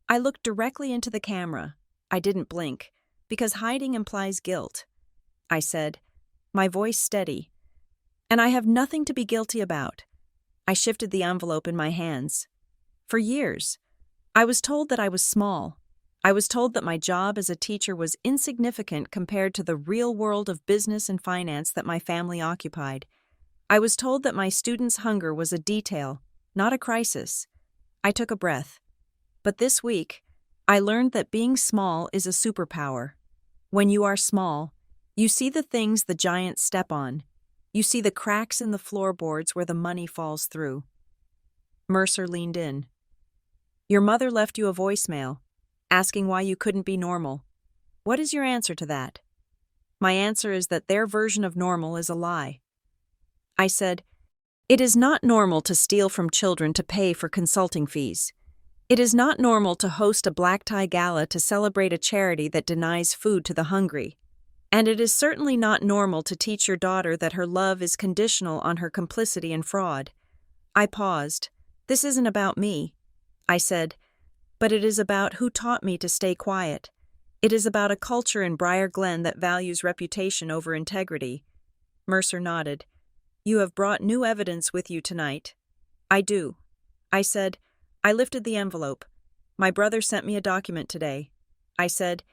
I looked directly into the camera. I didn't blink, because hiding implies guilt. I said, my voice steady, "And I have nothing to be guilty about." I shifted the envelope in my hands. For years, I was told that I was small. I was told that my job as a teacher was insignificant compared to the real world of business and finance that my family occupied. I was told that my students' hunger was a detail, not a crisis. I took a breath. But this week, I learned that being small is a superpower. When you are small, you see the things the giants step on. You see the cracks in the floorboards where the money falls through. Mercer leaned in. "Your mother left you a voicemail, asking why you couldn't be normal. What is your answer to that?" "My answer is that their version of normal is a lie." I said, "It is not normal to steal from children to pay for consulting fees. It is not normal to host a black tie gala to celebrate a charity that denies food to the hungry. And it is certainly not normal to teach your daughter that her love is conditional on her complicity in fraud." I paused. "This isn't about me," I said, "but it is about who taught me to stay quiet. It is about a culture in Briar Glen that values reputation over integrity." Mercer nodded. "You have brought new evidence with you tonight." "I do," I said. I lifted the envelope. "My brother sent me a document today." I said,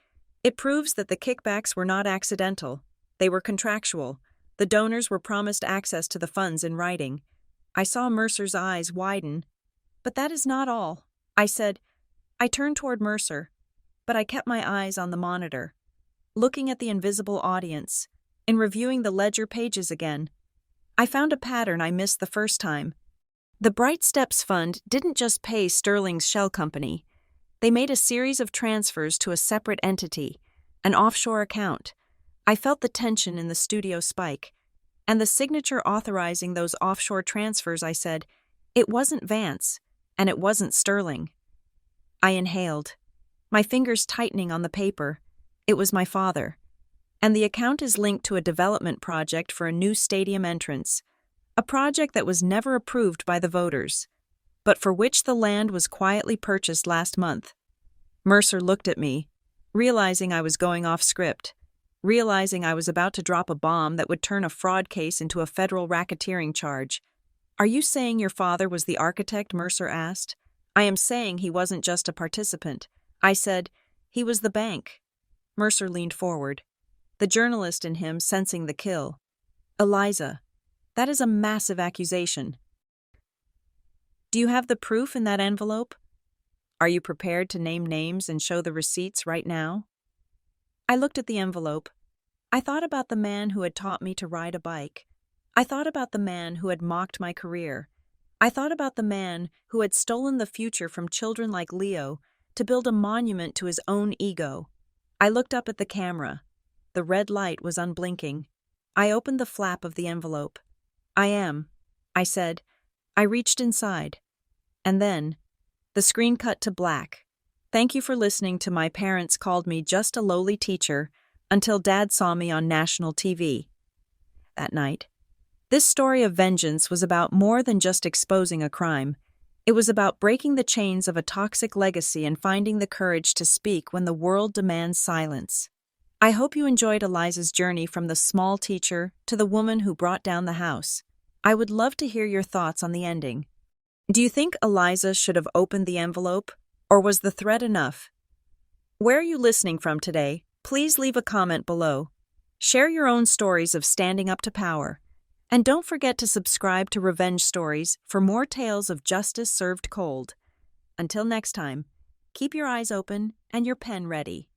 "It proves that the kickbacks were not accidental. They were contractual. The donors were promised access to the funds in writing." I saw Mercer's eyes widen. "But that is not all," I said. I turned toward Mercer, but I kept my eyes on the monitor, looking at the invisible audience, and reviewing the ledger pages again. I found a pattern I missed the first time. The Bright Steps Fund didn't just pay Sterling's shell company. They made a series of transfers to a separate entity, an offshore account. I felt the tension in the studio spike. And the signature authorizing those offshore transfers, I said, it wasn't Vance, and it wasn't Sterling. I inhaled, my fingers tightening on the paper. It was my father. And the account is linked to a development project for a new stadium entrance, a project that was never approved by the voters, but for which the land was quietly purchased last month. Mercer looked at me, realizing I was going off script, realizing I was about to drop a bomb that would turn a fraud case into a federal racketeering charge. Are you saying your father was the architect? Mercer asked. I am saying he wasn't just a participant. I said, he was the bank. Mercer leaned forward, the journalist in him sensing the kill. Eliza, that is a massive accusation. Do you have the proof in that envelope? Are you prepared to name names and show the receipts right now? I looked at the envelope. I thought about the man who had taught me to ride a bike. I thought about the man who had mocked my career. I thought about the man who had stolen the future from children like Leo to build a monument to his own ego. I looked up at the camera. The red light was unblinking. I opened the flap of the envelope. I said. I reached inside. And then, the screen cut to black. Thank you for listening to My Parents Called Me Just a Lowly Teacher until Dad saw me on national TV. That night, this story of vengeance was about more than just exposing a crime. It was about breaking the chains of a toxic legacy and finding the courage to speak when the world demands silence. I hope you enjoyed Eliza's journey from the small teacher to the woman who brought down the house. I would love to hear your thoughts on the ending. Do you think Eliza should have opened the envelope, or was the threat enough? Where are you listening from today? Please leave a comment below. Share your own stories of standing up to power. And don't forget to subscribe to Revenge Stories for more tales of justice served cold. Until next time, keep your eyes open and your pen ready.